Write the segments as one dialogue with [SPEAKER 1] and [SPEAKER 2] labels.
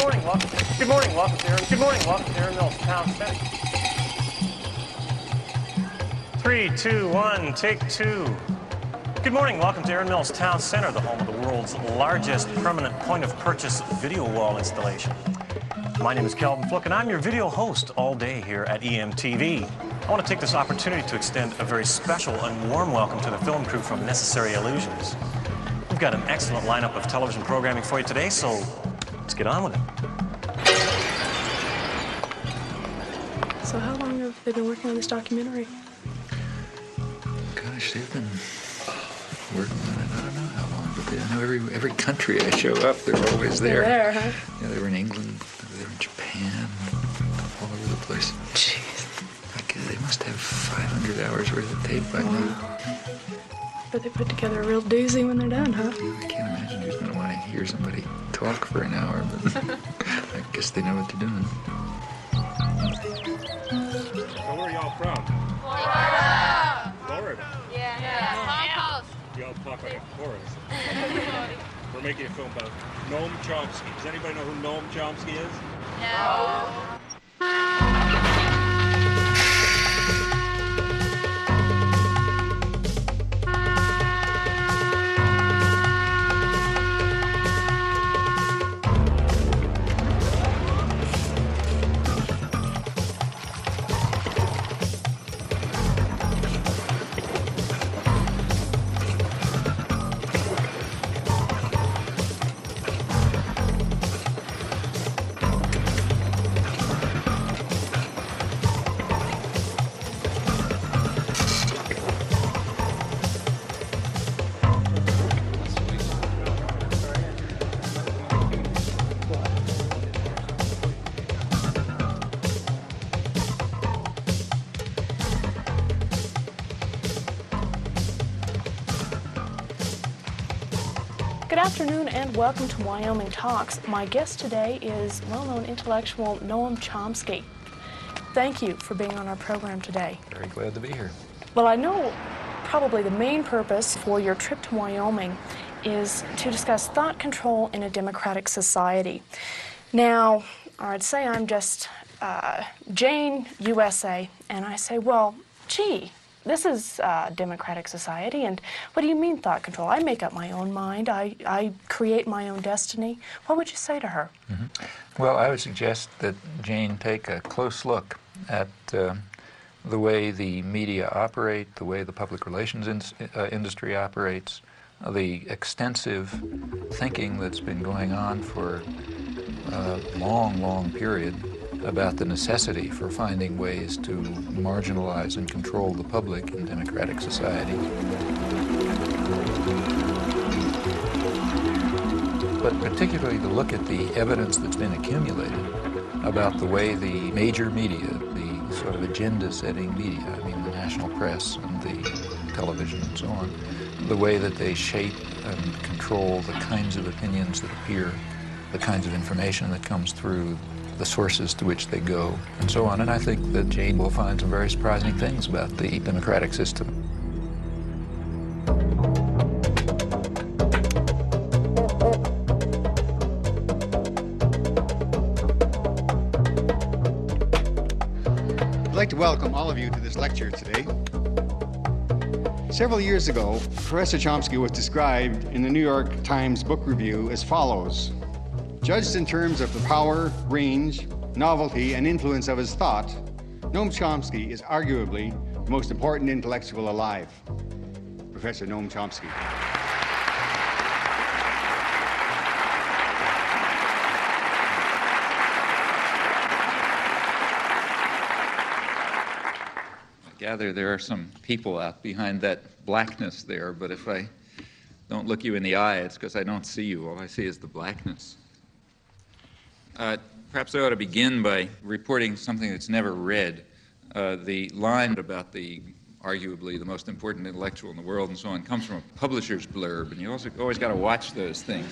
[SPEAKER 1] morning, welcome to Good morning, welcome to Aaron. Good morning, welcome to Aaron Mills Town Center. 3, 2, 1, take 2. Good morning, welcome to Aaron Mills Town Center, the home of the world's largest permanent point-of-purchase video wall installation. My name is Calvin Fluke, and I'm your video host all day here at EMTV. I want to take this opportunity to extend a very special and warm welcome to the film crew from Necessary Illusions. We've got an excellent lineup of television programming for you today, so let's get on with it.
[SPEAKER 2] So how long have they been working on this documentary?
[SPEAKER 3] Gosh, they've been working on it, I don't know how long, but I know every country I show up, they're always there.
[SPEAKER 2] They're there, huh?
[SPEAKER 3] Yeah, they were in England, they were in Japan, all over the place.
[SPEAKER 2] Jeez.
[SPEAKER 3] They must have 500 hours worth of tape by now.
[SPEAKER 2] But they put together a real doozy when they're done, huh?
[SPEAKER 3] I can't imagine who's going to want to hear somebody talk for an hour, but I guess they know what they're doing.
[SPEAKER 4] So where are y'all from?
[SPEAKER 5] Florida!
[SPEAKER 4] Florida?
[SPEAKER 5] Yeah. Compost.
[SPEAKER 4] Y'all talk like a chorus. We're making a film about Noam Chomsky. Does anybody know who Noam Chomsky is?
[SPEAKER 5] No.
[SPEAKER 2] Good afternoon and welcome to Wyoming Talks. My guest today is well-known intellectual Noam Chomsky. Thank you for being on our program today.
[SPEAKER 3] Very glad to be here.
[SPEAKER 2] Well, I know probably the main purpose for your trip to Wyoming is to discuss thought control in a democratic society. Now, I'd say I'm just Jane, USA, and I say, well, gee, this is a democratic society, and what do you mean thought control? I make up my own mind. I create my own destiny. What would you say to her?
[SPEAKER 3] Mm-hmm. Well, I would suggest that Jane take a close look at the way the media operate, the way the public relations industry operates, the extensive thinking that's been going on for a long, long period about the necessity for finding ways to marginalize and control the public in democratic society. But particularly to look at the evidence that's been accumulated about the way the major media, the sort of agenda-setting media, I mean the national press and the television and so on, the way that they shape and control the kinds of opinions that appear, the kinds of information that comes through, the sources to which they go, and so on. And I think that Jane will find some very surprising things about the democratic system.
[SPEAKER 6] I'd like to welcome all of you to this lecture today. Several years ago, Professor Chomsky was described in the New York Times Book Review as follows: judged in terms of the power, range, novelty, and influence of his thought, Noam Chomsky is arguably the most important intellectual alive. Professor Noam Chomsky.
[SPEAKER 3] I gather there are some people out behind that blackness there, but if I don't look you in the eye, it's because I don't see you. All I see is the blackness. Perhaps I ought to begin by reporting something that's never read. The line about the arguably the most important intellectual in the world and so on comes from a publisher's blurb, and you also always got to watch those things,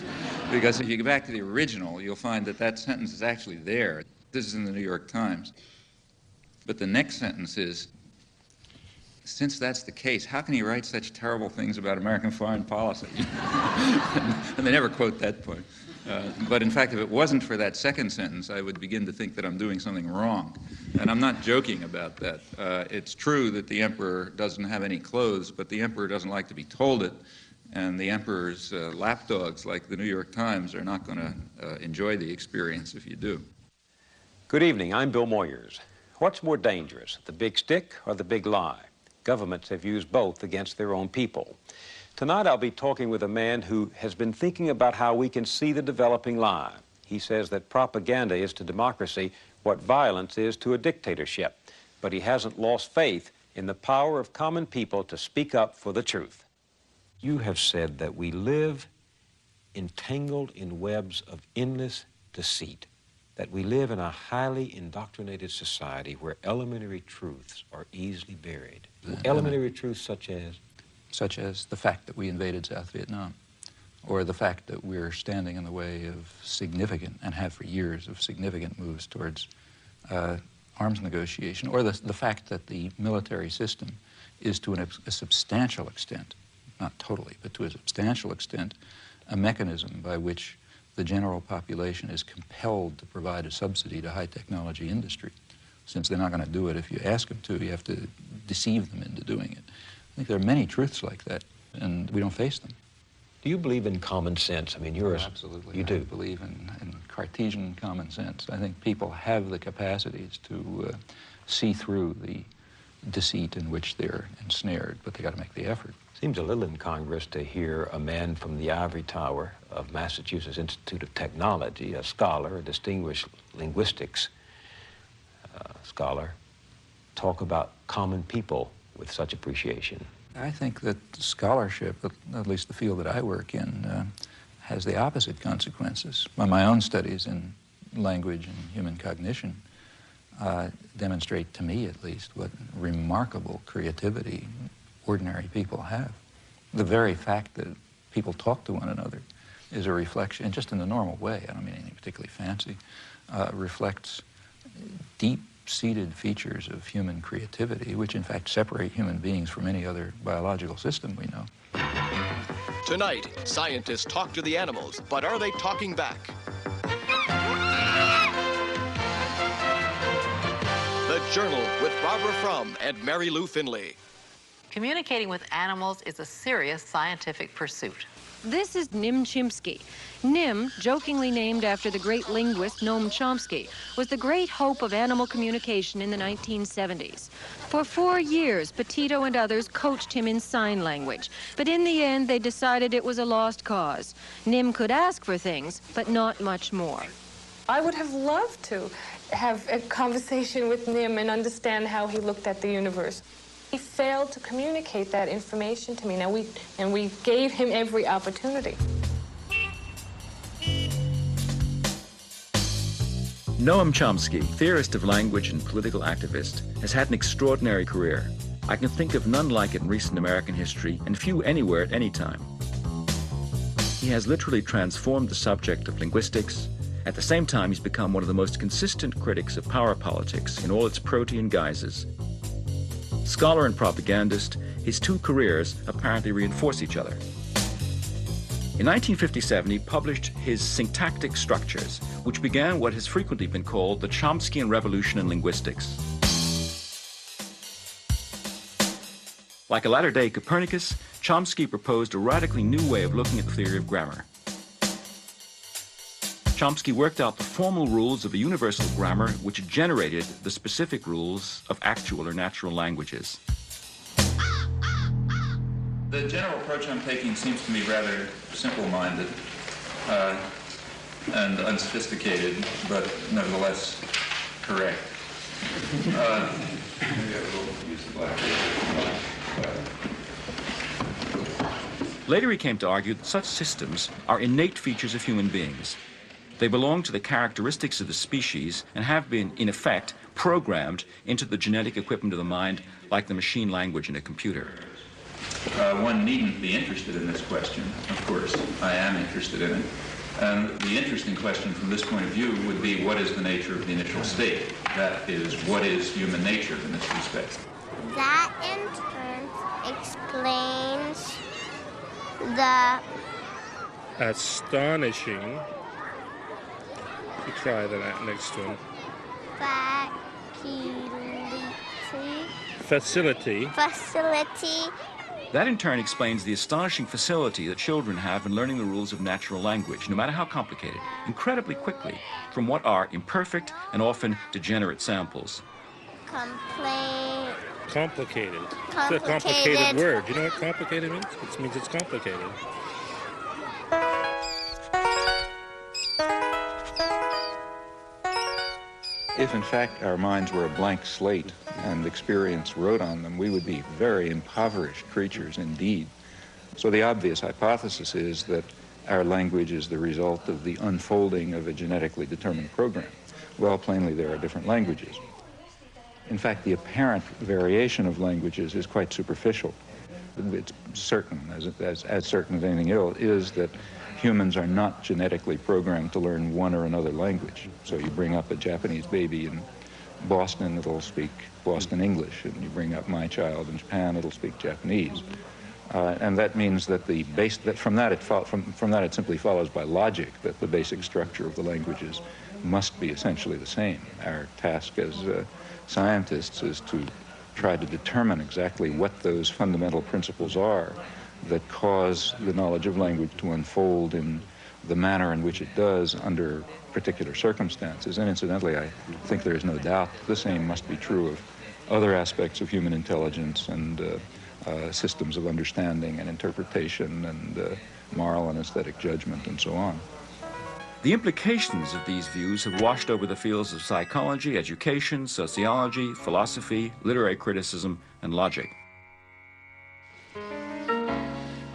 [SPEAKER 3] because if you go back to the original, you'll find that that sentence is actually there. This is in the New York Times. But the next sentence is, since that's the case, how can he write such terrible things about American foreign policy? And they never quote that point. But in fact, if it wasn't for that second sentence, I would begin to think that I'm doing something wrong. And I'm not joking about that. It's true that the emperor doesn't have any clothes, but the emperor doesn't like to be told it. And the emperor's lapdogs, like the New York Times, are not going to enjoy the experience if you do.
[SPEAKER 7] Good evening, I'm Bill Moyers. What's more dangerous, the big stick or the big lie? Governments have used both against their own people. Tonight I'll be talking with a man who has been thinking about how we can see the developing lie. He says that propaganda is to democracy what violence is to a dictatorship, but he hasn't lost faith in the power of common people to speak up for the truth. You have said that we live entangled in webs of endless deceit, that we live in a highly indoctrinated society where elementary truths are easily buried. Elementary truths such as?
[SPEAKER 3] Such as the fact that we invaded South Vietnam, or the fact that we're standing in the way of significant, and have for years, of significant moves towards arms negotiation, or the fact that the military system is to a substantial extent, not totally, but to a substantial extent, a mechanism by which the general population is compelled to provide a subsidy to high-technology industry. Since they're not going to do it if you ask them to, you have to deceive them into doing it. I think there are many truths like that, and we don't face them.
[SPEAKER 7] Do you believe in common sense? I mean, you're
[SPEAKER 3] absolutely.
[SPEAKER 7] You do?
[SPEAKER 3] I believe in Cartesian common sense. I think people have the capacities to see through the deceit in which they're ensnared, but they got to make the effort.
[SPEAKER 7] Seems a little incongruous to hear a man from the ivory tower of Massachusetts Institute of Technology, a scholar, a distinguished linguistics scholar, talk about common people with such appreciation.
[SPEAKER 3] I think that scholarship, at least the field that I work in, has the opposite consequences. My own studies in language and human cognition demonstrate, to me at least, what remarkable creativity ordinary people have. The very fact that people talk to one another is a reflection, just in the normal way, I don't mean anything particularly fancy, reflects deep-seated features of human creativity, which in fact separate human beings from any other biological system we know.
[SPEAKER 8] Tonight, scientists talk to the animals, but are they talking back? The Journal with Barbara Frum and Mary Lou Finley.
[SPEAKER 9] Communicating with animals is a serious scientific pursuit.
[SPEAKER 10] This is Noam Chomsky. Nim, jokingly named after the great linguist Noam Chomsky, was the great hope of animal communication in the 1970s. For 4 years, Petito and others coached him in sign language, but in the end, they decided it was a lost cause. Nim could ask for things, but not much more.
[SPEAKER 11] I would have loved to have a conversation with Nim and understand how he looked at the universe. He failed to communicate that information to me. Now we gave him every opportunity.
[SPEAKER 12] Noam Chomsky, theorist of language and political activist, has had an extraordinary career. I can think of none like it in recent American history, and few anywhere at any time. He has literally transformed the subject of linguistics. At the same time, he's become one of the most consistent critics of power politics in all its protean guises. Scholar and propagandist, his two careers apparently reinforce each other. In 1957, he published his Syntactic Structures, which began what has frequently been called the Chomskyan Revolution in linguistics. Like a latter-day Copernicus, Chomsky proposed a radically new way of looking at the theory of grammar. Chomsky worked out the formal rules of a universal grammar which generated the specific rules of actual or natural languages.
[SPEAKER 3] The general approach I'm taking seems to me rather simple-minded and unsophisticated, but nevertheless correct. Maybe I will use the blackboard.
[SPEAKER 12] Later he came to argue that such systems are innate features of human beings. They belong to the characteristics of the species and have been, in effect, programmed into the genetic equipment of the mind like the machine language in a computer.
[SPEAKER 3] One needn't be interested in this question. Of course, I am interested in it. And the interesting question from this point of view would be, what is the nature of the initial state? That is, what is human nature in this respect?
[SPEAKER 13] That, in turn, explains the
[SPEAKER 4] astonishing You try that next to him. Facility.
[SPEAKER 13] Facility.
[SPEAKER 12] That in turn explains the astonishing facility that children have in learning the rules of natural language, no matter how complicated, incredibly quickly, from what are imperfect and often degenerate samples.
[SPEAKER 4] Complicated. It's a complicated word. You know what complicated means? It means it's complicated.
[SPEAKER 3] If in fact our minds were a blank slate and experience wrote on them, we would be very impoverished creatures indeed. So the obvious hypothesis is that our language is the result of the unfolding of a genetically determined program. Well, plainly there are different languages. In fact, the apparent variation of languages is quite superficial. It's certain, as certain as anything else, is that humans are not genetically programmed to learn one or another language. So you bring up a Japanese baby in Boston, it'll speak Boston English, and you bring up my child in Japan, it'll speak Japanese. And that means that from that it simply follows by logic that the basic structure of the languages must be essentially the same. Our task as scientists is to try to determine exactly what those fundamental principles are that cause the knowledge of language to unfold in the manner in which it does under particular circumstances. And incidentally, I think there is no doubt that the same must be true of other aspects of human intelligence and systems of understanding and interpretation and moral and aesthetic judgment and so on.
[SPEAKER 12] The implications of these views have washed over the fields of psychology, education, sociology, philosophy, literary criticism, and logic.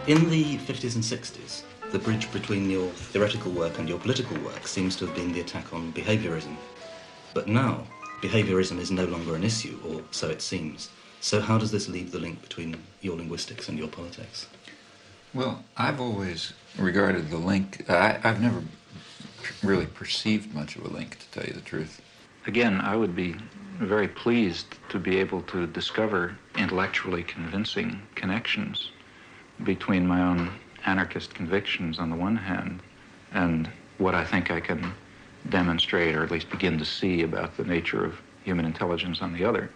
[SPEAKER 14] In the 50s and 60s, the bridge between your theoretical work and your political work seems to have been the attack on behaviorism. But now, behaviorism is no longer an issue, or so it seems. So how does this leave the link between your linguistics and your politics?
[SPEAKER 3] Well, I've always regarded the link, I've never really perceived much of a link, to tell you the truth. Again, I would be very pleased to be able to discover intellectually convincing connections between my own anarchist convictions on the one hand and what I think I can demonstrate or at least begin to see about the nature of human intelligence on the other.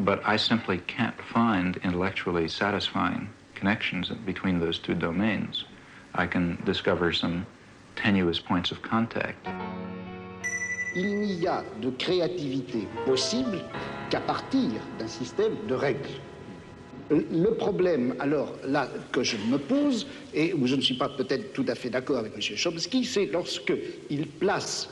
[SPEAKER 3] But I simply can't find intellectually satisfying connections between those two domains. I can discover some tenuous points of contact.
[SPEAKER 15] Il n'y a de créativité possible qu'à partir d'un système de règles. Le problème, alors, là, que je me pose, et où je ne suis pas peut-être tout à fait d'accord avec M. Chomsky, c'est lorsqu'il place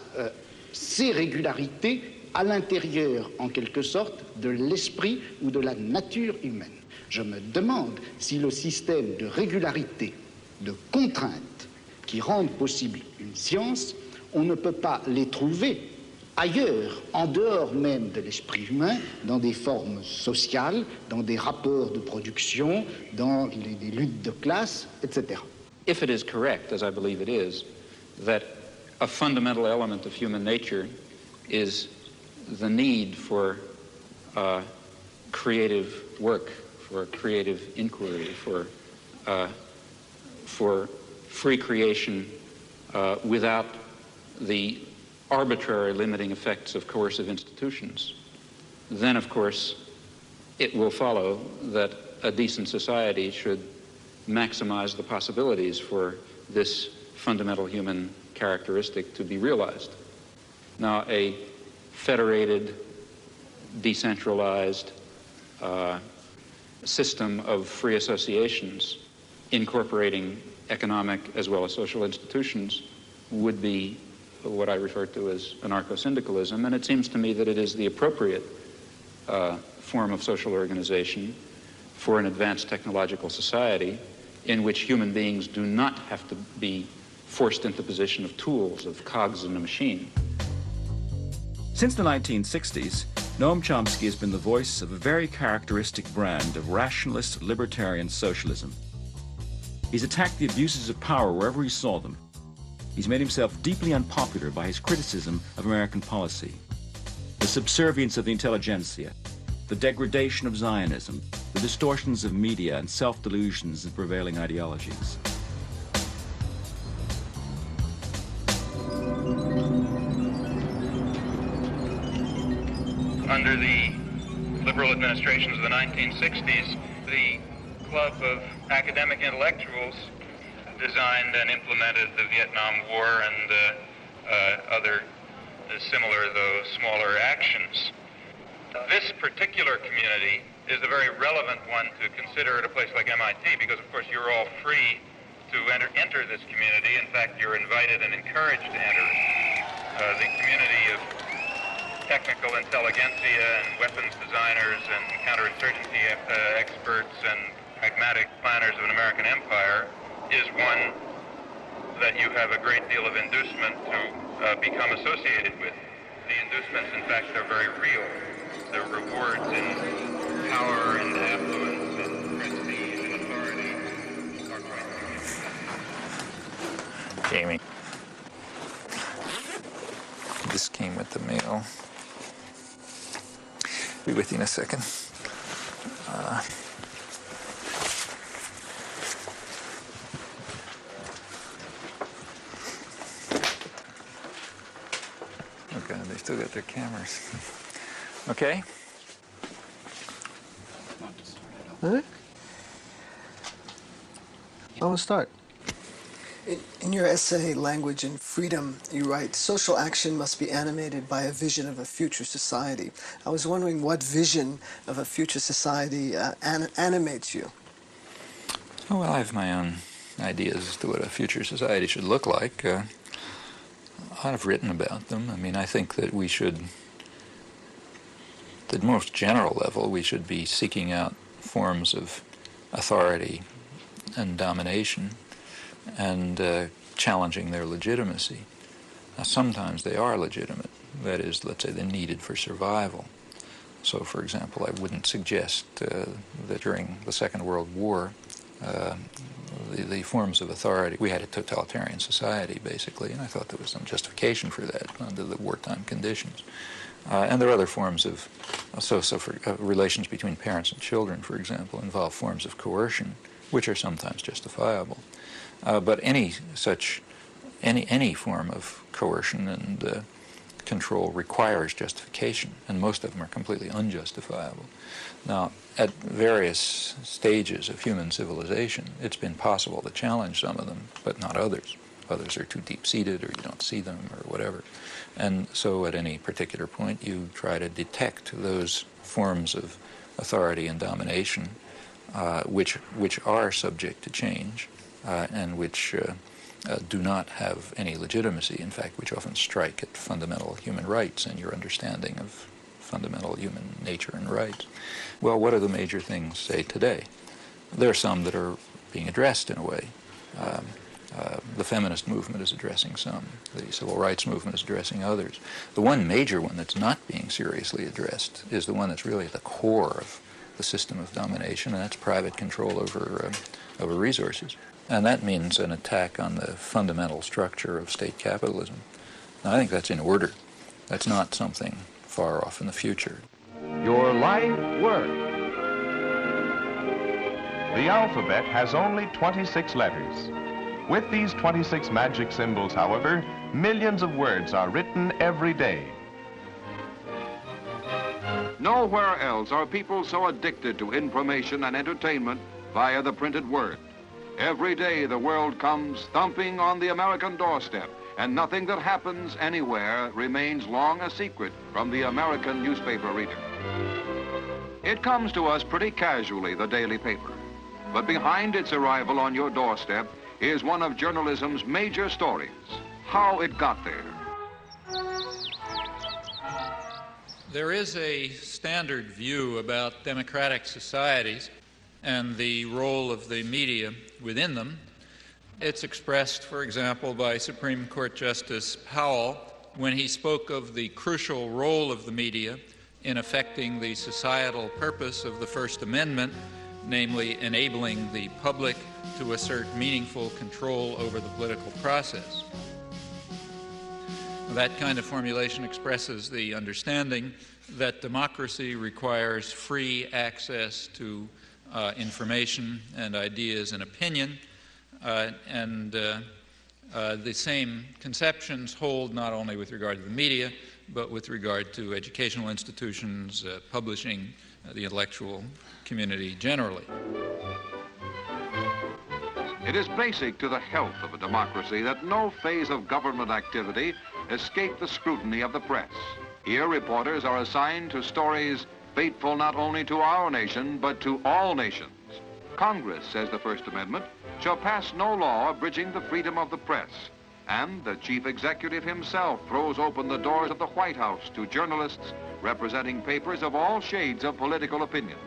[SPEAKER 15] ces régularités à l'intérieur, en quelque sorte, de l'esprit ou de la nature humaine. Je me demande si le système de régularité, de contraintes, qui rendent possible une science, on ne peut pas les trouver ailleurs, en dehors même de l'esprit humain, dans des formes sociales, dans des rapports de production, dans des luttes de classe, etc.
[SPEAKER 3] If it is correct, as I believe it is, that a fundamental element of human nature is the need for creative work, for creative inquiry, for free creation without the arbitrary limiting effects of coercive institutions, then of course it will follow that a decent society should maximize the possibilities for this fundamental human characteristic to be realized. Now, a federated, decentralized system of free associations incorporating economic as well as social institutions would be what I refer to as anarcho-syndicalism, and it seems to me that it is the appropriate form of social organization for an advanced technological society in which human beings do not have to be forced into the position of tools, of cogs in a machine.
[SPEAKER 12] Since the 1960s, Noam Chomsky has been the voice of a very characteristic brand of rationalist libertarian socialism. He's attacked the abuses of power wherever he saw them. He's made himself deeply unpopular by his criticism of American policy, the subservience of the intelligentsia, the degradation of Zionism, the distortions of media and self-delusions in prevailing ideologies.
[SPEAKER 16] under the liberal administrations of the 1960s, the club of academic intellectuals designed and implemented the Vietnam War and other similar, though smaller, actions. This particular community is a very relevant one to consider at a place like MIT because, of course, you're all free to enter this community. In fact, you're invited and encouraged to enter the community of technical intelligentsia and weapons designers and counterinsurgency experts and pragmatic planners of an American empire is one that you have a great deal of inducement to become associated with. The inducements, in fact, are very real. The rewards in power and affluence and prestige and authority are quite real.
[SPEAKER 3] Jamie. This came with the mail. Be with you in a second. Oh God, they still got their cameras. Okay.
[SPEAKER 17] All right. I want to start.
[SPEAKER 18] In your essay, Language and Freedom, you write, social action must be animated by a vision of a future society. I was wondering what vision of a future society animates you?
[SPEAKER 3] Oh, well, I have my own ideas as to what a future society should look like. I've written about them. I mean, I think that we should, at the most general level, we should be seeking out forms of authority and domination and challenging their legitimacy. Now, sometimes they are legitimate. That is, let's say, they're needed for survival. So, for example, I wouldn't suggest that during the Second World War, the forms of authority, we had a totalitarian society, basically, and I thought there was some justification for that under the wartime conditions. And there are other forms of, relations between parents and children, for example, involve forms of coercion, which are sometimes justifiable. But any form of coercion and control requires justification, and most of them are completely unjustifiable. Now, at various stages of human civilization, it's been possible to challenge some of them, but not others. Others are too deep-seated, or you don't see them, or whatever. And so at any particular point, you try to detect those forms of authority and domination which are subject to change, and which do not have any legitimacy, in fact, which often strike at fundamental human rights and your understanding of fundamental human nature and rights. Well, what are the major things, say, today? There are some that are being addressed in a way. The feminist movement is addressing some. The civil rights movement is addressing others. The one major one that's not being seriously addressed is the one that's really at the core of the system of domination, and that's private control over resources. And that means an attack on the fundamental structure of state capitalism. Now, I think that's in order. That's not something far off in the future.
[SPEAKER 19] Your life work. The alphabet has only 26 letters. With these 26 magic symbols, however, millions of words are written every day.
[SPEAKER 20] Nowhere else are people so addicted to information and entertainment via the printed word. Every day the world comes thumping on the American doorstep, and nothing that happens anywhere remains long a secret from the American newspaper reader. It comes to us pretty casually, the daily paper. But behind its arrival on your doorstep is one of journalism's major stories, how it got there.
[SPEAKER 3] There is a standard view about democratic societies and the role of the media within them. It's expressed, for example, by Supreme Court Justice Powell when he spoke of the crucial role of the media in affecting the societal purpose of the First Amendment, namely enabling the public to assert meaningful control over the political process. That kind of formulation expresses the understanding that democracy requires free access to information and ideas and opinion, and the same conceptions hold not only with regard to the media, but with regard to educational institutions, publishing, the intellectual community generally.
[SPEAKER 20] It is basic to the health of a democracy that no phase of government activity escape the scrutiny of the press. Here, reporters are assigned to stories fateful not only to our nation, but to all nations. Congress, says the First Amendment, shall pass no law abridging the freedom of the press. And the chief executive himself throws open the doors of the White House to journalists representing papers of all shades of political opinion.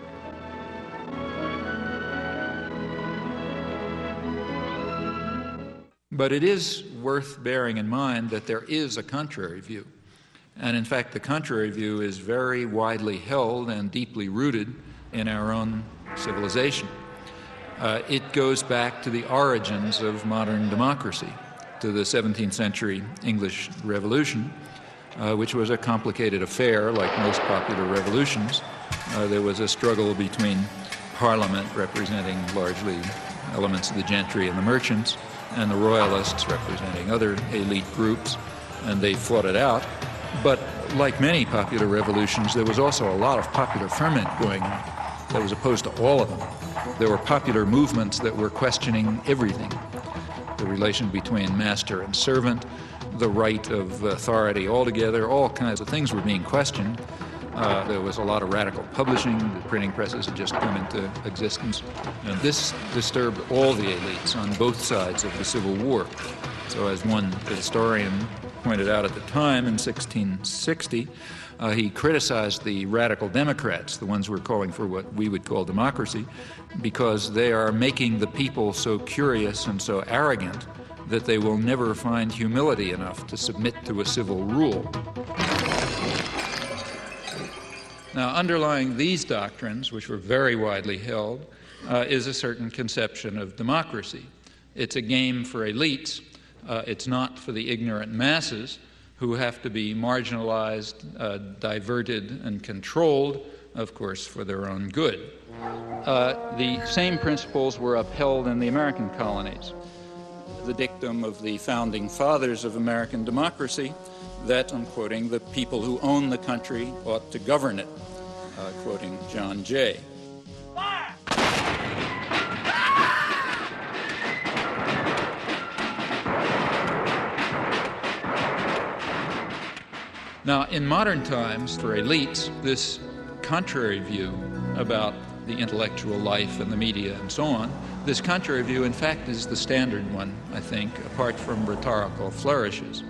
[SPEAKER 3] But it is worth bearing in mind that there is a contrary view. And in fact, the contrary view is very widely held and deeply rooted in our own civilization. It goes back to the origins of modern democracy, to the 17th century English Revolution, which was a complicated affair like most popular revolutions. There was a struggle between Parliament, representing largely elements of the gentry and the merchants, and the royalists representing other elite groups, and they fought it out. But like many popular revolutions, there was also a lot of popular ferment going on that was opposed to all of them. There were popular movements that were questioning everything: the relation between master and servant, the right of authority altogether, all kinds of things were being questioned. There was a lot of radical publishing. The printing presses had just come into existence. And this disturbed all the elites on both sides of the Civil War. So as one historian pointed out at the time, in 1660, he criticized the radical Democrats, the ones who were calling for what we would call democracy, because they are making the people so curious and so arrogant that they will never find humility enough to submit to a civil rule. Now, underlying these doctrines, which were very widely held, is a certain conception of democracy. It's a game for elites. It's not for the ignorant masses who have to be marginalized, diverted, and controlled, of course, for their own good. The same principles were upheld in the American colonies. The dictum of the founding fathers of American democracy that, I'm quoting, the people who own the country ought to govern it, quoting John Jay. Now, in modern times, for elites, this contrary view about the intellectual life and the media and so on, this contrary view, in fact, is the standard one, I think, apart from rhetorical flourishes.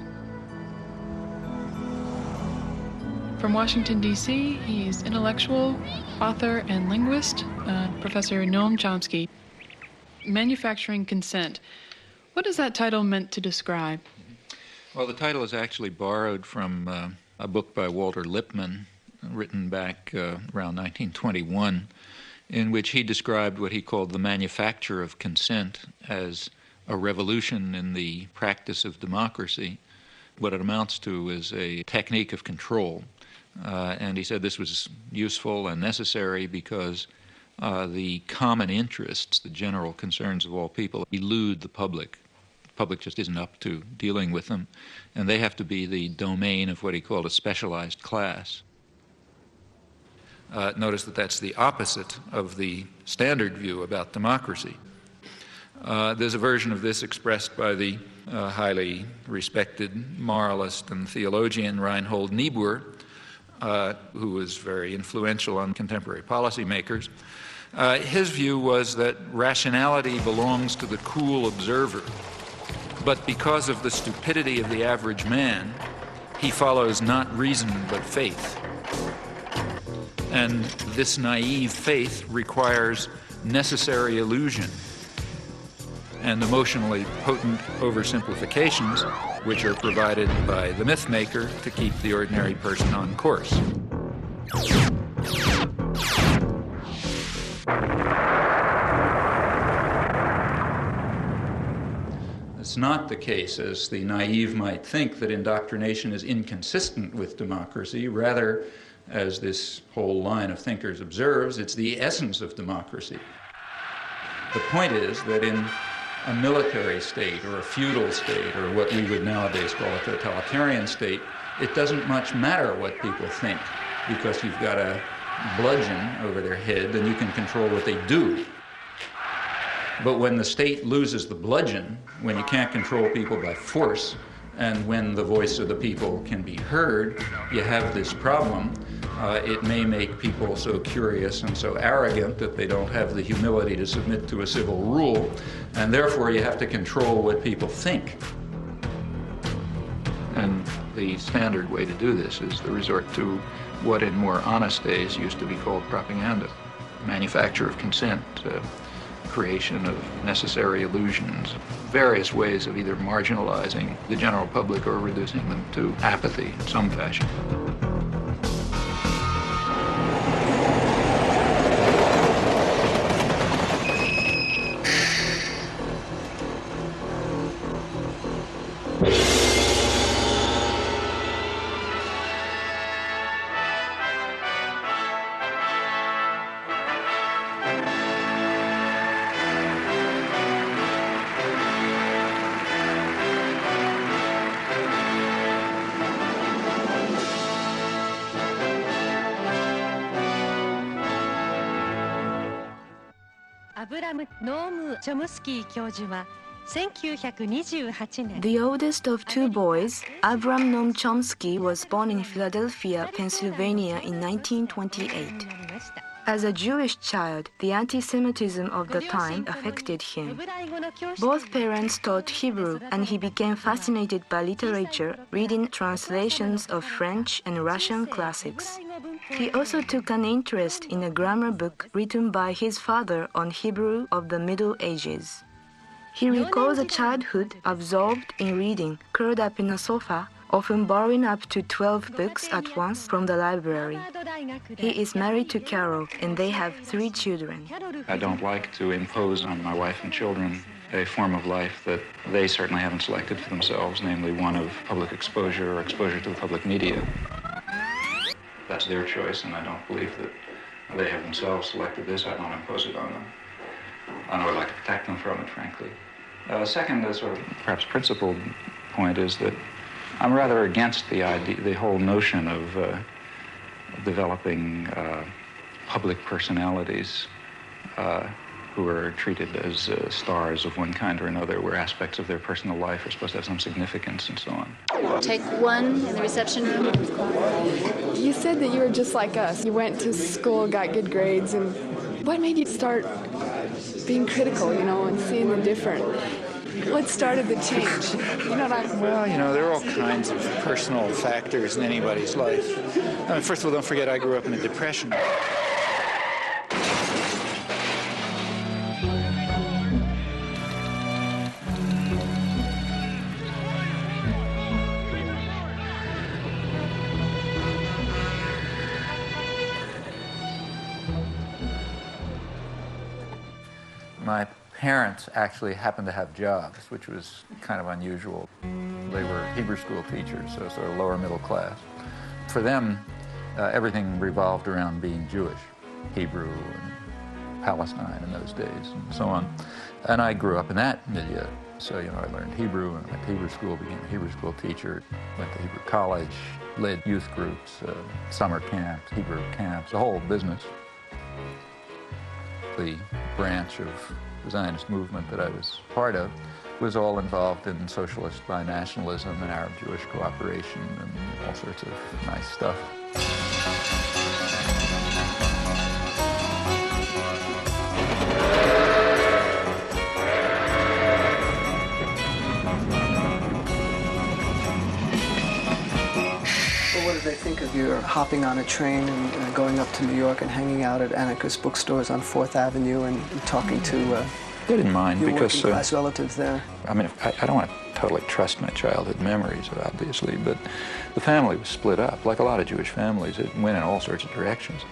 [SPEAKER 21] From Washington, D.C., he's intellectual, author, and linguist, Professor Noam Chomsky. Manufacturing Consent. What is that title meant to describe?
[SPEAKER 3] Well, the title is actually borrowed from a book by Walter Lippmann, written back around 1921, in which he described what he called the manufacture of consent as a revolution in the practice of democracy. What it amounts to is a technique of control. And he said this was useful and necessary because the common interests, the general concerns of all people, elude the public. The public just isn't up to dealing with them, and they have to be the domain of what he called a specialized class. Notice that that's the opposite of the standard view about democracy. There's a version of this expressed by the highly respected moralist and theologian Reinhold Niebuhr, who was very influential on contemporary policymakers. His view was that rationality belongs to the cool observer, but because of the stupidity of the average man, he follows not reason but faith. And this naive faith requires necessary illusion and emotionally potent oversimplifications, which are provided by the myth maker to keep the ordinary person on course. It's not the case, as the naive might think, that indoctrination is inconsistent with democracy. Rather, as this whole line of thinkers observes, it's the essence of democracy. The point is that in a military state or a feudal state or what we would nowadays call a totalitarian state, it doesn't much matter what people think, because you've got a bludgeon over their head and you can control what they do. But when the state loses the bludgeon, when you can't control people by force, and when the voice of the people can be heard, you have this problem. It may make people so curious and so arrogant that they don't have the humility to submit to a civil rule, and therefore you have to control what people think. And the standard way to do this is the resort to what in more honest days used to be called propaganda. Manufacture of consent, creation of necessary illusions, various ways of either marginalizing the general public or reducing them to apathy in some fashion.
[SPEAKER 10] Noam Chomsky教授は1928年
[SPEAKER 2] The oldest of two boys, Abram Noam Chomsky, was born in Philadelphia, Pennsylvania in 1928. As a Jewish child, the anti-Semitism of the time affected him. Both parents taught Hebrew, and he became fascinated by literature, reading translations of French and Russian classics. He also took an interest in a grammar book written by his father on Hebrew of the Middle Ages. He recalls a childhood absorbed in reading, curled up in a sofa, often borrowing up to 12 books at once from the library. He is married to Carol, and they have 3 children.
[SPEAKER 3] I don't like to impose on my wife and children a form of life that they certainly haven't selected for themselves, namely one of public exposure or exposure to the public media. That's their choice, and I don't believe that they have themselves selected this. I don't impose it on them. I would like to protect them from it, frankly. Second, the sort of perhaps principal point is that I'm rather against the idea, the whole notion of developing public personalities who are treated as stars of one kind or another, where aspects of their personal life are supposed to have some significance and so on.
[SPEAKER 1] Take 1 in the reception room.
[SPEAKER 22] You said that you were just like us. You went to school, got good grades, and what made you start being critical, and seeing the different? What started the change?
[SPEAKER 3] Well, there are all kinds of personal factors in anybody's life. First of all, don't forget I grew up in a depression. My parents actually happened to have jobs, which was kind of unusual. They were Hebrew school teachers, so sort of lower middle class. For them, everything revolved around being Jewish, Hebrew and Palestine in those days and so on. And I grew up in that milieu. So, I learned Hebrew and went to Hebrew school, became a Hebrew school teacher, went to Hebrew college, led youth groups, summer camps, Hebrew camps, the whole business. The branch of the Zionist movement that I was part of was all involved in socialist binationalism and Arab-Jewish cooperation and all sorts of nice stuff.
[SPEAKER 18] What did they think of your hopping on a train and going up to New York and hanging out at anarchist bookstores on 4th Avenue and talking to
[SPEAKER 3] they didn't mind
[SPEAKER 18] your
[SPEAKER 3] because
[SPEAKER 18] working-class relatives there?
[SPEAKER 3] I mean, I don't want to totally trust my childhood memories, obviously, but the family was split up. Like a lot of Jewish families, it went in all sorts of directions.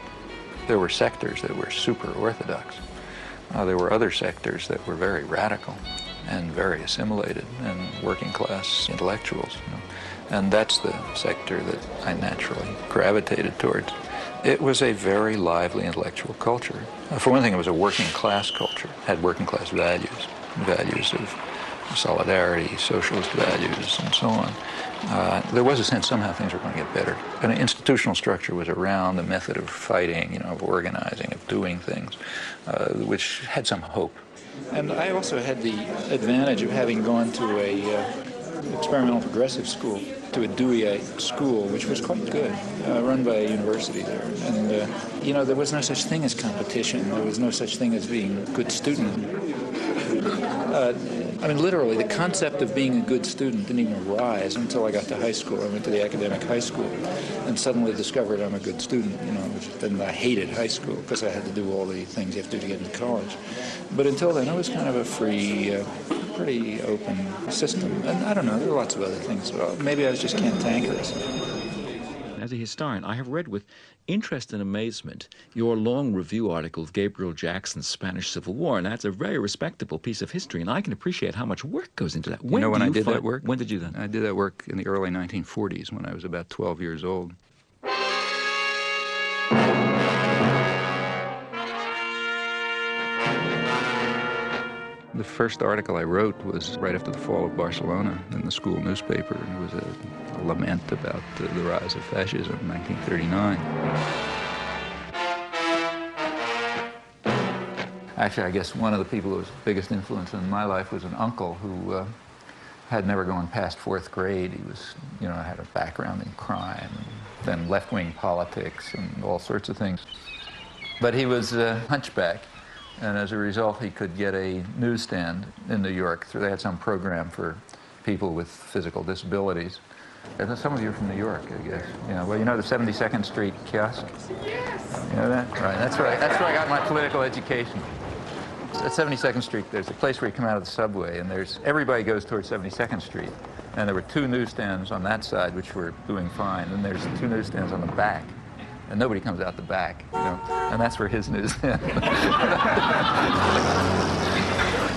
[SPEAKER 3] There were sectors that were super Orthodox. There were other sectors that were very radical and very assimilated and working-class intellectuals. And that's the sector that I naturally gravitated towards. It was a very lively intellectual culture. For one thing, it was a working-class culture, had working-class values of solidarity, socialist values, and so on. There was a sense somehow things were going to get better. An institutional structure was around, a method of fighting, you know, of organizing, of doing things, which had some hope. And I also had the advantage of having gone to a experimental progressive school, to a Deweyite school, which was quite good, run by a university there. And, you know, there was no such thing as competition. There was no such thing as being a good student. I mean, literally, the concept of being a good student didn't even arise until I got to high school. I went to the academic high school and suddenly discovered I'm a good student, you know, and I hated high school because I had to do all the things you have to do to get into college. But until then, it was kind of a free, pretty open system. And I don't know, there are lots of other things. Well, maybe I just can't cantankerous.
[SPEAKER 12] As a historian, I have read with interest and amazement your long review article of Gabriel Jackson's Spanish Civil War, and that's a very respectable piece of history, and I can appreciate how much work goes into that.
[SPEAKER 3] When I did that work?
[SPEAKER 12] When did you do that?
[SPEAKER 3] I did that work in the early 1940s when I was about 12 years old. The first article I wrote was right after the fall of Barcelona in the school newspaper, and it was a lament about the rise of fascism in 1939. Actually, I guess one of the people who was the biggest influence in my life was an uncle who had never gone past 4th grade. He was, you know, had a background in crime, and then left-wing politics and all sorts of things. But he was a hunchback. And as a result, he could get a newsstand in New York. They had some program for people with physical disabilities. And some of you are from New York, I guess. Yeah, well, you know the 72nd Street kiosk? Yes. You know that? Right, that's where I got my political education. At 72nd Street, there's a place where you come out of the subway, and everybody goes towards 72nd Street. And there were 2 newsstands on that side, which were doing fine. And there's 2 newsstands on the back. And nobody comes out the back, you know, and that's where his news is.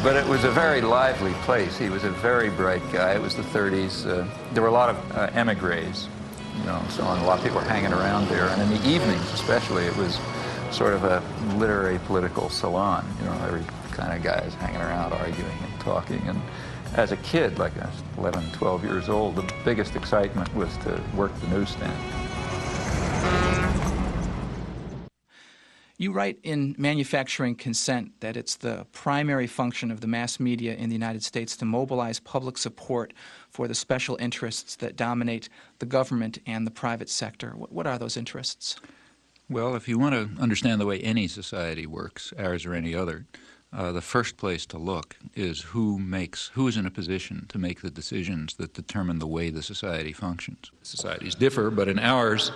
[SPEAKER 3] But it was a very lively place. He was a very bright guy. It was the 30s. There were a lot of emigres, you know, so on. A lot of people were hanging around there. And in the evenings, especially, it was sort of a literary political salon. You know, every kind of guys hanging around, arguing and talking. And as a kid, like I was 11, 12 years old, the biggest excitement was to work the newsstand.
[SPEAKER 5] You write in Manufacturing Consent that it's the primary function of the mass media in the United States to mobilize public support for the special interests that dominate the government and the private sector. What are those interests?
[SPEAKER 3] Well, if you want to understand the way any society works, ours or any other, the first place to look is who is in a position to make the decisions that determine the way the society functions. Societies differ, but in ours,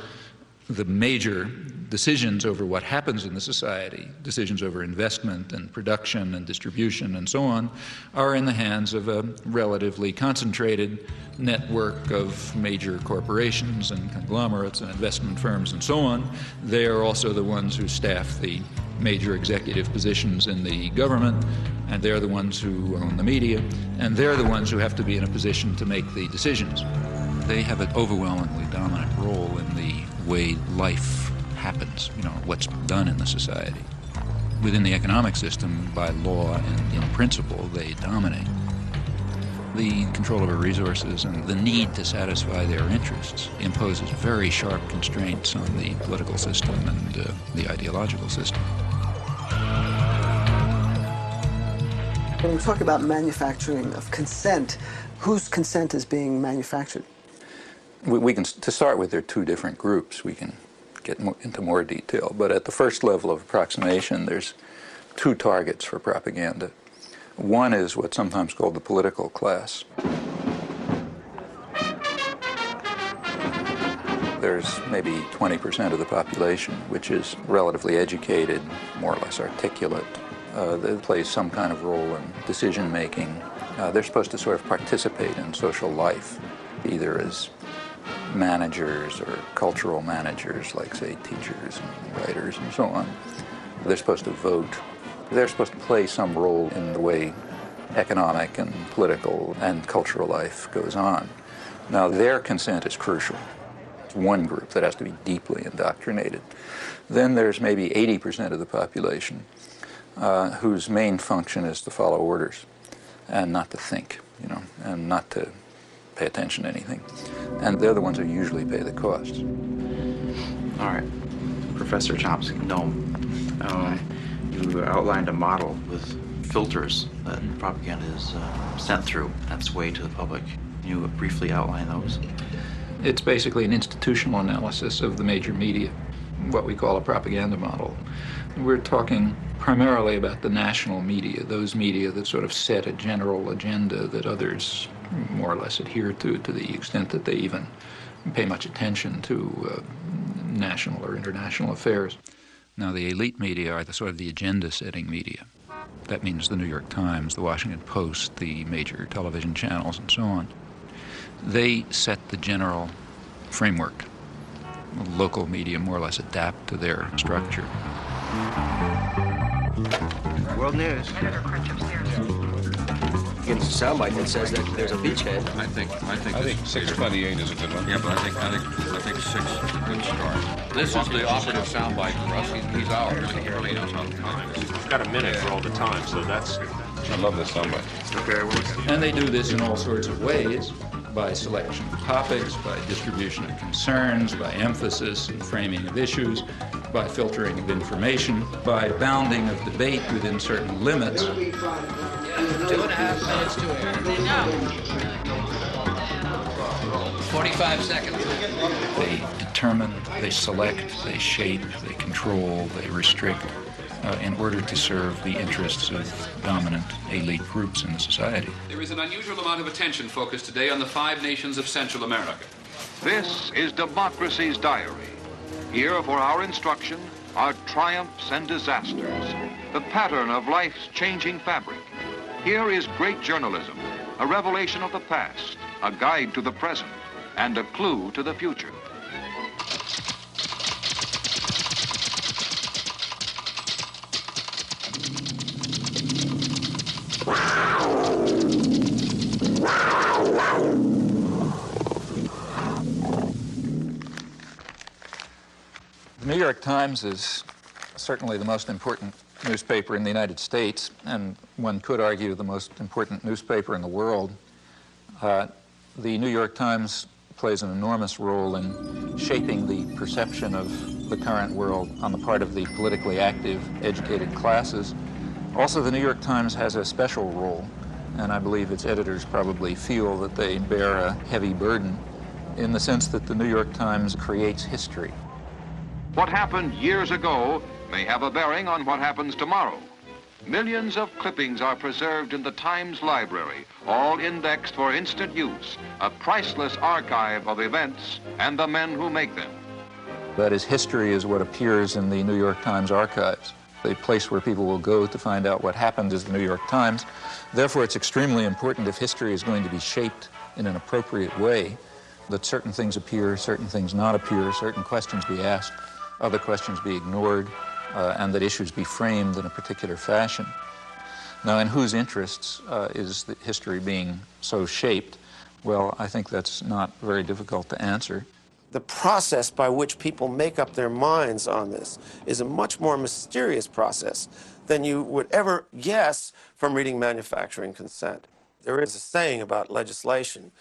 [SPEAKER 3] the major decisions over what happens in the society, decisions over investment and production and distribution and so on, are in the hands of a relatively concentrated network of major corporations and conglomerates and investment firms and so on. They are also the ones who staff the major executive positions in the government, and they're the ones who own the media, and they're the ones who have to be in a position to make the decisions. They have an overwhelmingly dominant role in the way life happens, you know, what's done in the society. Within the economic system, by law and in principle, they dominate. The control over resources and the need to satisfy their interests imposes very sharp constraints on the political system and the ideological system.
[SPEAKER 18] When we talk about manufacturing of consent, whose consent is being manufactured?
[SPEAKER 3] We can, to start with, there are 2 different groups. We can get into more detail. But at the first level of approximation, there's 2 targets for propaganda. One is what's sometimes called the political class. There's maybe 20% of the population, which is relatively educated, more or less articulate. They play some kind of role in decision-making. They're supposed to sort of participate in social life, either as managers or cultural managers, like, say, teachers and writers and so on. They're supposed to vote. They're supposed to play some role in the way economic and political and cultural life goes on. Now, their consent is crucial. It's one group that has to be deeply indoctrinated. Then there's maybe 80% of the population whose main function is to follow orders and not to think. you know, and not to pay attention to anything. And they're the ones who usually pay the costs.
[SPEAKER 6] All right. Professor Chomsky, Noam, you outlined a model with filters that propaganda is sent through. That's way to the public. Can you briefly outline those?
[SPEAKER 3] It's basically an institutional analysis of the major media, what we call a propaganda model. We're talking primarily about the national media, those media that sort of set a general agenda that others more or less adhere to the extent that they even pay much attention to national or international affairs. Now, the elite media are the sort of the agenda-setting media. That means the New York Times, the Washington Post, the major television channels, and so on. They set the general framework. Local media more or less adapt to their structure.
[SPEAKER 7] World News. Gives a soundbite that says that there's a beachhead.
[SPEAKER 23] I think 628 is a good one.
[SPEAKER 7] Yeah, but I think 6 is a good start.
[SPEAKER 23] This is the operative soundbite for us. He's ours. He really knows how the time is.
[SPEAKER 4] He's got a minute for all the time, so that's.
[SPEAKER 23] I love this soundbite.
[SPEAKER 7] Okay,
[SPEAKER 3] And they do this in all sorts of ways, by selection of topics, by distribution of concerns, by emphasis and framing of issues, by filtering of information, by bounding of debate within certain limits.
[SPEAKER 5] 2.5 minutes to air. 45 seconds.
[SPEAKER 3] They determine, they select, they shape, they control, they restrict in order to serve the interests of dominant elite groups in the society.
[SPEAKER 23] There is an unusual amount of attention focused today on the 5 nations of Central America.
[SPEAKER 20] This is Democracy's Diary. Here for our instruction are triumphs and disasters, the pattern of life's changing fabric. Here is great journalism, a revelation of the past, a guide to the present, and a clue to the future.
[SPEAKER 3] The New York Times is certainly the most important newspaper in the United States, and one could argue the most important newspaper in the world. The New York Times plays an enormous role in shaping the perception of the current world on the part of the politically active, educated classes. Also, the New York Times has a special role, and I believe its editors probably feel that they bear a heavy burden in the sense that the New York Times creates history.
[SPEAKER 20] What happened years ago may have a bearing on what happens tomorrow. Millions of clippings are preserved in the Times library, all indexed for instant use, a priceless archive of events and the men who make them.
[SPEAKER 3] That is, history is what appears in the New York Times archives, a place where people will go to find out what happened is the New York Times. Therefore, it's extremely important, if history is going to be shaped in an appropriate way, that certain things appear, certain things not appear, certain questions be asked, other questions be ignored, and that issues be framed in a particular fashion. Now, in whose interests is the history being so shaped? Well, I think that's not very difficult to answer.
[SPEAKER 24] The process by which people make up their minds on this is a much more mysterious process than you would ever guess from reading Manufacturing Consent. There is a saying about legislation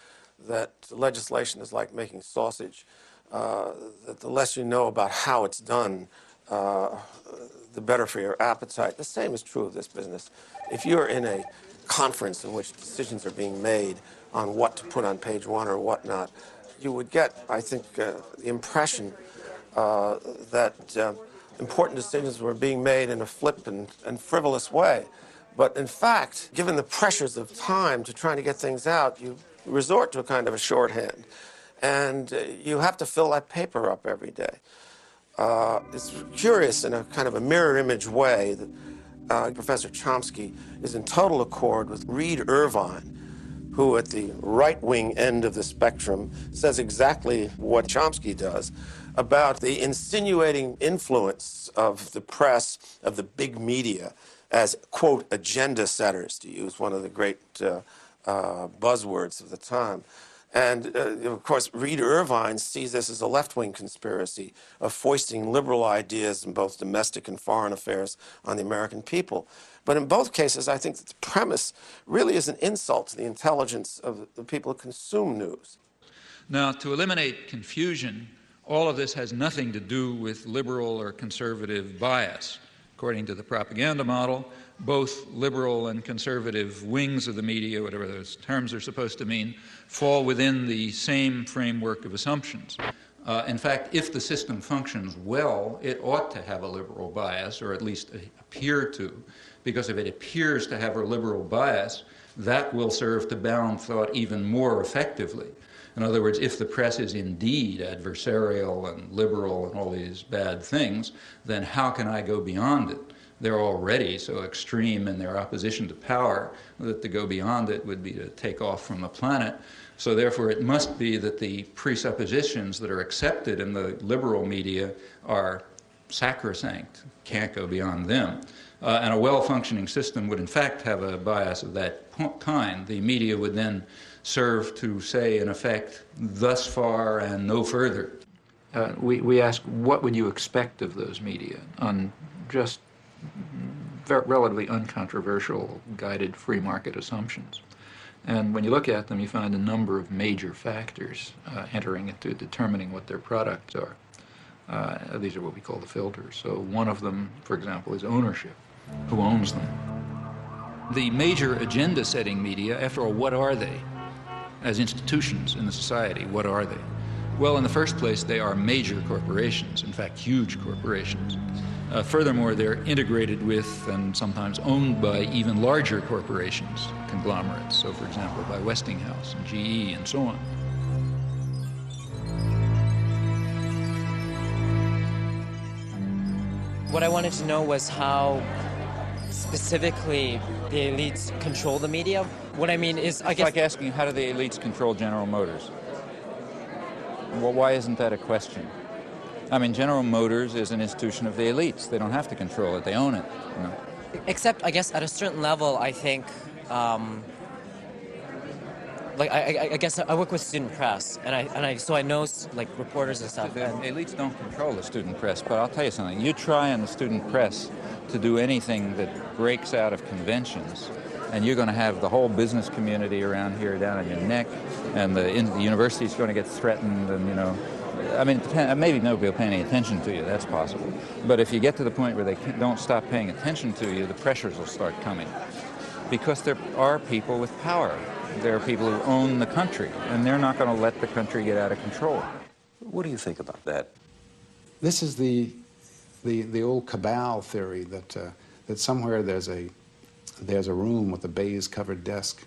[SPEAKER 24] that legislation is like making sausage, that the less you know about how it's done, the better for your appetite. The same is true of this business. If you're in a conference in which decisions are being made on what to put on page 1 or whatnot, you would get, I think, the impression that important decisions were being made in a flippant and frivolous way. But in fact, given the pressures of time to trying to get things out, you resort to a kind of a shorthand. And you have to fill that paper up every day. It's curious in a kind of a mirror image way that Professor Chomsky is in total accord with Reed Irvine, who at the right-wing end of the spectrum says exactly what Chomsky does about the insinuating influence of the press, of the big media, as, quote, agenda setters, to use one of the great buzzwords of the time. And, of course, Reed Irvine sees this as a left-wing conspiracy of foisting liberal ideas in both domestic and foreign affairs on the American people. But in both cases, I think that the premise really is an insult to the intelligence of the people who consume news.
[SPEAKER 3] Now, to eliminate confusion, all of this has nothing to do with liberal or conservative bias. According to the propaganda model, both liberal and conservative wings of the media, whatever those terms are supposed to mean, fall within the same framework of assumptions. In fact, if the system functions well, it ought to have a liberal bias, or at least appear to, because if it appears to have a liberal bias, that will serve to bound thought even more effectively. In other words, if the press is indeed adversarial and liberal and all these bad things, then how can I go beyond it? They're already so extreme in their opposition to power that to go beyond it would be to take off from the planet. So therefore, it must be that the presuppositions that are accepted in the liberal media are sacrosanct, can't go beyond them. And a well-functioning system would in fact have a bias of that kind. The media would then serve to say, in effect, thus far and no further. We ask, what would you expect of those media on just relatively uncontroversial, guided free market assumptions? And when you look at them, you find a number of major factors entering into determining what their products are. These are what we call the filters. So one of them, for example, is ownership. Who owns them? The major agenda-setting media, after all, what are they? As institutions in the society, what are they? Well, in the first place, they are major corporations, in fact, huge corporations. Furthermore, they're integrated with and sometimes owned by even larger corporations, conglomerates, so for example, by Westinghouse and GE and so on.
[SPEAKER 8] What I wanted to know was how specifically the elites control the media. What I mean is, I guess...
[SPEAKER 3] It's like asking, how do the elites control General Motors? Well, why isn't that a question? I mean, General Motors is an institution of the elites. They don't have to control it. They own it. You know?
[SPEAKER 8] Except, I guess, at a certain level, I think, like, I guess I work with student press, so I know, like, reporters and stuff.
[SPEAKER 3] The elites don't control the student press, but I'll tell you something. You try in the student press to do anything that breaks out of conventions, and you're going to have the whole business community around here down on your neck, and the university's going to get threatened, and, you know, I mean, maybe nobody will pay any attention to you, that's possible. But if you get to the point where they don't stop paying attention to you, the pressures will start coming. Because there are people with power. There are people who own the country, and they're not going to let the country get out of control.
[SPEAKER 9] What do you think about that?
[SPEAKER 11] This is the old cabal theory that somewhere there's a room with a baize-covered desk,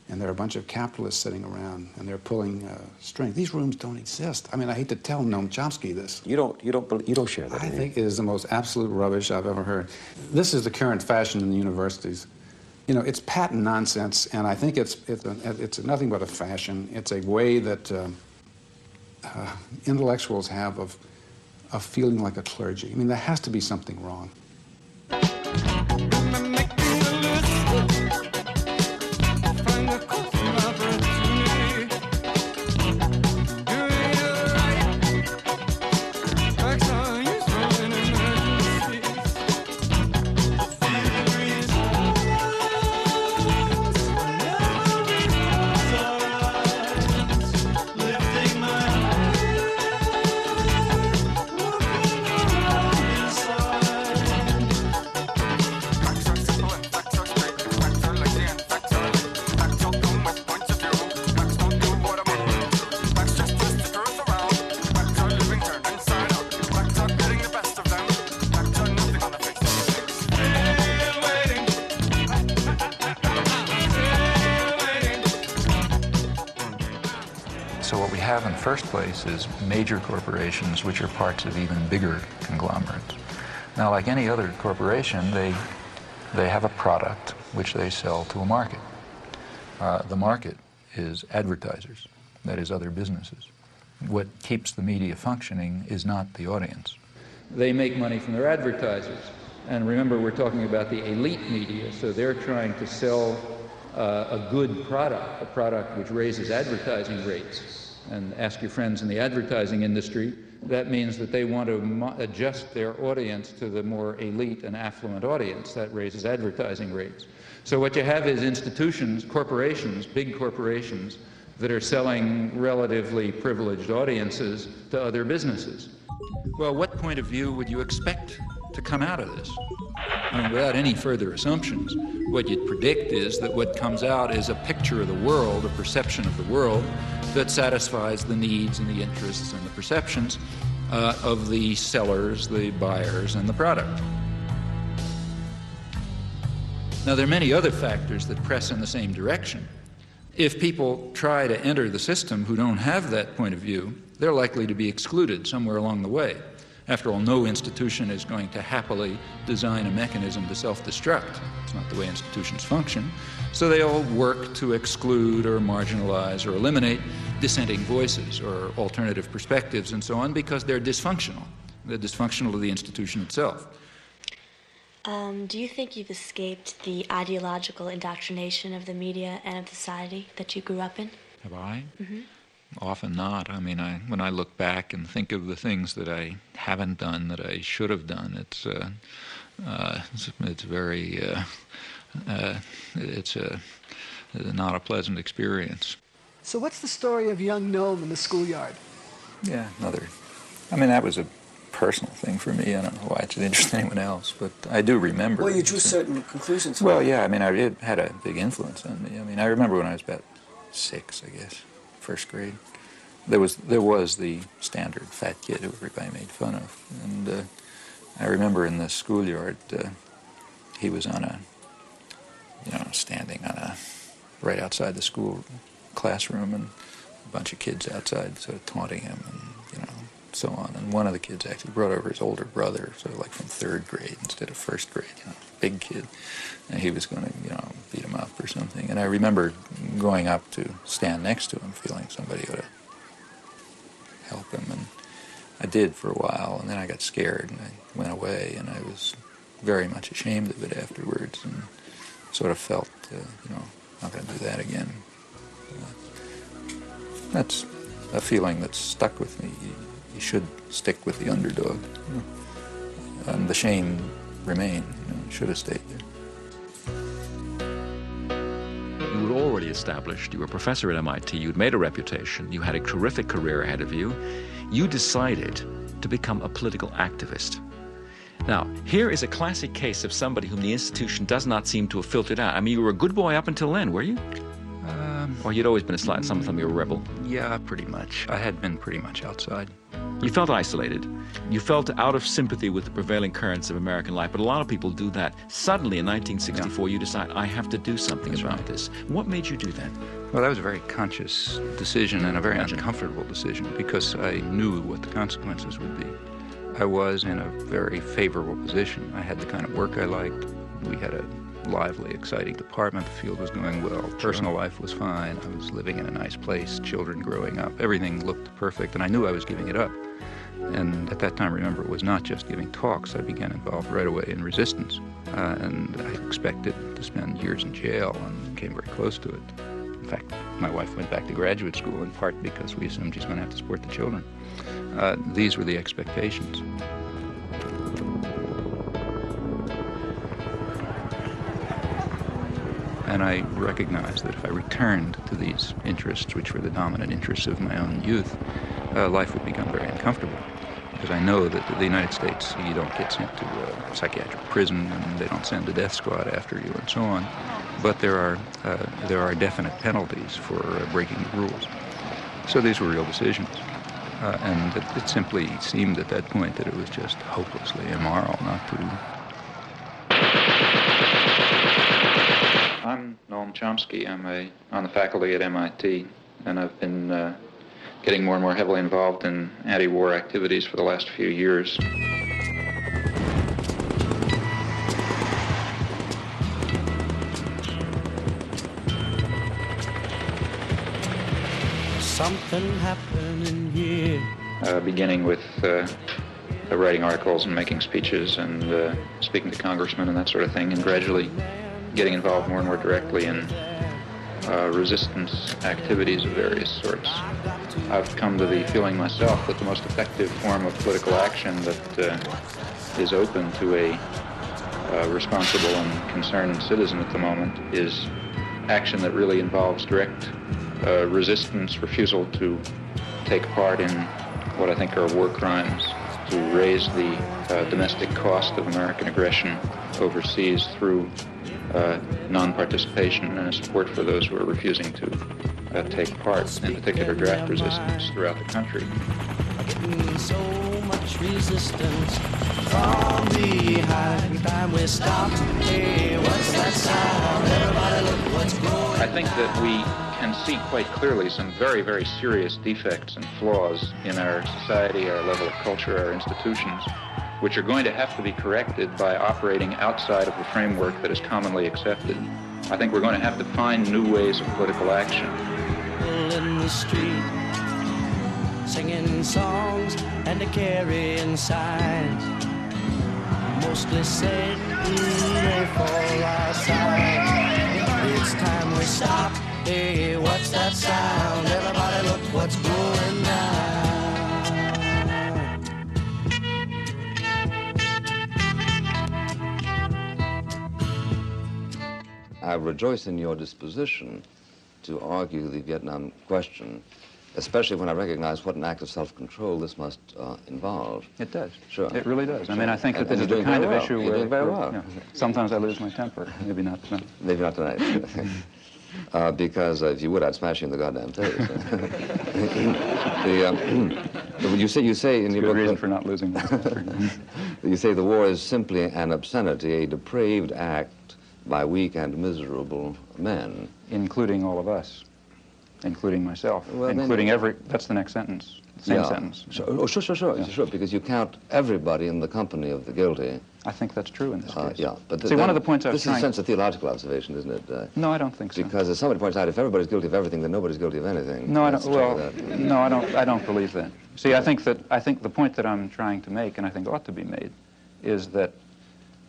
[SPEAKER 11] and there are a bunch of capitalists sitting around, and they're pulling strings. These rooms don't exist. I mean, I hate to tell Noam Chomsky this.
[SPEAKER 9] You don't share that.
[SPEAKER 11] I think it is the most absolute rubbish I've ever heard. This is the current fashion in the universities. You know, it's patent nonsense, and I think it's nothing but a fashion. It's a way that intellectuals have of feeling like a clergy. I mean, there has to be something wrong.
[SPEAKER 3] In the first place is major corporations which are parts of even bigger conglomerates. Now, like any other corporation, they have a product which they sell to a market. The market is advertisers, that is other businesses. What keeps the media functioning is not the audience. They make money from their advertisers. And remember, we're talking about the elite media, so they're trying to sell a good product, a product which raises advertising rates, and ask your friends in the advertising industry, that means that they want to adjust their audience to the more elite and affluent audience. That raises advertising rates. So what you have is institutions, corporations, big corporations, that are selling relatively privileged audiences to other businesses. Well, what point of view would you expect to come out of this? I mean, without any further assumptions, what you'd predict is that what comes out is a picture of the world, a perception of the world, that satisfies the needs and the interests and the perceptions of the sellers, the buyers, and the product. Now, there are many other factors that press in the same direction. If people try to enter the system who don't have that point of view, they're likely to be excluded somewhere along the way. After all, no institution is going to happily design a mechanism to self-destruct. It's not the way institutions function. So they all work to exclude or marginalize or eliminate dissenting voices or alternative perspectives and so on because they're dysfunctional. They're dysfunctional to the institution itself.
[SPEAKER 1] Do you think you've escaped the ideological indoctrination of the media and of society that you grew up in?
[SPEAKER 3] Have I?
[SPEAKER 1] Mm-hmm.
[SPEAKER 3] Often not. I mean, when I look back and think of the things that I haven't done that I should have done, it's not a pleasant experience.
[SPEAKER 18] So what's the story of young Noam in the schoolyard?
[SPEAKER 3] Yeah, I mean, that was a personal thing for me. I don't know why it should interest anyone else, but I do remember.
[SPEAKER 18] Well, you drew certain conclusions from
[SPEAKER 3] Well,
[SPEAKER 18] it.
[SPEAKER 3] yeah, I mean, it had a big influence on me. I mean, I remember when I was about 6, I guess, first grade. There was the standard fat kid who everybody made fun of, and I remember in the schoolyard, he was on standing right outside the school classroom, and a bunch of kids outside sort of taunting him, and so on. And one of the kids actually brought over his older brother, sort of like from 3rd grade instead of 1st grade, big kid, and he was going to beat him up or something. And I remember going up to stand next to him, feeling somebody ought to help him, and I did for a while, and then I got scared and I went away, and I was very much ashamed of it afterwards, and sort of felt, I'm not going to do that again. That's a feeling that's stuck with me. You should stick with the underdog. And the shame remained. You should have stayed there.
[SPEAKER 12] You were already established. You were a professor at MIT. You'd made a reputation. You had a terrific career ahead of you. You decided to become a political activist. Now, here is a classic case of somebody whom the institution does not seem to have filtered out. I mean, you were a good boy up until then, were you? Or you'd always been a slight, some of them you were a rebel?
[SPEAKER 3] Yeah, pretty much. I had been pretty much outside.
[SPEAKER 12] You felt isolated. You felt out of sympathy with the prevailing currents of American life, but a lot of people do that. Suddenly, in 1964, you decide, I have to do something about this. What made you do that?
[SPEAKER 3] Well, that was a very conscious decision and a very uncomfortable decision because I knew what the consequences would be. I was in a very favorable position. I had the kind of work I liked. We had a lively, exciting department. The field was going well. Personal life was fine. I was living in a nice place, children growing up. Everything looked perfect, and I knew I was giving it up. And at that time, remember, it was not just giving talks. I began involved right away in resistance. And I expected to spend years in jail and came very close to it. In fact, my wife went back to graduate school in part because we assumed she's going to have to support the children. These were the expectations. And I recognized that if I returned to these interests, which were the dominant interests of my own youth, life would become very uncomfortable. Because I know that in the United States, you don't get sent to a psychiatric prison, and they don't send a death squad after you, and so on. But there are definite penalties for breaking the rules. So these were real decisions. And it simply seemed at that point that it was just hopelessly immoral not to. I'm Noam Chomsky. I'm on the faculty at MIT, and I've been getting more and more heavily involved in anti-war activities for the last few years.
[SPEAKER 13] Something happening here.
[SPEAKER 3] Beginning with writing articles and making speeches and speaking to congressmen and that sort of thing, and gradually getting involved more and more directly in resistance activities of various sorts. I've come to the feeling myself that the most effective form of political action that is open to a responsible and concerned citizen at the moment is action that really involves direct resistance, refusal to take part in what I think are war crimes, to raise the domestic cost of American aggression overseas through non-participation and support for those who are refusing to take part, in particular draft resistance throughout the country.
[SPEAKER 13] So much resistance from behind. Time we stop. Hey, what's that sound? Everybody look what's going.
[SPEAKER 3] I think that we can see quite clearly some very, very serious defects and flaws in our society, our level of culture, our institutions, which are going to have to be corrected by operating outside of the framework that is commonly accepted. I think we're going to have to find new ways of political action.
[SPEAKER 13] In the street, singing songs and carrying signs, mostly said they for our side. It's time we stop. Hey, what's that sound? Everybody look what's going down.
[SPEAKER 14] I rejoice in your disposition to argue the Vietnam question, especially when I recognize what an act of self-control this must involve.
[SPEAKER 3] It does.
[SPEAKER 14] Sure.
[SPEAKER 3] It really does. I mean, I think that
[SPEAKER 14] And
[SPEAKER 3] this is
[SPEAKER 14] you're
[SPEAKER 3] the
[SPEAKER 14] doing
[SPEAKER 3] kind
[SPEAKER 14] very
[SPEAKER 3] of
[SPEAKER 14] well.
[SPEAKER 3] issue
[SPEAKER 14] You're
[SPEAKER 3] where
[SPEAKER 14] doing very well.
[SPEAKER 3] you know, sometimes I lose my temper. Maybe not tonight.
[SPEAKER 14] Maybe not tonight. Because if you would, I'd smash you in the goddamn face. You say in your book,
[SPEAKER 3] reason for not losing my temper.
[SPEAKER 14] You say the war is simply an obscenity, a depraved act by weak and miserable men.
[SPEAKER 3] Including all of us. Including myself.
[SPEAKER 14] Well,
[SPEAKER 3] including that's the next sentence. Same sentence.
[SPEAKER 14] Sure, because you count everybody in the company of the guilty.
[SPEAKER 3] I think that's true in this case.
[SPEAKER 14] Yeah, but
[SPEAKER 3] see, one of the points I was
[SPEAKER 14] this is a sense of theological observation, isn't it?
[SPEAKER 3] No, I don't think so.
[SPEAKER 14] Because as somebody points out, if everybody's guilty of everything, then nobody's guilty of anything.
[SPEAKER 3] No, I don't. Well, no, I don't. I don't believe that. See, I think the point that I'm trying to make, and I think ought to be made, is that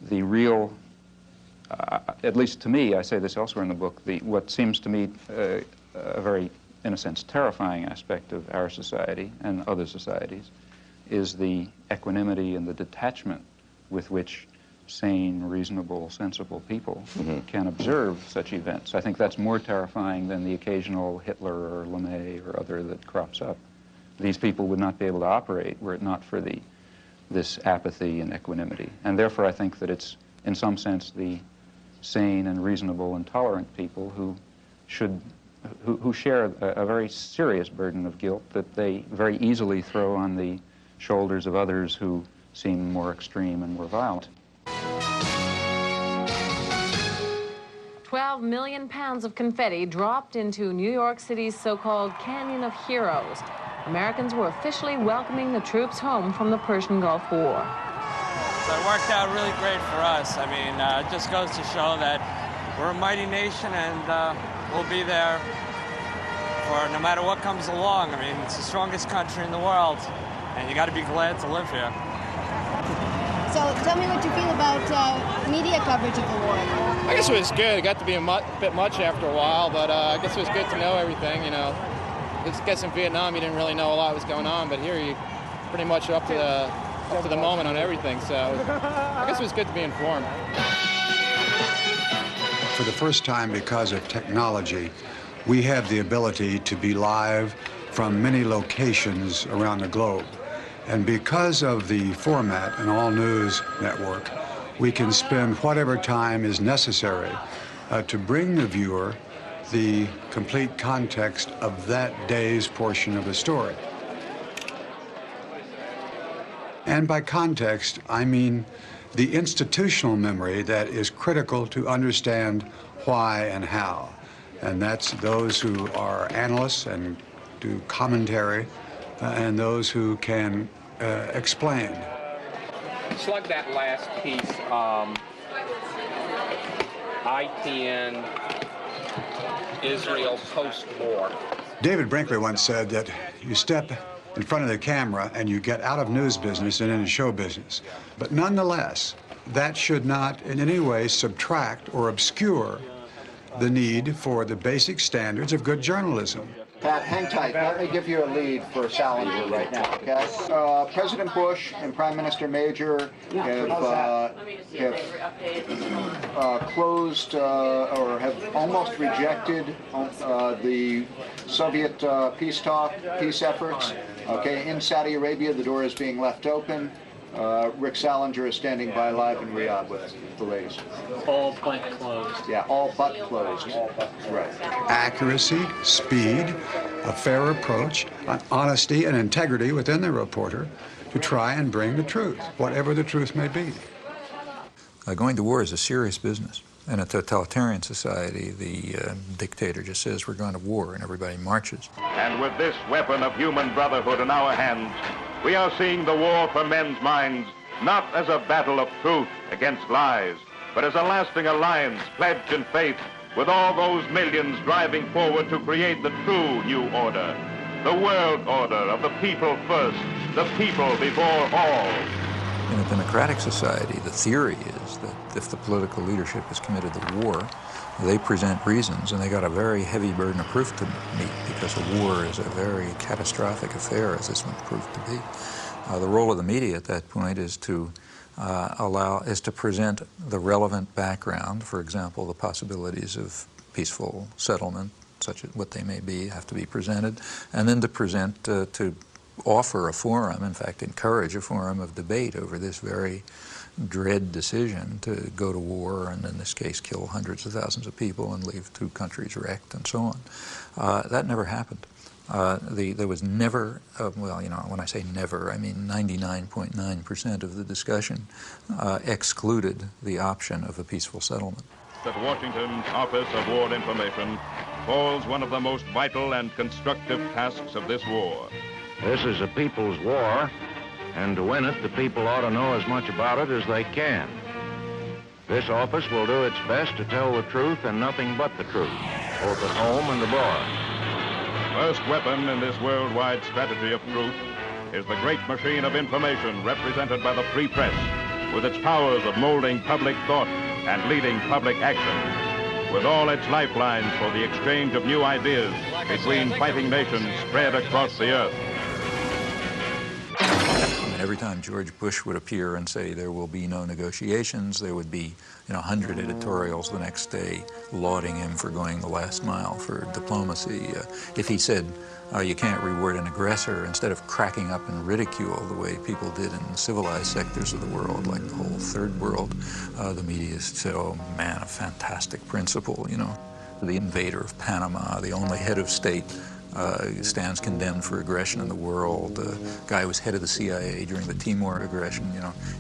[SPEAKER 3] the real, at least to me, I say this elsewhere in the book, what seems to me a very, in a sense, terrifying aspect of our society and other societies is the equanimity and the detachment with which sane, reasonable, sensible people can observe such events. I think that's more terrifying than the occasional Hitler or LeMay or other that crops up. These people would not be able to operate were it not for this apathy and equanimity. And therefore I think that it's, in some sense, the sane and reasonable and tolerant people who share a very serious burden of guilt that they very easily throw on the shoulders of others who seem more extreme and more violent.
[SPEAKER 10] 12 million pounds of confetti dropped into New York City's so-called Canyon of Heroes. Americans were officially welcoming the troops home from the Persian Gulf War.
[SPEAKER 15] So it worked out really great for us. I mean, it just goes to show that we're a mighty nation and we'll be there for no matter what comes along. I mean, it's the strongest country in the world, and you got to be glad to live here.
[SPEAKER 16] So tell me what you feel about media coverage of the war.
[SPEAKER 17] I guess it was good. It got to be a bit much after a while, but I guess it was good to know everything, you know. I guess in Vietnam you didn't really know a lot was going on, but here you pretty much up to the moment on everything, so I guess it was good to be informed.
[SPEAKER 11] For the first time, because of technology, we have the ability to be live from many locations around the globe. And because of the format, an all-news network, we can spend whatever time is necessary to bring the viewer the complete context of that day's portion of the story. And by context, I mean the institutional memory that is critical to understand why and how. And that's those who are analysts and do commentary, and those who can explain.
[SPEAKER 25] Slug that last piece, ITN, Israel post-war.
[SPEAKER 11] David Brinkley once said that you step in front of the camera and you get out of news business and into show business. But nonetheless, that should not in any way subtract or obscure
[SPEAKER 2] the need for the basic standards of good journalism.
[SPEAKER 6] Pat, hang tight. Let me give you a lead for Salinger right now, okay? President Bush and Prime Minister Major have closed or have almost rejected the Soviet peace efforts. Okay, in Saudi Arabia, the door is being left open. Rick Salinger is standing by live in Riyadh with the latest.
[SPEAKER 19] All but closed.
[SPEAKER 6] Yeah, all but closed. Right.
[SPEAKER 2] Accuracy, speed, a fair approach, honesty and integrity within the reporter to try and bring the truth, whatever the truth may be.
[SPEAKER 3] Going to war is a serious business. In a totalitarian society, the dictator just says we're going to war and everybody marches.
[SPEAKER 21] And with this weapon of human brotherhood in our hands, we are seeing the war for men's minds not as a battle of truth against lies, but as a lasting alliance pledged in faith with all those millions driving forward to create the true new order, the world order of the people first, the people before all.
[SPEAKER 3] In a democratic society, the theory is that if the political leadership is committed to war, they present reasons, and they got a very heavy burden of proof to meet, because a war is a very catastrophic affair, as this one proved to be. The role of the media at that point is to present the relevant background. For example, the possibilities of peaceful settlement, such as what they may be, have to be presented, and then to present, to offer a forum, in fact, encourage a forum of debate over this very dread decision to go to war and, in this case, kill hundreds of thousands of people and leave two countries wrecked and so on. That never happened. There was never, well, you know, when I say never, I mean 99.9% of the discussion excluded the option of a peaceful settlement.
[SPEAKER 21] At Washington's Office of War Information falls one of the most vital and constructive tasks of this war.
[SPEAKER 22] This is a people's war, and to win it, the people ought to know as much about it as they can. This office will do its best to tell the truth and nothing but the truth, both at home and abroad.
[SPEAKER 21] First weapon in this worldwide strategy of truth is the great machine of information represented by the free press, with its powers of molding public thought and leading public action, with all its lifelines for the exchange of new ideas between fighting nations spread across the earth.
[SPEAKER 3] Every time George Bush would appear and say there will be no negotiations, there would be, 100 editorials the next day lauding him for going the last mile for diplomacy. If he said you can't reward an aggressor, instead of cracking up in ridicule the way people did in civilized sectors of the world, like the whole third world, the media said, oh man, a fantastic principle, The invader of Panama, the only head of state, stands condemned for aggression in the world. The guy who was head of the CIA during the Timor aggression,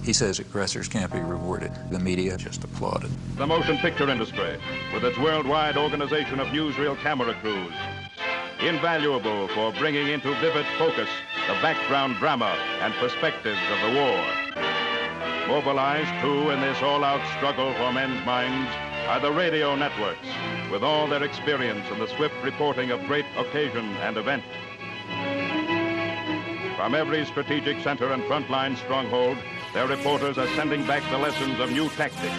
[SPEAKER 3] he says aggressors can't be rewarded. The media just applauded.
[SPEAKER 21] The motion picture industry, with its worldwide organization of newsreel camera crews, invaluable for bringing into vivid focus the background drama and perspectives of the war. Mobilized, too, in this all-out struggle for men's minds are the radio networks, with all their experience in the swift reporting of great occasion and event. From every strategic center and frontline stronghold, their reporters are sending back the lessons of new tactics,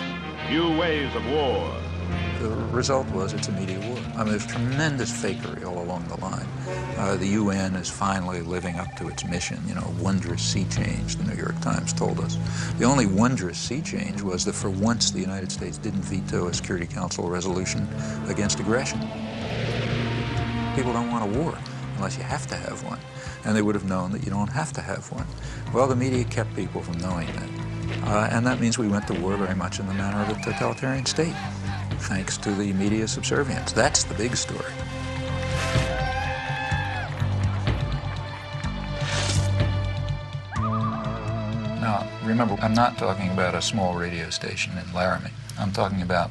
[SPEAKER 21] new ways of war.
[SPEAKER 3] The result was it's a media war. There's tremendous fakery all along the line. The UN is finally living up to its mission, wondrous sea change, the New York Times told us. The only wondrous sea change was that for once the United States didn't veto a Security Council resolution against aggression. People don't want a war unless you have to have one, and they would have known that you don't have to have one. Well, the media kept people from knowing that, and that means we went to war very much in the manner of a totalitarian state, thanks to the media subservience. That's the big story. Now, remember, I'm not talking about a small radio station in Laramie. I'm talking about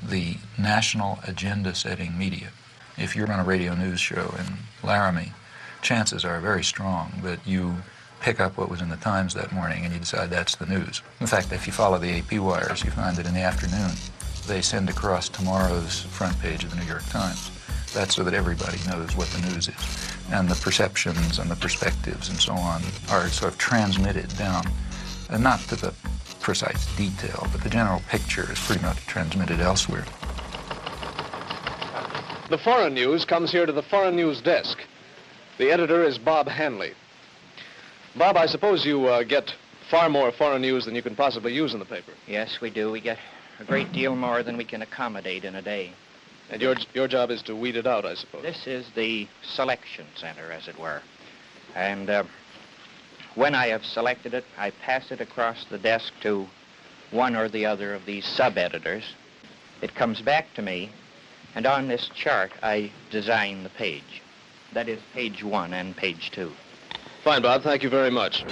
[SPEAKER 3] the national agenda-setting media. If you're on a radio news show in Laramie, chances are very strong that you pick up what was in the Times that morning and you decide that's the news. In fact, if you follow the AP wires, you find that in the afternoon, they send across tomorrow's front page of the New York Times. That's so that everybody knows what the news is. And the perceptions and the perspectives and so on are sort of transmitted down, and not to the precise detail, but the general picture is pretty much transmitted elsewhere.
[SPEAKER 4] The foreign news comes here to the foreign news desk. The editor is Bob Hanley. Bob, I suppose you get far more foreign news than you can possibly use in the paper.
[SPEAKER 5] Yes, we do. We get a great deal more than we can accommodate in a day.
[SPEAKER 4] And your job is to weed it out, I suppose.
[SPEAKER 5] This is the selection center, as it were. And when I have selected it, I pass it across the desk to one or the other of these sub-editors. It comes back to me, and on this chart, I design the page. That is page 1 and page 2.
[SPEAKER 4] Fine, Bob. Thank you very much.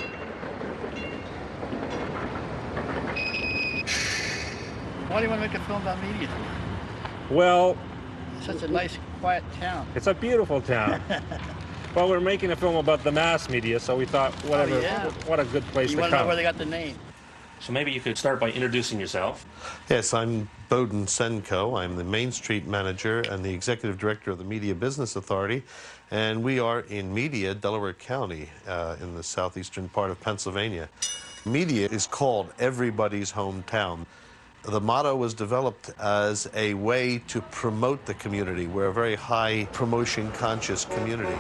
[SPEAKER 7] Why do you want to make a film about media?
[SPEAKER 20] Well,
[SPEAKER 7] Such a nice, quiet town.
[SPEAKER 20] it's a beautiful town. Well, we're making a film about the mass media, so we thought, whatever,
[SPEAKER 7] Oh, yeah.
[SPEAKER 20] what a good place
[SPEAKER 7] You
[SPEAKER 20] to
[SPEAKER 7] want to know
[SPEAKER 20] come.
[SPEAKER 7] where they got the name?
[SPEAKER 20] So maybe you could start by introducing yourself.
[SPEAKER 23] Yes, I'm Bowden Senko. I'm the Main Street manager and the executive director of the Media Business Authority, and we are in Media, Delaware County, in the southeastern part of Pennsylvania. Media is called everybody's hometown. The motto was developed as a way to promote the community. We're a very high promotion conscious community.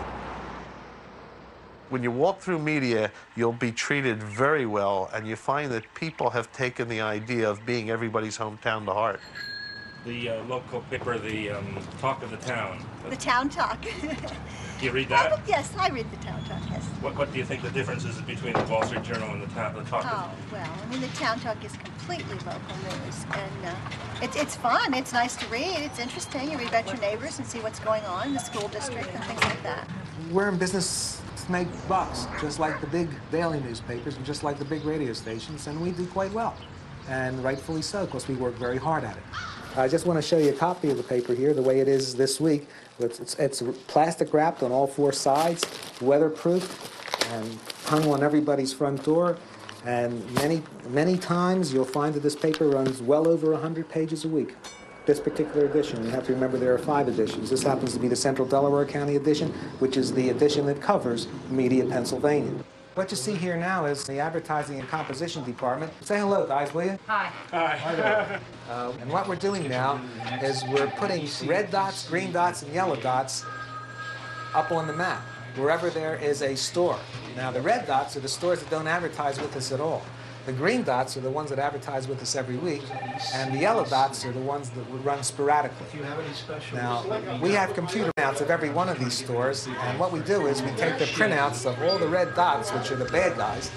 [SPEAKER 23] When you walk through media, you'll be treated very well, and you find that people have taken the idea of being everybody's hometown to heart.
[SPEAKER 20] The local paper, the Talk of the Town.
[SPEAKER 26] The Town Talk.
[SPEAKER 20] Do you read that?
[SPEAKER 26] Yes, I read the Town Talk, yes.
[SPEAKER 20] What do you think the difference is between the Wall Street Journal and the Talk
[SPEAKER 26] Oh,
[SPEAKER 20] of
[SPEAKER 26] well, I mean, the Town Talk is completely local news, and it's fun, it's nice to read, it's interesting. You read about your neighbors and see what's going on in the school district and things like that.
[SPEAKER 27] We're in business to make bucks, just like the big daily newspapers and just like the big radio stations, and we do quite well. And rightfully so, because we work very hard at it. I just want to show you a copy of the paper here, the way it is this week. It's plastic wrapped on all four sides, weatherproof, and hung on everybody's front door. And many times you'll find that this paper runs well over 100 pages a week. This particular edition, you have to remember there are 5 editions. This happens to be the Central Delaware County edition, which is the edition that covers Media, Pennsylvania. What you see here now is the advertising and composition department. Say hello, guys, will you?
[SPEAKER 5] Hi.
[SPEAKER 27] Hi there. And what we're doing now is we're putting red dots, green dots, and yellow dots up on the map, wherever there is a store. Now, the red dots are the stores that don't advertise with us at all. The green dots are the ones that advertise with us every week, and the yellow dots are the ones that would run sporadically.
[SPEAKER 7] Do you have any special?
[SPEAKER 27] Now, we have computer printouts of every one of these stores, and what we do is we take the printouts of all the red dots, which are the bad guys,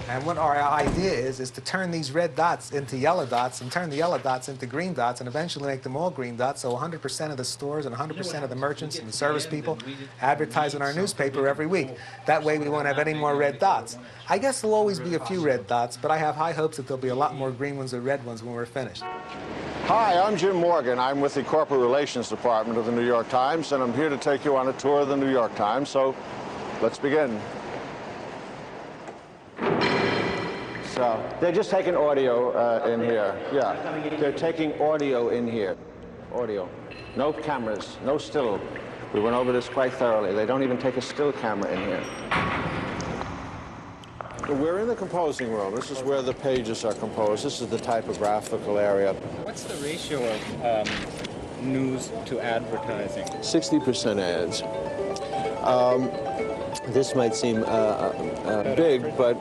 [SPEAKER 27] and what our idea is to turn these red dots into yellow dots, and turn the yellow dots into green dots, and eventually make them all green dots, so 100% of the stores and 100% of the merchants and the service people advertise in our newspaper every week. That way we won't have any more red dots. I guess there'll always be a few red dots, but I have high hopes that there'll be a lot more green ones or red ones when we're finished.
[SPEAKER 28] Hi, I'm Jim Morgan. I'm with the Corporate Relations Department of the New York Times, and I'm here to take you on a tour of the New York Times, so let's begin. So, they're just taking audio in here. Yeah, they're taking audio in here. Audio. No cameras, no still. We went over this quite thoroughly. They don't even take a still camera in here. We're in the composing room. This is where the pages are composed. This is the typographical area.
[SPEAKER 19] What's the ratio of news to advertising?
[SPEAKER 28] 60% ads. This might seem big, but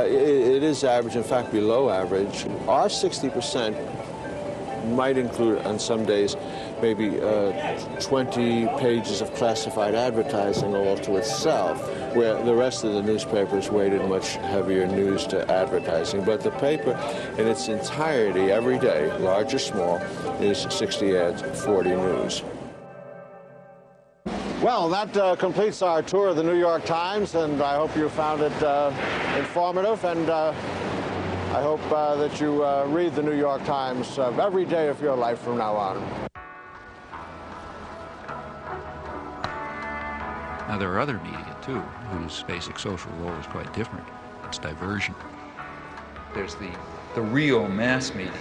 [SPEAKER 28] it is average, in fact, below average. Our 60% might include, on some days, maybe 20 pages of classified advertising all to itself, where the rest of the newspapers weighted much heavier news to advertising. But the paper in its entirety, every day, large or small, is 60 ads, 40 news. Well, that completes our tour of the New York Times, and I hope you found it informative, and I hope that you read the New York Times every day of your life from now on.
[SPEAKER 3] Now, there are other media, too, whose basic social role is quite different. It's diversion. There's the real mass media,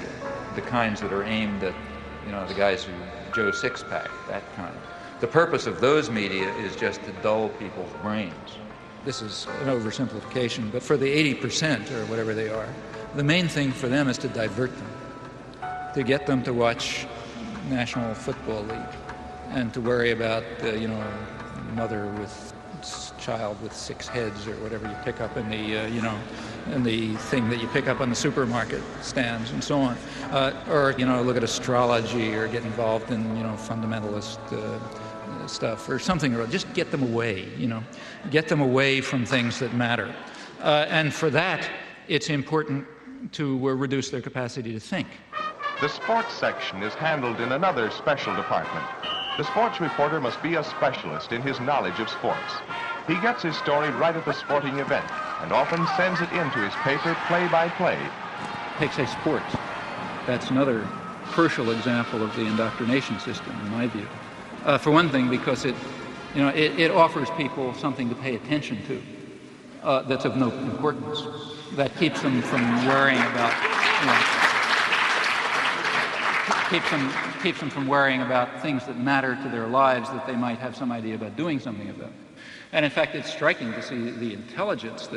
[SPEAKER 3] the kinds that are aimed at, the guys who Joe Sixpack, that kind. The purpose of those media is just to dull people's brains. This is an oversimplification, but for the 80% or whatever they are, the main thing for them is to divert them, to get them to watch National Football League and to worry about, mother with child with 6 heads or whatever you pick up in the, in the thing that you pick up on the supermarket stands and so on. Or, look at astrology or get involved in, fundamentalist stuff or something. Or just get them away, get them away from things that matter. And for that, it's important to reduce their capacity to think.
[SPEAKER 1] The sports section is handled in another special department. The sports reporter must be a specialist in his knowledge of sports. He gets his story right at the sporting event and often sends it into his paper play by play.
[SPEAKER 3] Take, say, sports. That's another crucial example of the indoctrination system, in my view. For one thing, because it offers people something to pay attention to that's of no importance. That keeps them from worrying about, keeps them from worrying about things that matter to their lives that they might have some idea about doing something about. And in fact, it's striking to see the intelligence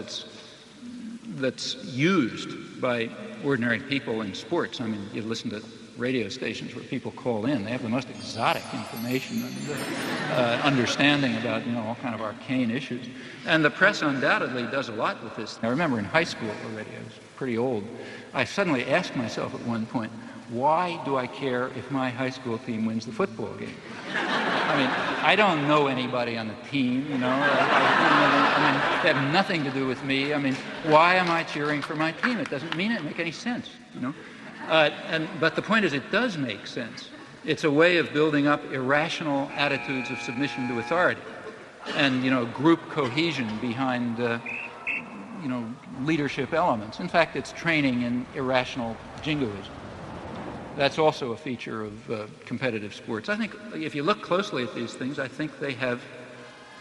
[SPEAKER 3] that's used by ordinary people in sports. I mean, you listen to radio stations where people call in. They have the most exotic information and understanding about, all kind of arcane issues. And the press undoubtedly does a lot with this. I remember in high school already, I was pretty old, I suddenly asked myself at one point, why do I care if my high school team wins the football game? I mean, I don't know anybody on the team, I mean, they have nothing to do with me. I mean, why am I cheering for my team? It doesn't make any sense, But the point is, it does make sense. It's a way of building up irrational attitudes of submission to authority and, group cohesion behind, leadership elements. In fact, it's training in irrational jingoism. That's also a feature of competitive sports. I think if you look closely at these things, I think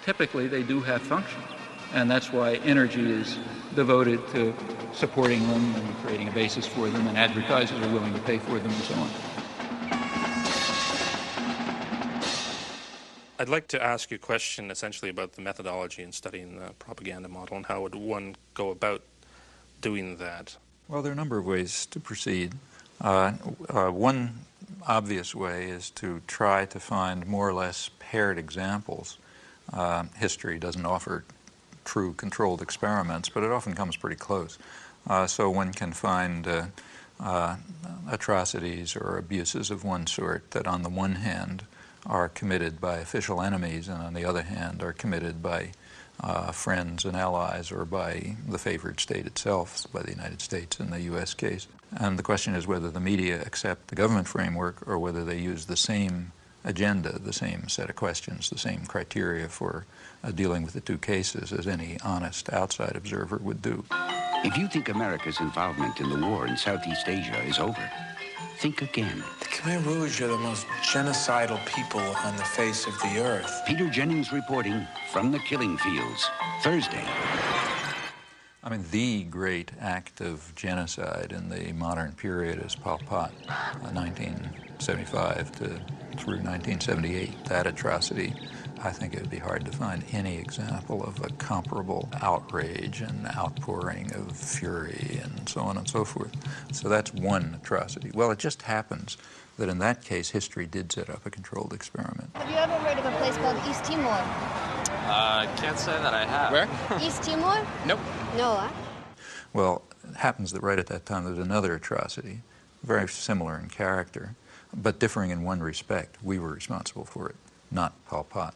[SPEAKER 3] typically they do have functions. And that's why energy is devoted to supporting them and creating a basis for them, and advertisers are willing to pay for them and so on.
[SPEAKER 8] I'd like to ask you a question essentially about the methodology in studying the propaganda model and how would one go about doing that?
[SPEAKER 3] Well, there are a number of ways to proceed. One obvious way is to try to find more or less paired examples. History doesn't offer true controlled experiments, but it often comes pretty close. So one can find atrocities or abuses of one sort that on the one hand are committed by official enemies and on the other hand are committed by friends and allies or by the favored state itself, by the United States in the U.S. case. And the question is whether the media accept the government framework or whether they use the same agenda, the same set of questions, the same criteria for dealing with the two cases as any honest outside observer would do.
[SPEAKER 9] If you think America's involvement in the war in Southeast Asia is over, think again.
[SPEAKER 12] The Khmer Rouge are the most genocidal people on the face of the earth.
[SPEAKER 9] Peter Jennings reporting from the killing fields, Thursday.
[SPEAKER 3] I mean, the great act of genocide in the modern period is Pol Pot, 1975 through 1978. That atrocity, I think it would be hard to find any example of a comparable outrage and outpouring of fury and so on and so forth. So that's one atrocity. Well, it just happens that in that case, history did set up a controlled experiment.
[SPEAKER 16] Have you ever heard of a place called East Timor?
[SPEAKER 15] Can't say that I have.
[SPEAKER 12] Where?
[SPEAKER 16] East Timor?
[SPEAKER 12] Nope.
[SPEAKER 16] No, huh?
[SPEAKER 3] Well, it happens that right at that time there's another atrocity, very similar in character, but differing in one respect. We were responsible for it, not Pol Pot.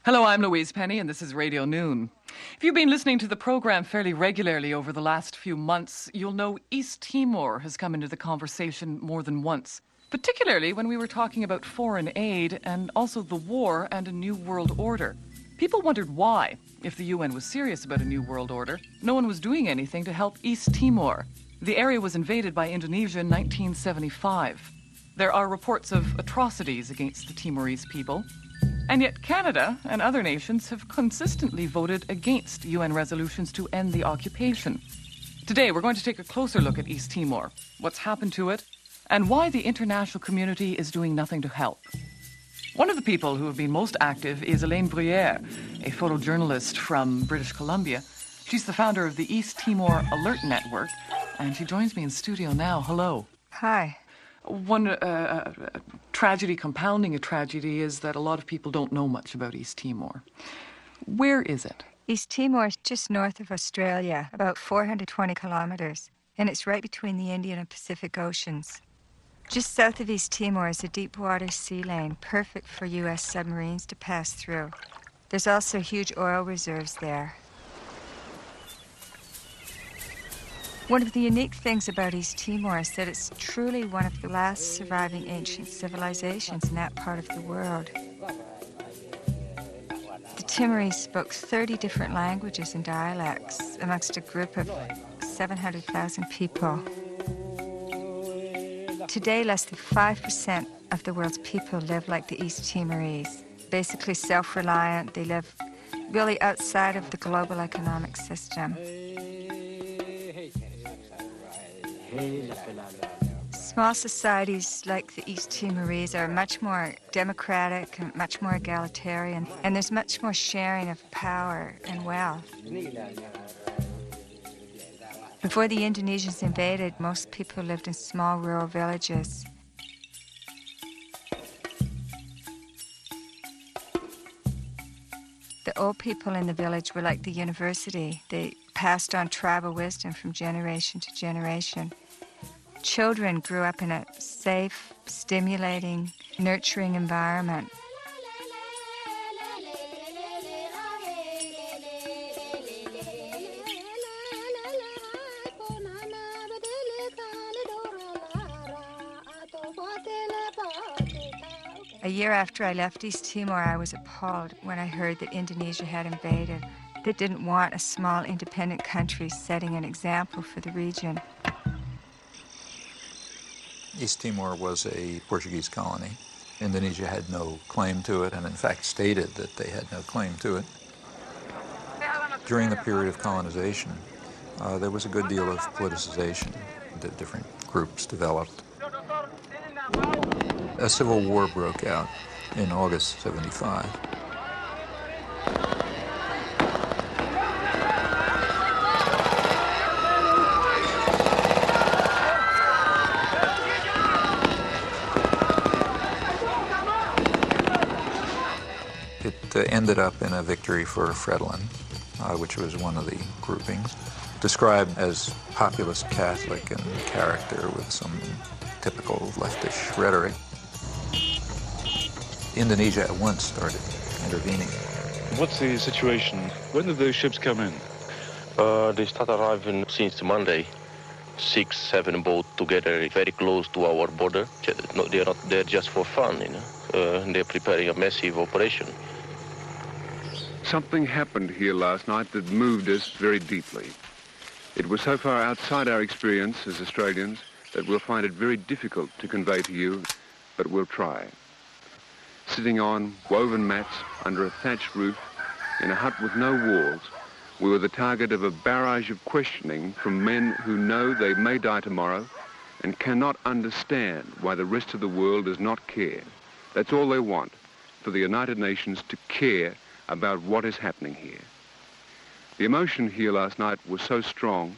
[SPEAKER 13] Hello, I'm Louise Penny, and this is Radio Noon. If you've been listening to the program fairly regularly over the last few months, you'll know East Timor has come into the conversation more than once, particularly when we were talking about foreign aid and also the war and a new world order. People wondered why, if the UN was serious about a new world order, no one was doing anything to help East Timor. The area was invaded by Indonesia in 1975. There are reports of atrocities against the Timorese people, and yet Canada and other nations have consistently voted against UN resolutions to end the occupation. Today, we're going to take a closer look at East Timor, what's happened to it, and why the international community is doing nothing to help. One of the people who have been most active is Elaine Bruyere, a photojournalist from British Columbia. She's the founder of the East Timor Alert Network, and she joins me in studio now. Hello.
[SPEAKER 14] Hi.
[SPEAKER 13] One tragedy compounding a tragedy is that a lot of people don't know much about East Timor. Where is it?
[SPEAKER 6] East Timor is just north of Australia, about 420 kilometers, and it's right between the Indian and Pacific Oceans. Just south of East Timor is a deep-water sea lane, perfect for U.S. submarines to pass through. There's also huge oil reserves there. One of the unique things about East Timor is that it's truly one of the last surviving ancient civilizations in that part of the world. The Timorese spoke 30 different languages and dialects amongst a group of 700,000 people. Today, less than 5% of the world's people live like the East Timorese, basically self-reliant. They live really outside of the global economic system. Small societies like the East Timorese are much more democratic and much more egalitarian, and there's much more sharing of power and wealth. Before the Indonesians invaded, most people lived in small rural villages. The old people in the village were like the university. They passed on tribal wisdom from generation to generation. Children grew up in a safe, stimulating, nurturing environment. A year after I left East Timor, I was appalled when I heard that Indonesia had invaded. They didn't want a small, independent country setting an example for the region.
[SPEAKER 3] East Timor was a Portuguese colony. Indonesia had no claim to it, and in fact stated that they had no claim to it. During the period of colonization, there was a good deal of politicization that different groups developed. A civil war broke out in August '75. It ended up in a victory for Fredlin, which was one of the groupings, described as populist Catholic in character with some typical leftish rhetoric. Indonesia at once started intervening.
[SPEAKER 10] What's the situation? When did those ships come in?
[SPEAKER 11] They start arriving since Monday. 6, 7 boats together, very close to our border. They're not there just for fun, you know. They're preparing a massive operation.
[SPEAKER 14] Something happened here last night that moved us very deeply. It was so far outside our experience as Australians that we'll find it very difficult to convey to you, but we'll try. Sitting on woven mats under a thatched roof in a hut with no walls, we were the target of a barrage of questioning from men who know they may die tomorrow and cannot understand why the rest of the world does not care. That's all they want, for the United Nations to care about what is happening here. The emotion here last night was so strong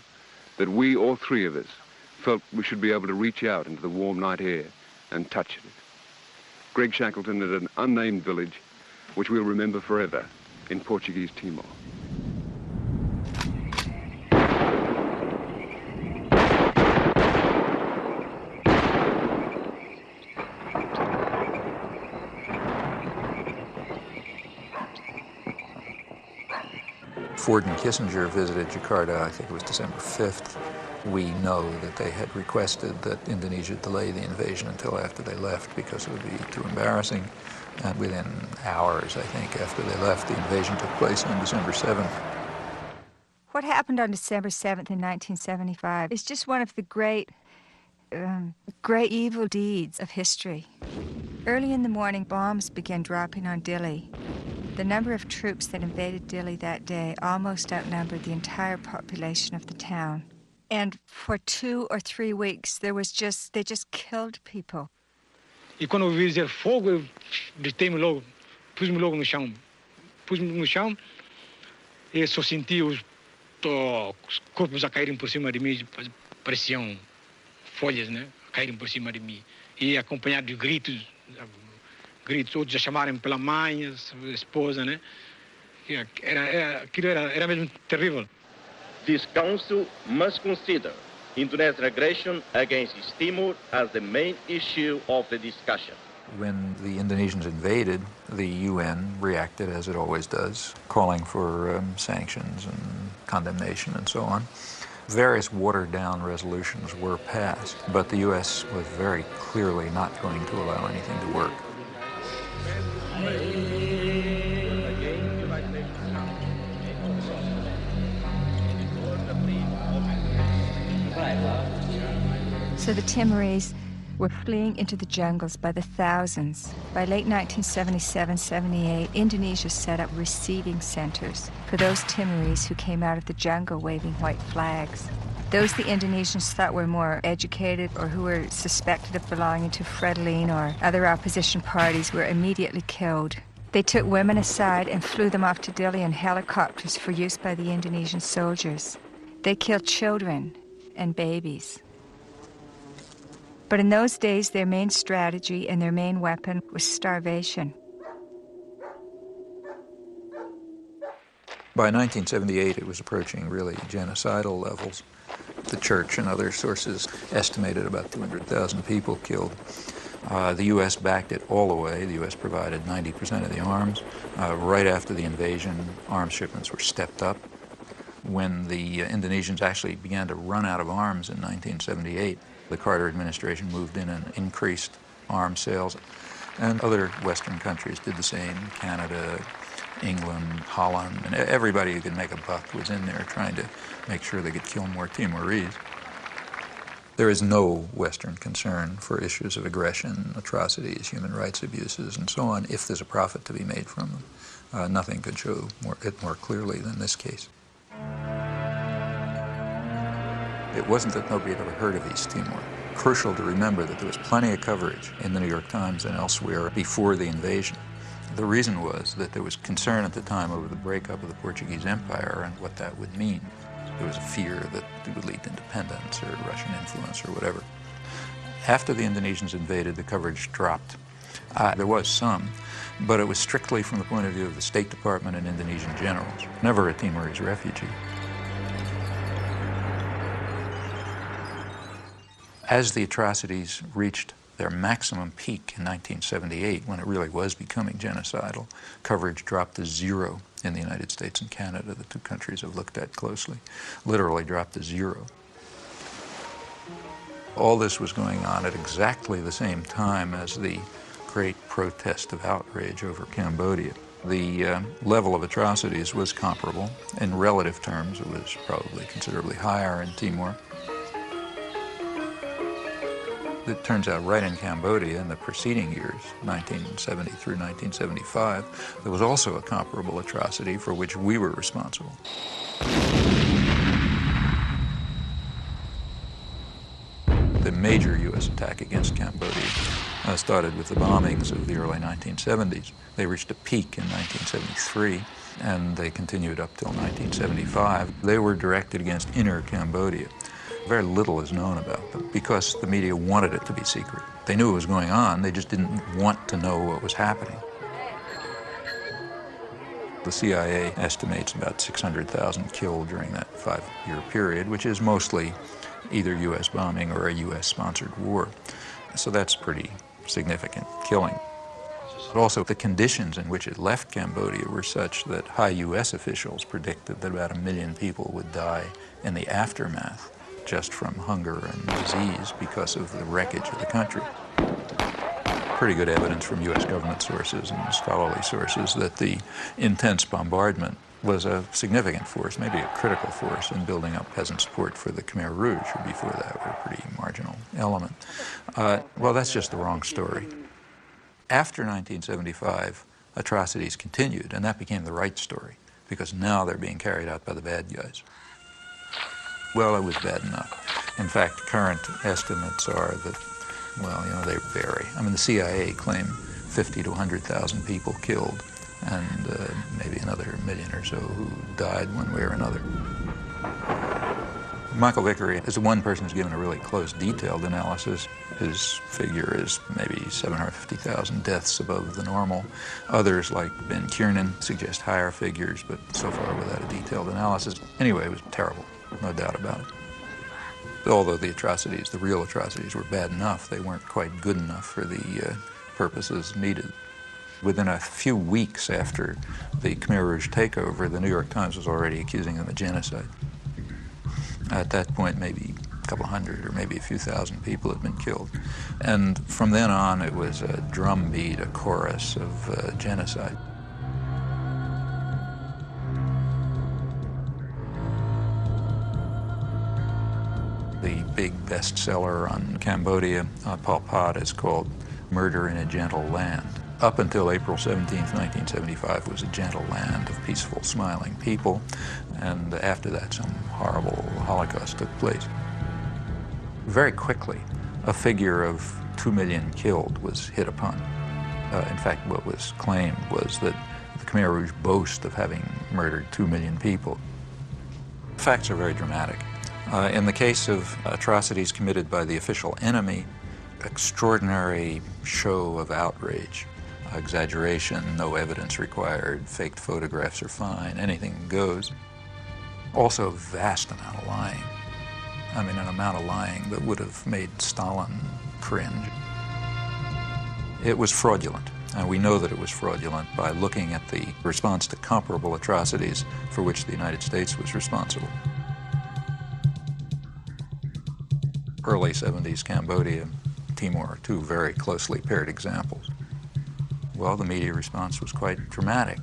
[SPEAKER 14] that we, all three of us, felt we should be able to reach out into the warm night air and touch it. Greg Shackleton at an unnamed village, which we'll remember forever in Portuguese Timor.
[SPEAKER 3] Ford and Kissinger visited Jakarta, I think it was December 5th. We know that they had requested that Indonesia delay the invasion until after they left because it would be too embarrassing. And within hours, I think, after they left, the invasion took place on December 7th.
[SPEAKER 6] What happened on December 7th in 1975 is just one of the great evil deeds of history. Early in the morning, bombs began dropping on Dili. The number of troops that invaded Dili that day almost outnumbered the entire population of the town. And for 2 or 3 weeks, they just killed people.
[SPEAKER 17] E quando eu ouvi dizer fogo, eu deitei-me logo, pus-me logo no chão. Pus-me no chão e só senti os corpos a caírem por cima de mim, pareciam folhas, né? caíram por cima de mim. E acompanhado de gritos, outros a chamarem pela mãe, a esposa, né? Aquilo era mesmo terrível.
[SPEAKER 2] This council must consider Indonesian aggression against East Timor as the main issue of the discussion.
[SPEAKER 3] When the Indonesians invaded, the UN reacted as it always does, calling for sanctions and condemnation and so on. Various watered-down resolutions were passed, but the U.S. was very clearly not going to allow anything to work.
[SPEAKER 6] So the Timorese were fleeing into the jungles by the thousands. By late 1977-78, Indonesia set up receiving centers for those Timorese who came out of the jungle waving white flags. Those the Indonesians thought were more educated or who were suspected of belonging to Frelimo or other opposition parties were immediately killed. They took women aside and flew them off to Dili in helicopters for use by the Indonesian soldiers. They killed children and babies. But in those days, their main strategy and their main weapon was starvation.
[SPEAKER 3] By 1978, it was approaching really genocidal levels. The church and other sources estimated about 200,000 people killed. The U.S. backed it all the way. The U.S. provided 90% of the arms. Right after the invasion, arms shipments were stepped up. When the Indonesians actually began to run out of arms in 1978, the Carter administration moved in and increased arms sales, and other Western countries did the same. Canada, England, Holland, and everybody who could make a buck was in there trying to make sure they could kill more Timorese. There is no Western concern for issues of aggression, atrocities, human rights abuses, and so on, if there's a profit to be made from them. Nothing could show it more clearly than this case. It wasn't that nobody had ever heard of East Timor. Crucial to remember that there was plenty of coverage in the New York Times and elsewhere before the invasion. The reason was that there was concern at the time over the breakup of the Portuguese Empire and what that would mean. There was a fear that it would lead to independence or Russian influence or whatever. After the Indonesians invaded, the coverage dropped. There was some, but it was strictly from the point of view of the State Department and Indonesian generals, never a Timorese refugee. As the atrocities reached their maximum peak in 1978, when it really was becoming genocidal, coverage dropped to zero in the United States and Canada, the two countries I've looked at closely, literally dropped to zero. All this was going on at exactly the same time as the great protest of outrage over Cambodia. The level of atrocities was comparable. In relative terms, it was probably considerably higher in Timor. It turns out right in Cambodia in the preceding years, 1970 through 1975, there was also a comparable atrocity for which we were responsible. The major U.S. attack against Cambodia started with the bombings of the early 1970s. They reached a peak in 1973, and they continued up till 1975. They were directed against inner Cambodia. Very little is known about them because the media wanted it to be secret. They knew it was going on, they just didn't want to know what was happening. The CIA estimates about 600,000 killed during that 5-year period, which is mostly either U.S. bombing or a U.S.-sponsored war. So that's pretty significant killing. But also the conditions in which it left Cambodia were such that high U.S. officials predicted that about 1 million people would die in the aftermath just from hunger and disease because of the wreckage of the country. Pretty good evidence from U.S. government sources and scholarly sources that the intense bombardment was a significant force, maybe a critical force in building up peasant support for the Khmer Rouge, who before that were a pretty marginal element. Well, that's just the wrong story. After 1975, atrocities continued, and that became the right story, because now they're being carried out by the bad guys. Well, it was bad enough. In fact, current estimates are that, well, you know, they vary. I mean, the CIA claimed 50 to 100,000 people killed, and maybe another 1 million or so who died one way or another. Michael Vickery is the one person who's given a really close, detailed analysis. His figure is maybe 750,000 deaths above the normal. Others, like Ben Kiernan, suggest higher figures, but so far without a detailed analysis. Anyway, it was terrible, no doubt about it. Although the atrocities, the real atrocities, were bad enough, they weren't quite good enough for the purposes needed. Within a few weeks after the Khmer Rouge takeover, the New York Times was already accusing them of genocide. At that point, maybe a couple hundred or maybe a few thousand people had been killed. And from then on, it was a drumbeat, a chorus of genocide. The big bestseller on Cambodia, Pol Pot, is called Murder in a Gentle Land. Up until April 17th, 1975, was a gentle land of peaceful, smiling people, and after that, some horrible Holocaust took place. Very quickly, a figure of 2 million killed was hit upon. In fact, what was claimed was that the Khmer Rouge boast of having murdered 2 million people. The facts are very dramatic. In the case of atrocities committed by the official enemy, extraordinary show of outrage, exaggeration, no evidence required, faked photographs are fine, anything goes. Also, a vast amount of lying. I mean, an amount of lying that would have made Stalin cringe. It was fraudulent, and we know that it was fraudulent by looking at the response to comparable atrocities for which the United States was responsible. Early 70s Cambodia, Timor are two very closely paired examples. Well, the media response was quite dramatic.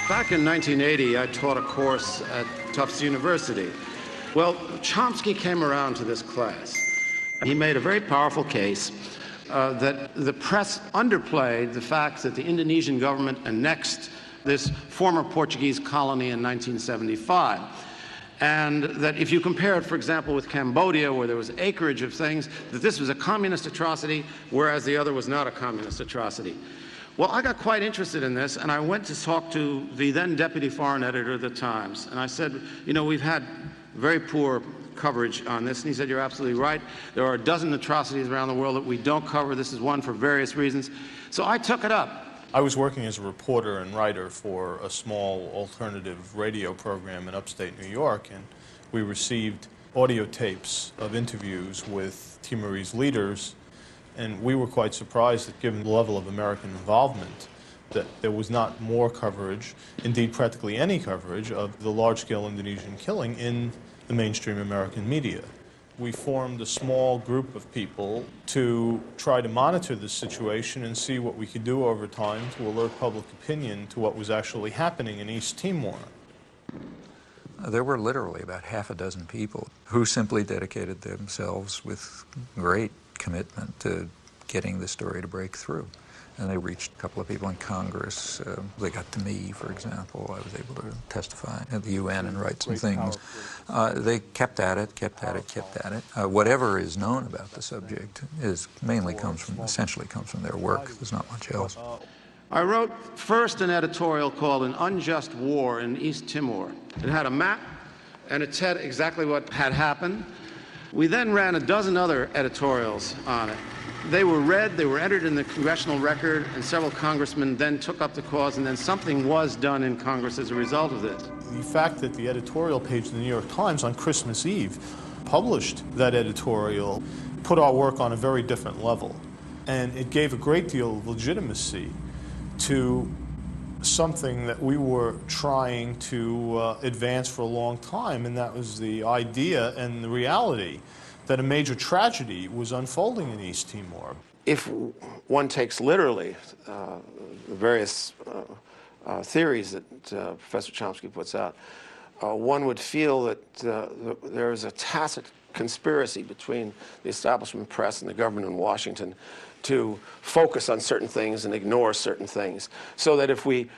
[SPEAKER 4] Back in 1980, I taught a course at Tufts University. Well, Chomsky came around to this class. He made a very powerful case that the press underplayed the fact that the Indonesian government annexed this former Portuguese colony in 1975. And that if you compare it, for example, with Cambodia, where there was acreage of things, that this was a communist atrocity, whereas the other was not a communist atrocity. Well, I got quite interested in this, and I went to talk to the then deputy foreign editor of the Times. And I said, you know, we've had very poor coverage on this. And he said, you're absolutely right. There are a dozen atrocities around the world that we don't cover. This is one for various reasons. So I took it up.
[SPEAKER 18] I was working as a reporter and writer for a small alternative radio program in upstate New York, and we received audio tapes of interviews with Timorese leaders. And we were quite surprised that, given the level of American involvement, that there was not more coverage, indeed practically any coverage, of the large-scale Indonesian killing in the mainstream American media. We formed a small group of people to try to monitor this situation and see what we could do over time to alert public opinion to what was actually happening in East Timor.
[SPEAKER 3] There were literally about half a dozen people who simply dedicated themselves with great commitment to getting the story to break through. And they reached a couple of people in Congress. They got to me, for example. I was able to testify at the UN and write some things. They kept at it. Whatever is known about the subject essentially comes from their work. There's not much else.
[SPEAKER 4] I wrote first an editorial called An Unjust War in East Timor. It had a map, and it said exactly what had happened. We then ran a dozen other editorials on it. They were read, they were entered in the congressional record, and several congressmen then took up the cause, and then something was done in Congress as a result of this.
[SPEAKER 18] The fact that the editorial page of the New York Times on Christmas Eve published that editorial put our work on a very different level. And it gave a great deal of legitimacy to something that we were trying to advance for a long time, and that was the idea and the reality that a major tragedy was unfolding in East Timor.
[SPEAKER 4] if one takes literally the various theories that Professor Chomsky puts out, one would feel that there is a tacit conspiracy between the establishment press and the government in Washington to focus on certain things and ignore certain things, so that if we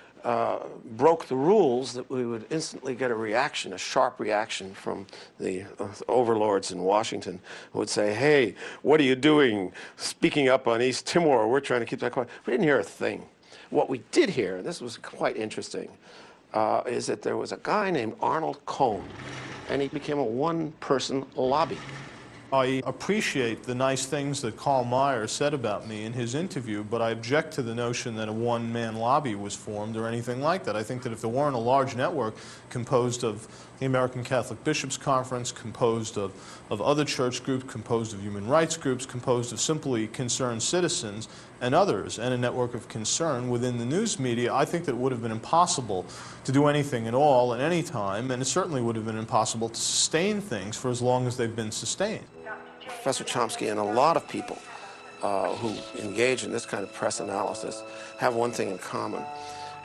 [SPEAKER 4] broke the rules, that we would instantly get a reaction, a sharp reaction from the overlords in Washington, who would say, hey, what are you doing speaking up on East Timor? We're trying to keep that quiet. We didn't hear a thing. What we did hear, and this was quite interesting, is that there was a guy named Arnold Cohn, and he became a one-person lobby.
[SPEAKER 18] I appreciate the nice things that Karl Meyer said about me in his interview, but I object to the notion that a one-man lobby was formed or anything like that. I think that if there weren't a large network composed of the American Catholic Bishops' Conference, composed of other church groups, composed of human rights groups, composed of simply concerned citizens and others, and a network of concern within the news media, I think that it would have been impossible to do anything at all at any time, and it certainly would have been impossible to sustain things for as long as they've been sustained.
[SPEAKER 4] Professor Chomsky and a lot of people who engage in this kind of press analysis have one thing in common.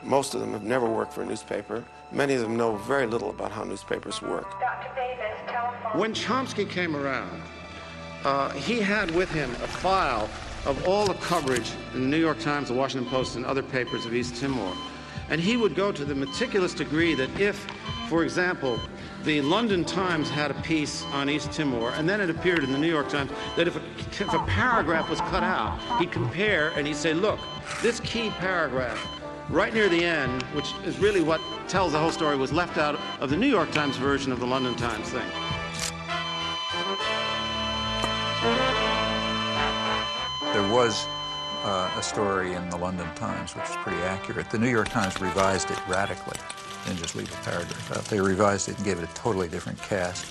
[SPEAKER 4] Most of them have never worked for a newspaper. Many of them know very little about how newspapers work. When Chomsky came around, he had with him a file of all the coverage in the New York Times, the Washington Post, and other papers of East Timor. And he would go to the meticulous degree that if, for example, the London Times had a piece on East Timor, and then it appeared in the New York Times, that if a paragraph was cut out, he'd compare and he'd say, look, this key paragraph right near the end, which is really what tells the whole story, was left out of the New York Times version of the London Times thing.
[SPEAKER 3] There was a story in the London Times which is pretty accurate. The New York Times revised it radically. Didn't just leave a paragraph out. They revised it and gave it a totally different cast.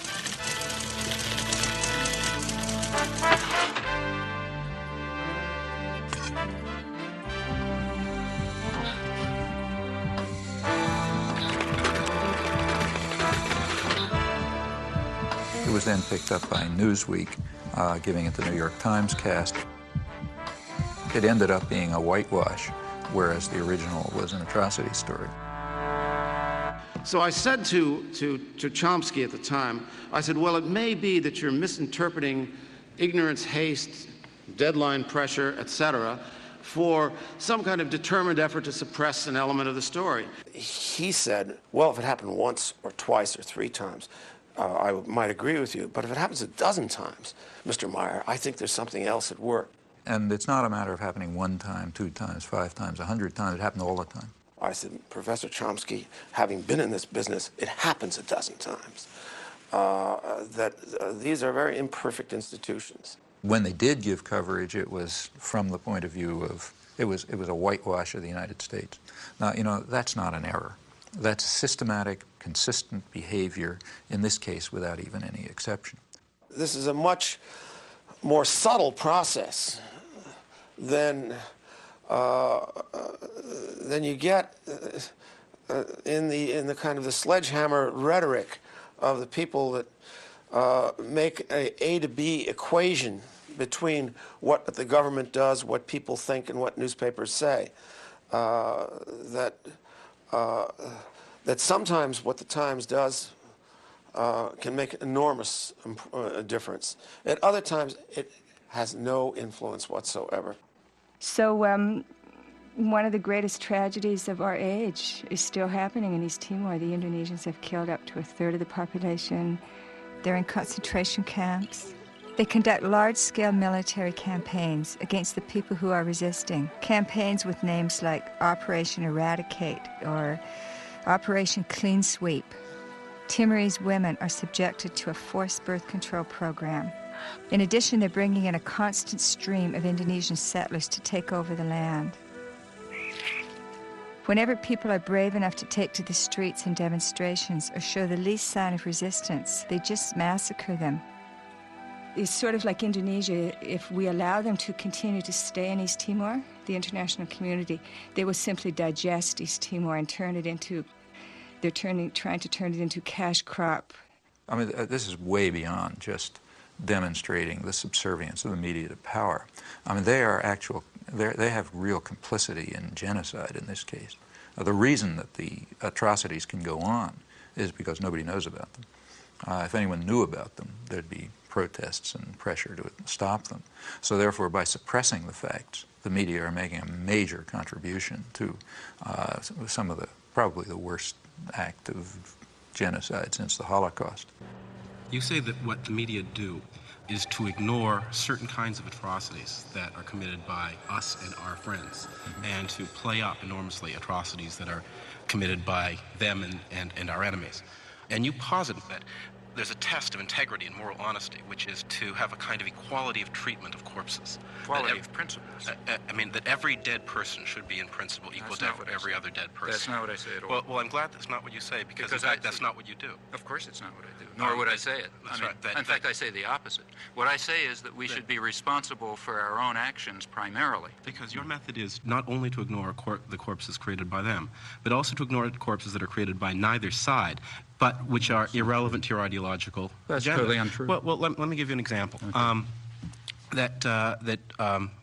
[SPEAKER 3] It was then picked up by Newsweek, giving it the New York Times cast. It ended up being a whitewash, whereas the original was an atrocity story.
[SPEAKER 4] So I said to Chomsky at the time, I said, well, it may be that you're misinterpreting ignorance, haste, deadline pressure, etc., for some kind of determined effort to suppress an element of the story. He said, well, if it happened once or twice or three times, I might agree with you, but if it happens a dozen times, Mr. Meyer, I think there's something else at work.
[SPEAKER 3] And it's not a matter of happening 1 time, 2 times, 5 times, 100 times. It happened all the time.
[SPEAKER 4] I said, Professor Chomsky, having been in this business, it happens a dozen times. These are very imperfect institutions.
[SPEAKER 3] When they did give coverage, it was from the point of view of, it was a whitewash of the United States. Now, you know, that's not an error. That's systematic, consistent behavior, in this case, without even any exception.
[SPEAKER 4] This is a much more subtle process than you get in the kind of the sledgehammer rhetoric of the people that make a to B equation between what the government does, what people think, and what newspapers say. That sometimes what the Times does can make an enormous difference. At other times, it has no influence whatsoever.
[SPEAKER 6] So one of the greatest tragedies of our age is still happening in East Timor. The Indonesians have killed up to 1/3 of the population. They're in concentration camps. They conduct large-scale military campaigns against the people who are resisting. Campaigns with names like Operation Eradicate or Operation Clean Sweep. Timorese women are subjected to a forced birth control program. In addition, they're bringing in a constant stream of Indonesian settlers to take over the land. Whenever people are brave enough to take to the streets in demonstrations or show the least sign of resistance, they just massacre them. It's sort of like Indonesia. If we allow them to continue to stay in East Timor, the international community, they will simply digest East Timor and turn it into, trying to turn it into cash crop.
[SPEAKER 3] I mean, this is way beyond just demonstrating the subservience of the media to power. I mean, they have real complicity in genocide in this case. The reason that the atrocities can go on is because nobody knows about them. If anyone knew about them, there'd be protests and pressure to stop them. So therefore, by suppressing the facts, the media are making a major contribution to some of probably the worst act of genocide since the Holocaust.
[SPEAKER 5] You say that what the media do is to ignore certain kinds of atrocities that are committed by us and our friends, and to play up enormously atrocities that are committed by them and our enemies. And you posit that there's a test of integrity and moral honesty, which is to have a kind of equality of treatment of corpses.
[SPEAKER 3] Equality of principles.
[SPEAKER 5] I mean, that every dead person should be in principle equal to every other dead person.
[SPEAKER 3] That's not what I say at all.
[SPEAKER 5] Well, I'm glad that's not what you say, because in fact, that's not what you do.
[SPEAKER 3] Of course it's not what I do, nor would I say it.
[SPEAKER 5] That's
[SPEAKER 3] I mean,
[SPEAKER 5] right.
[SPEAKER 3] In fact, I say the opposite. What I say is that we should be responsible for our own actions primarily.
[SPEAKER 5] Because your method is not only to ignore the corpses created by them, but also to ignore corpses that are created by neither side, but which are irrelevant to your ideological agenda.
[SPEAKER 3] Totally untrue.
[SPEAKER 5] Well, let me give you an example. Okay.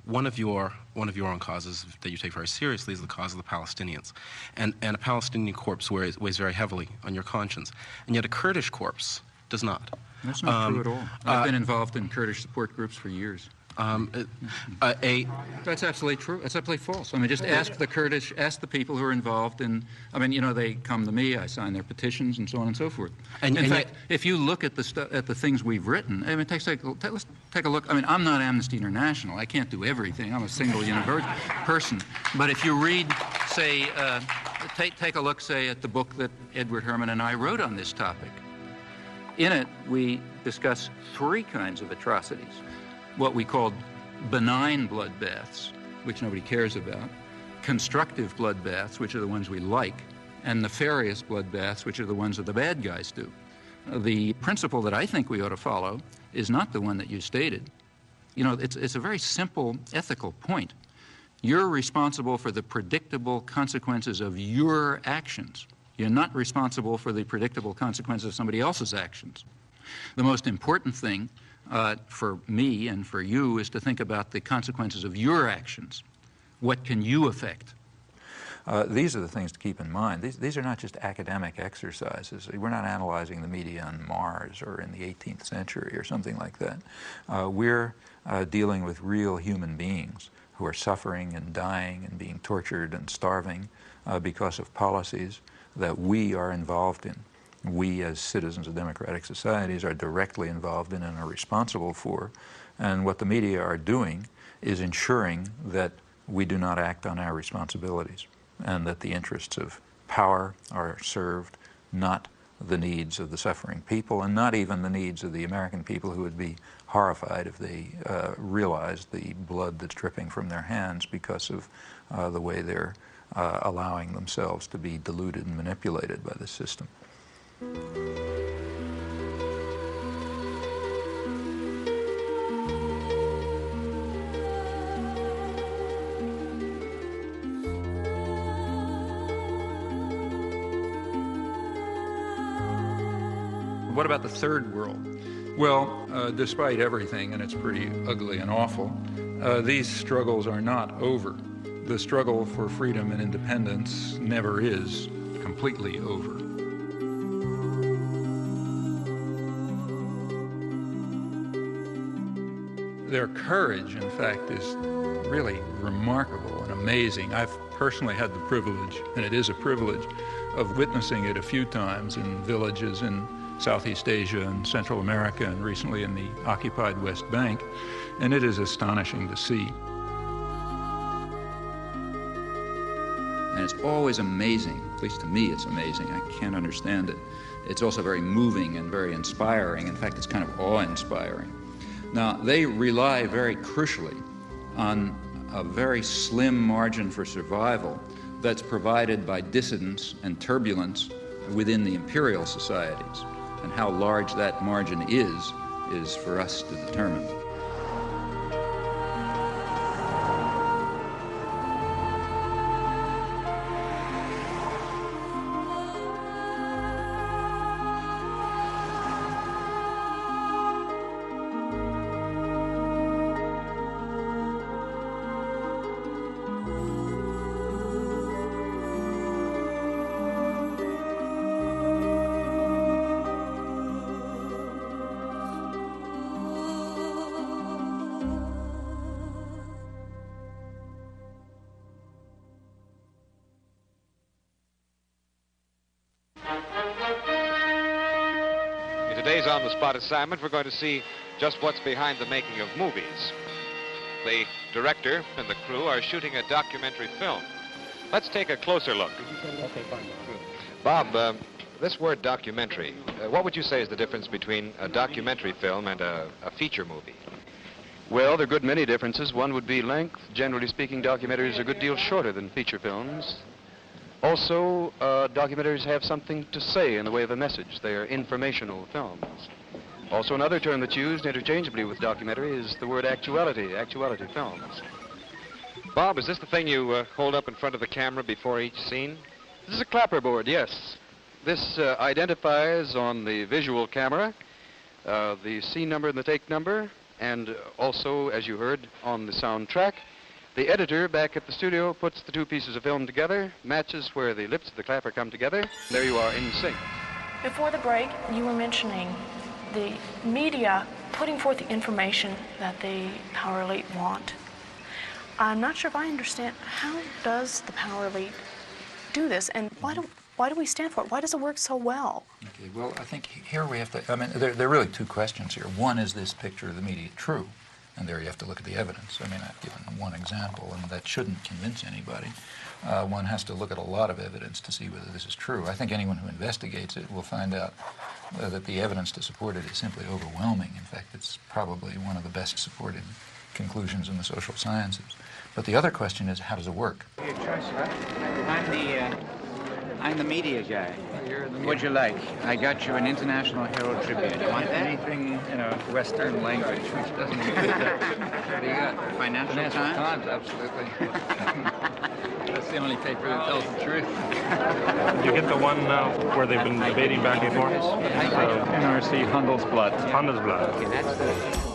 [SPEAKER 5] One of your own causes that you take very seriously is the cause of the Palestinians, and a Palestinian corpse weighs very heavily on your conscience, and yet a Kurdish corpse does not.
[SPEAKER 3] That's not true at all. I've been involved in Kurdish support groups for years. That's absolutely true. That's absolutely false. I mean, just ask the people who are involved in, I mean, you know, they come to me, I sign their petitions and so on and so forth. In fact, if you look at the things we've written, I mean, let's take a look. I mean, I'm not Amnesty International. I can't do everything. I'm a single person. But if you read, say, take a look, say, at the book that Edward Herman and I wrote on this topic. In it, we discuss 3 kinds of atrocities. What we called benign bloodbaths, which nobody cares about, constructive bloodbaths, which are the ones we like, and nefarious bloodbaths, which are the ones that the bad guys do. The principle that I think we ought to follow is not the one that you stated. You know, it's a very simple ethical point. You're responsible for the predictable consequences of your actions. You're not responsible for the predictable consequences of somebody else's actions. The most important thing for me and for you is to think about the consequences of your actions. What can you affect? These are the things to keep in mind. These are not just academic exercises. We're not analyzing the media on Mars or in the 18th century or something like that. We're dealing with real human beings who are suffering and dying and being tortured and starving because of policies that we are involved in. We, as citizens of democratic societies, are directly involved in and are responsible for. And what the media are doing is ensuring that we do not act on our responsibilities and that the interests of power are served, not the needs of the suffering people, and not even the needs of the American people, who would be horrified if they realized the blood that's dripping from their hands because of the way they're allowing themselves to be deluded and manipulated by the system. What about the third world? Well, despite everything, and it's pretty ugly and awful, these struggles are not over. The struggle for freedom and independence never is completely over. Their courage, in fact, is really remarkable and amazing. I've personally had the privilege, and it is a privilege, of witnessing it a few times in villages in Southeast Asia and Central America, and recently in the occupied West Bank, and it is astonishing to see. And it's always amazing, at least to me it's amazing, I can't understand it. It's also very moving and very inspiring. In fact, it's kind of awe-inspiring. Now, they rely very crucially on a very slim margin for survival that's provided by dissidence and turbulence within the imperial societies. And how large that margin is for us to determine.
[SPEAKER 7] today's on-the-spot assignment, we're going to see just what's behind the making of movies. The director and the crew are shooting a documentary film. Let's take a closer look. Bob, this word documentary, what would you say is the difference between a documentary film and a feature movie?
[SPEAKER 20] Well, there are a good many differences. One would be length. Generally speaking, documentaries are a good deal shorter than feature films. Also, documentaries have something to say in the way of a message. They are informational films. Also, another term that's used interchangeably with documentary is the word actuality films.
[SPEAKER 7] Bob, is this the thing you hold up in front of the camera before each scene?
[SPEAKER 20] This is a clapperboard, yes. This identifies on the visual camera the scene number and the take number, and also, as you heard, on the soundtrack. The editor back at the studio puts the two pieces of film together, matches where the lips of the clapper come together. There you are in sync.
[SPEAKER 21] Before the break, you were mentioning the media putting forth the information that the power elite want. I'm not sure if I understand, how does the power elite do this, and why do we stand for it? Why does it work so well?
[SPEAKER 3] Okay, well, I think here we have to, I mean, there are really two questions here. One, is this picture of the media true? And there you have to look at the evidence. I mean, I've given one example, and that shouldn't convince anybody. One has to look at a lot of evidence to see whether this is true. I think anyone who investigates it will find out that the evidence to support it is simply overwhelming. In fact, it's probably one of the best supported conclusions in the social sciences. But the other question is, how does it work?
[SPEAKER 22] I'm the media guy. What'd you like? I got you an International Herald Tribune. You want that?
[SPEAKER 3] Anything in a Western language which doesn't include that. What do you got?
[SPEAKER 22] Financial
[SPEAKER 3] Times, absolutely. That's the only paper that tells the truth.
[SPEAKER 8] Did you get the one where they've been debating back and forth?
[SPEAKER 22] NRC Handelsblatt.
[SPEAKER 8] Handelsblatt.
[SPEAKER 22] Okay, that's the...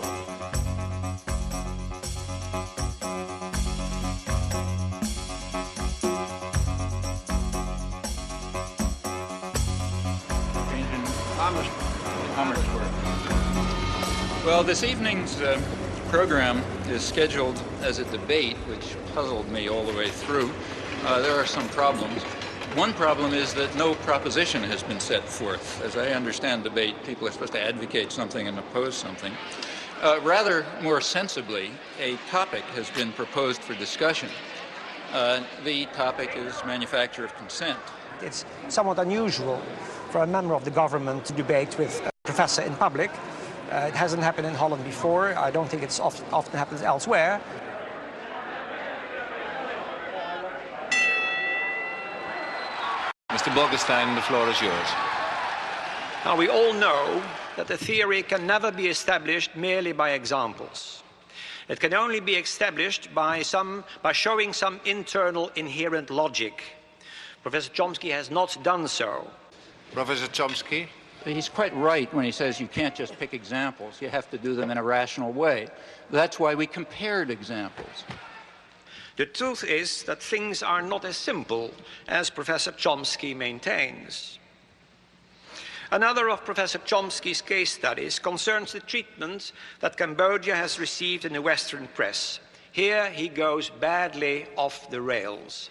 [SPEAKER 3] Well, this evening's program is scheduled as a debate, which puzzled me all the way through. There are some problems. One problem is that no proposition has been set forth. As I understand debate, people are supposed to advocate something and oppose something. Rather more sensibly, a topic has been proposed for discussion. The topic is manufacture of consent.
[SPEAKER 23] It's somewhat unusual for a member of the government to debate with a professor in public. It hasn't happened in Holland before. I don't think it's often happens elsewhere.
[SPEAKER 7] Mr. Borgestein, the floor is yours.
[SPEAKER 23] Now, we all know that a theory can never be established merely by examples. It can only be established by showing some internal inherent logic. Professor Chomsky has not done so.
[SPEAKER 7] Professor Chomsky?
[SPEAKER 3] He's quite right when he says you can't just pick examples. You have to do them in a rational way. That's why we compared examples.
[SPEAKER 23] The truth is that things are not as simple as Professor Chomsky maintains. Another of Professor Chomsky's case studies concerns the treatment that Cambodia has received in the Western press. Here he goes badly off the rails.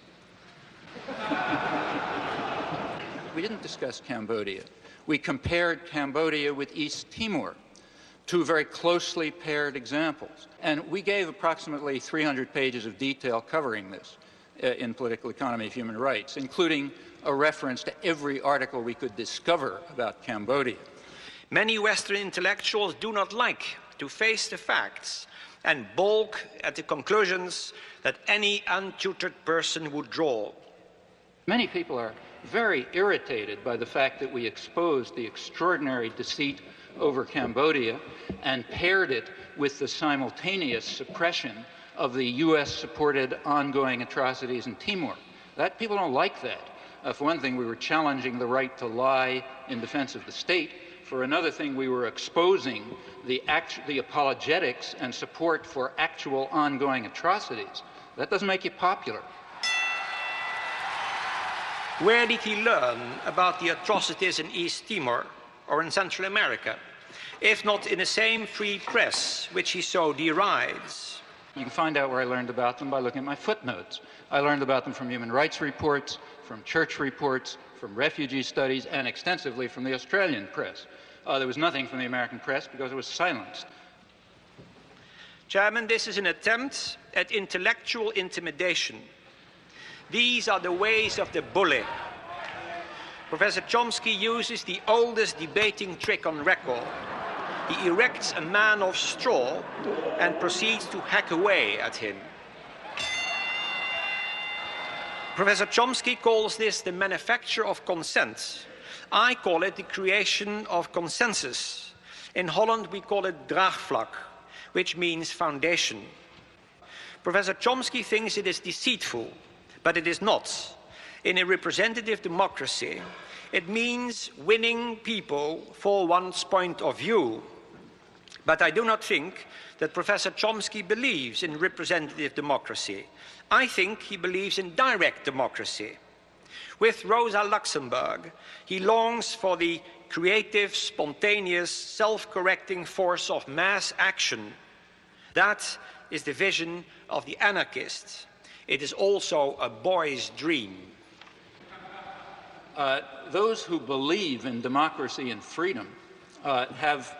[SPEAKER 3] We didn't discuss Cambodia. We compared Cambodia with East Timor, two very closely paired examples. And we gave approximately 300 pages of detail covering this in Political Economy of Human Rights, including a reference to every article we could discover about Cambodia.
[SPEAKER 23] Many Western intellectuals do not like to face the facts and balk at the conclusions that any untutored person would draw.
[SPEAKER 3] Many people are very irritated by the fact that we exposed the extraordinary deceit over Cambodia and paired it with the simultaneous suppression of the U.S.-supported ongoing atrocities in Timor. People don't like that. For one thing, we were challenging the right to lie in defense of the state. For another thing, we were exposing the apologetics and support for actual ongoing atrocities. That doesn't make you popular.
[SPEAKER 23] Where did he learn about the atrocities in East Timor or in Central America, if not in the same free press which he so derides?
[SPEAKER 3] You can find out where I learned about them by looking at my footnotes. I learned about them from human rights reports, from church reports, from refugee studies, and extensively from the Australian press.
[SPEAKER 12] There was nothing from the American press because it was silenced.
[SPEAKER 23] Chairman, this is an attempt at intellectual intimidation. These are the ways of the bully. Professor Chomsky uses the oldest debating trick on record. He erects a man of straw and proceeds to hack away at him. Professor Chomsky calls this the manufacture of consent. I call it the creation of consensus. In Holland, we call it draagvlak, which means foundation. Professor Chomsky thinks it is deceitful, but it is not. In a representative democracy, it means winning people for one's point of view. But I do not think that Professor Chomsky believes in representative democracy. I think he believes in direct democracy. With Rosa Luxemburg, he longs for the creative, spontaneous, self-correcting force of mass action. That is the vision of the anarchist. It is also a boy's dream.
[SPEAKER 12] Those who believe in democracy and freedom have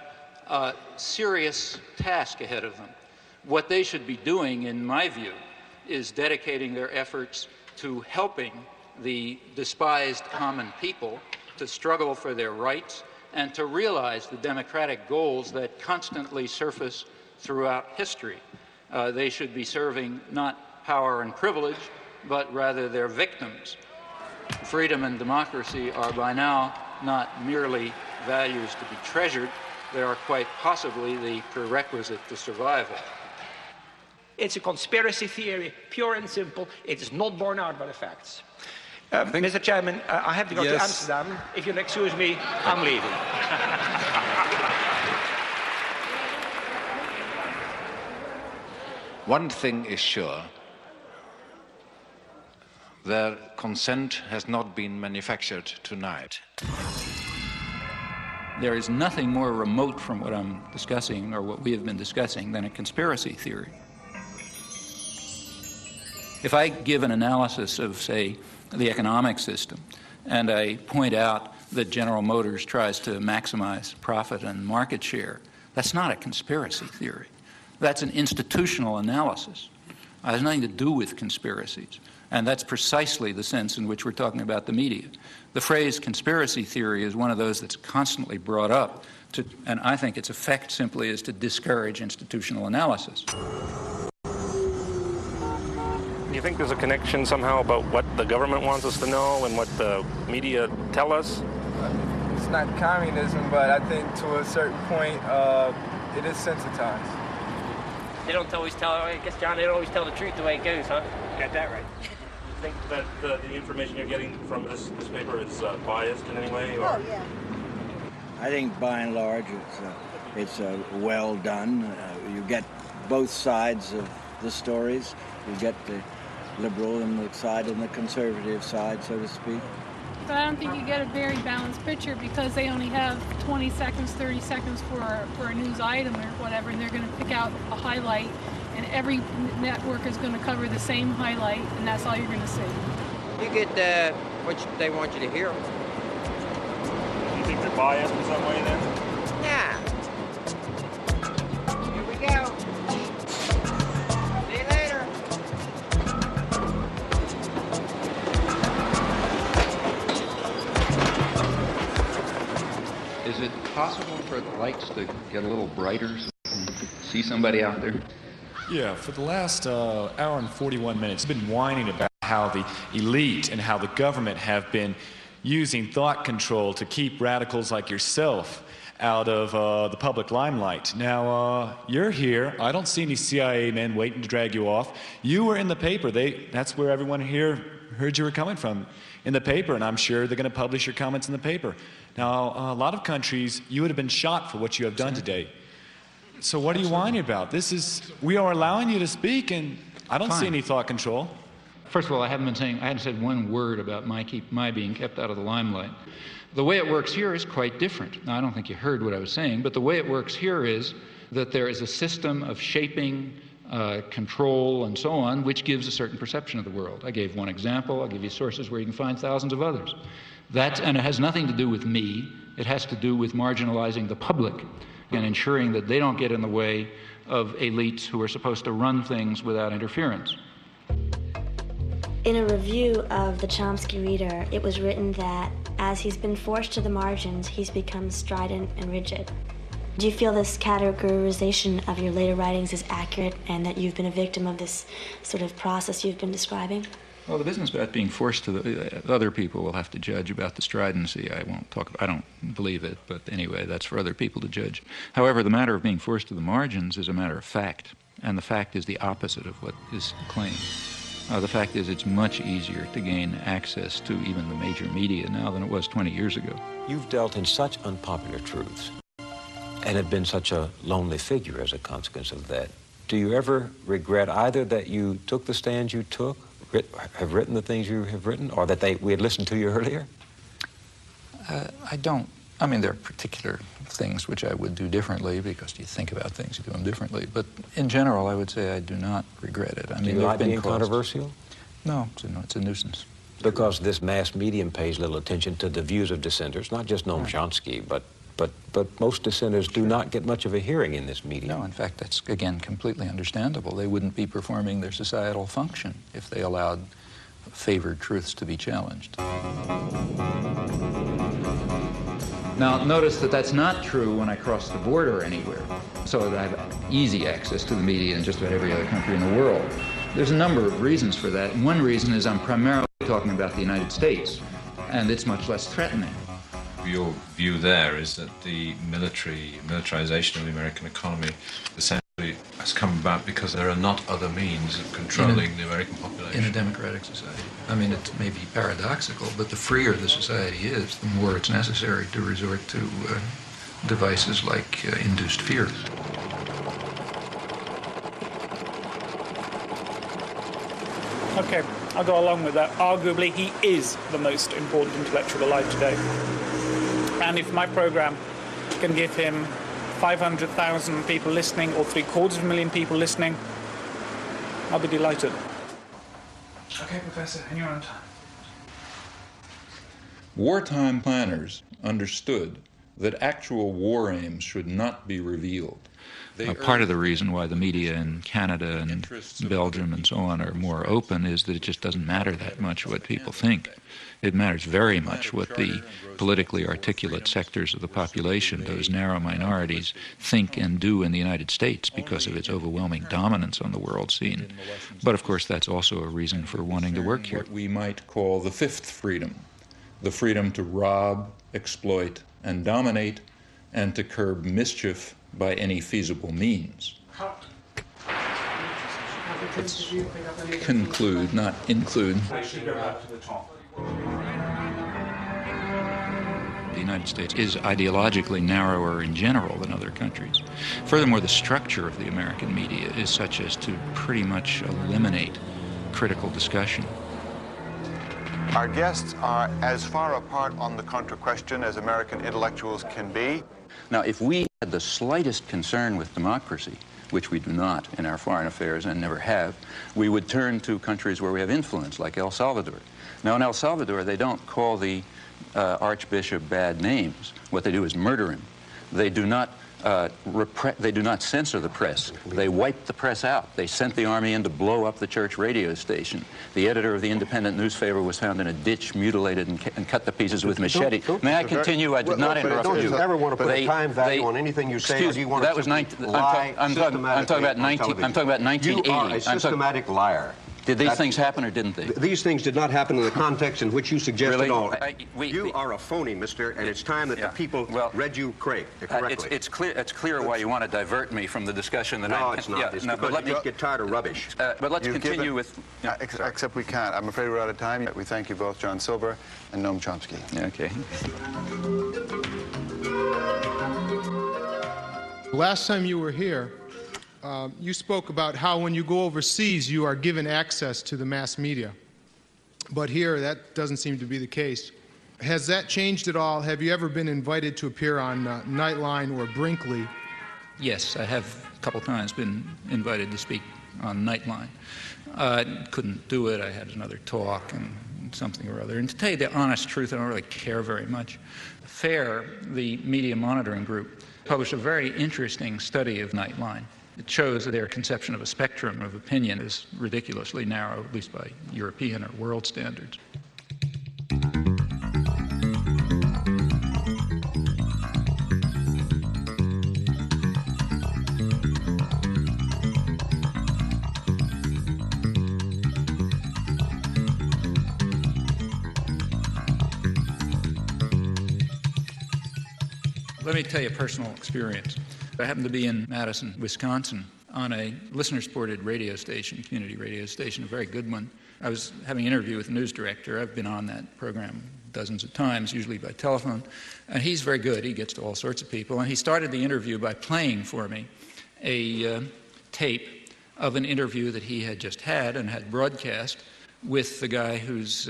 [SPEAKER 12] a serious task ahead of them. What they should be doing, in my view, is dedicating their efforts to helping the despised common people to struggle for their rights and to realize the democratic goals that constantly surface throughout history. They should be serving not power and privilege, but rather their victims. Freedom and democracy are by now not merely values to be treasured, they are quite possibly the prerequisite to survival.
[SPEAKER 23] It's a conspiracy theory, pure and simple. It is not borne out by the facts. Mr. Chairman, I have to go to Amsterdam. If you'll excuse me, I'm leaving.
[SPEAKER 3] One thing is sure. Their consent has not been manufactured tonight.
[SPEAKER 12] There is nothing more remote from what I'm discussing, or what we have been discussing, than a conspiracy theory. If I give an analysis of, say, the economic system, and I point out that General Motors tries to maximize profit and market share, that's not a conspiracy theory. That's an institutional analysis. It has nothing to do with conspiracies. And that's precisely the sense in which we're talking about the media. The phrase conspiracy theory is one of those that's constantly brought up, and I think its effect simply is to discourage institutional analysis.
[SPEAKER 8] Do you think there's a connection somehow about what the government wants us to know and what the media tell us?
[SPEAKER 1] It's not communism, but I think to a certain point, it is sensitized.
[SPEAKER 9] They don't always tell, I guess, John, they don't always tell the truth the way it goes, huh? You got that right.
[SPEAKER 8] You think that the information you're getting from this paper is biased in any way? Or?
[SPEAKER 19] Oh, yeah. I think by and large it's well done. You get both sides of the stories. You get the liberal side and the conservative side, so to speak.
[SPEAKER 24] But I don't think you get a very balanced picture because they only have 20 seconds, 30 seconds for a news item or whatever, and they're going to pick out a highlight, and every network is going to cover the same highlight, and that's all you're going to see.
[SPEAKER 25] You get what they want you to hear.
[SPEAKER 8] Do you think they're biased in some way then?
[SPEAKER 25] Yeah. Here we go. See you later.
[SPEAKER 3] Is it possible for the lights to get a little brighter so we can see somebody out there?
[SPEAKER 26] Yeah, for the last hour and 41 minutes, I've been whining about how the elite and how the government have been using thought control to keep radicals like yourself out of the public limelight. Now, you're here. I don't see any CIA men waiting to drag you off. You were in the paper. That's where everyone here heard you were coming from, in the paper, and I'm sure they're going to publish your comments in the paper. Now, a lot of countries, you would have been shot for what you have done today. So what are you whining about? We are allowing you to speak, and I don't see any thought control.
[SPEAKER 12] First of all, I hadn't said one word about my being kept out of the limelight. The way it works here is quite different. Now, I don't think you heard what I was saying, but the way it works here is that there is a system of shaping, control, and so on, which gives a certain perception of the world. I gave one example. I'll give you sources where you can find thousands of others.
[SPEAKER 3] And it has nothing to do with me. It has to do with marginalizing the public and ensuring that they don't get in the way of elites who are supposed to run things without interference.
[SPEAKER 10] In a review of the Chomsky Reader, it was written that as he's been forced to the margins, he's become strident and rigid. Do you feel this categorization of your later writings is accurate and that you've been a victim of this sort of process you've been describing?
[SPEAKER 3] Well, the business about being forced to other people will have to judge about the stridency. I don't believe it, but anyway, that's for other people to judge. However, the matter of being forced to the margins is a matter of fact, and the fact is the opposite of what is claimed. The fact is it's much easier to gain access to even the major media now than it was 20 years ago.
[SPEAKER 11] You've dealt in such unpopular truths and have been such a lonely figure as a consequence of that. Do you ever regret either that you took the stands you took, have written the things you have written, or that we had listened to you earlier?
[SPEAKER 3] I don't. I mean, there are particular things which I would do differently because you think about things, you do them differently. But in general, I would say I do not regret it. I mean,
[SPEAKER 11] do you like being controversial?
[SPEAKER 3] No, it's a nuisance.
[SPEAKER 11] Because this mass medium pays little attention to the views of dissenters, not just Noam Chomsky, but most dissenters do not get much of a hearing in this medium.
[SPEAKER 3] No, in fact, that's, again, completely understandable. They wouldn't be performing their societal function if they allowed favored truths to be challenged. Now, notice that that's not true when I cross the border anywhere, so that I have easy access to the media in just about every other country in the world. There's a number of reasons for that. And one reason is I'm primarily talking about the United States, and it's much less threatening.
[SPEAKER 13] Your view there is that the militarization of the American economy essentially has come about because there are not other means of controlling the American population.
[SPEAKER 3] In a democratic society. I mean, it may be paradoxical, but the freer the society is, the more it's necessary to resort to devices like induced fear.
[SPEAKER 14] Okay, I'll go along with that. Arguably, he is the most important intellectual alive today. And if my program can give him 500,000 people listening or 750,000 people listening, I'll be delighted. Okay, Professor, and you're on time.
[SPEAKER 15] Wartime planners understood that actual war aims should not be revealed.
[SPEAKER 3] Part of the reason why the media in Canada and Belgium and so on are more open is that it just doesn't matter that much what people think. It matters very much what the politically articulate sectors of the population, those narrow minorities, think and do in the United States because of its overwhelming dominance on the world scene. But of course that's also a reason for wanting to work here.
[SPEAKER 15] What we might call the fifth freedom, the freedom to rob, exploit, and dominate, and to curb mischief by any feasible means. Let's conclude, not include.
[SPEAKER 3] The United States is ideologically narrower in general than other countries. Furthermore, the structure of the American media is such as to pretty much eliminate critical discussion.
[SPEAKER 16] Our guests are as far apart on the contra question as American intellectuals can be.
[SPEAKER 3] Now, if we had the slightest concern with democracy, which we do not in our foreign affairs and never have, we would turn to countries where we have influence, like El Salvador. Now, in El Salvador, they don't call the archbishop bad names. What they do is murder him. They do not censor the press. They wiped the press out. They sent the army in to blow up the church radio station. The editor of the independent newspaper was found in a ditch, mutilated and cut to pieces with machete. May I continue? I did not interrupt you.
[SPEAKER 27] Don't you ever want to put a time value on anything you say, or do you want to lie systematically?
[SPEAKER 3] I'm talking about 1980.
[SPEAKER 27] You are a systematic liar.
[SPEAKER 3] Did these things happen or didn't they?
[SPEAKER 27] These things did not happen in the context in which you suggest at all. You are a phony, mister, and it's time that the people read you correctly.
[SPEAKER 3] It's clear why you want to divert me from the discussion that
[SPEAKER 27] No, it's not.
[SPEAKER 3] Yeah,
[SPEAKER 27] it's
[SPEAKER 3] no,
[SPEAKER 27] because you just get tired of rubbish.
[SPEAKER 3] But let's continue with...
[SPEAKER 16] Except we can't. I'm afraid we're out of time. We thank you both, John Silver and Noam Chomsky.
[SPEAKER 3] Okay.
[SPEAKER 28] Last time you were here, you spoke about how when you go overseas, you are given access to the mass media. But here, that doesn't seem to be the case. Has that changed at all? Have you ever been invited to appear on Nightline or Brinkley?
[SPEAKER 3] Yes, I have a couple times been invited to speak on Nightline. I couldn't do it. I had another talk, and
[SPEAKER 12] something or other. And to tell you the honest truth, I don't really care very much. FAIR, the media monitoring group, published a very interesting study of Nightline. It shows that their conception of a spectrum of opinion is ridiculously narrow, at least by European or world standards. Let me tell you a personal experience. I happened to be in Madison, Wisconsin, on a listener-supported radio station, community radio station, a very good one. I was having an interview with the news director. I've been on that program dozens of times, usually by telephone. And he's very good. He gets to all sorts of people. And he started the interview by playing for me a tape of an interview that he had just had and had broadcast with the guy who's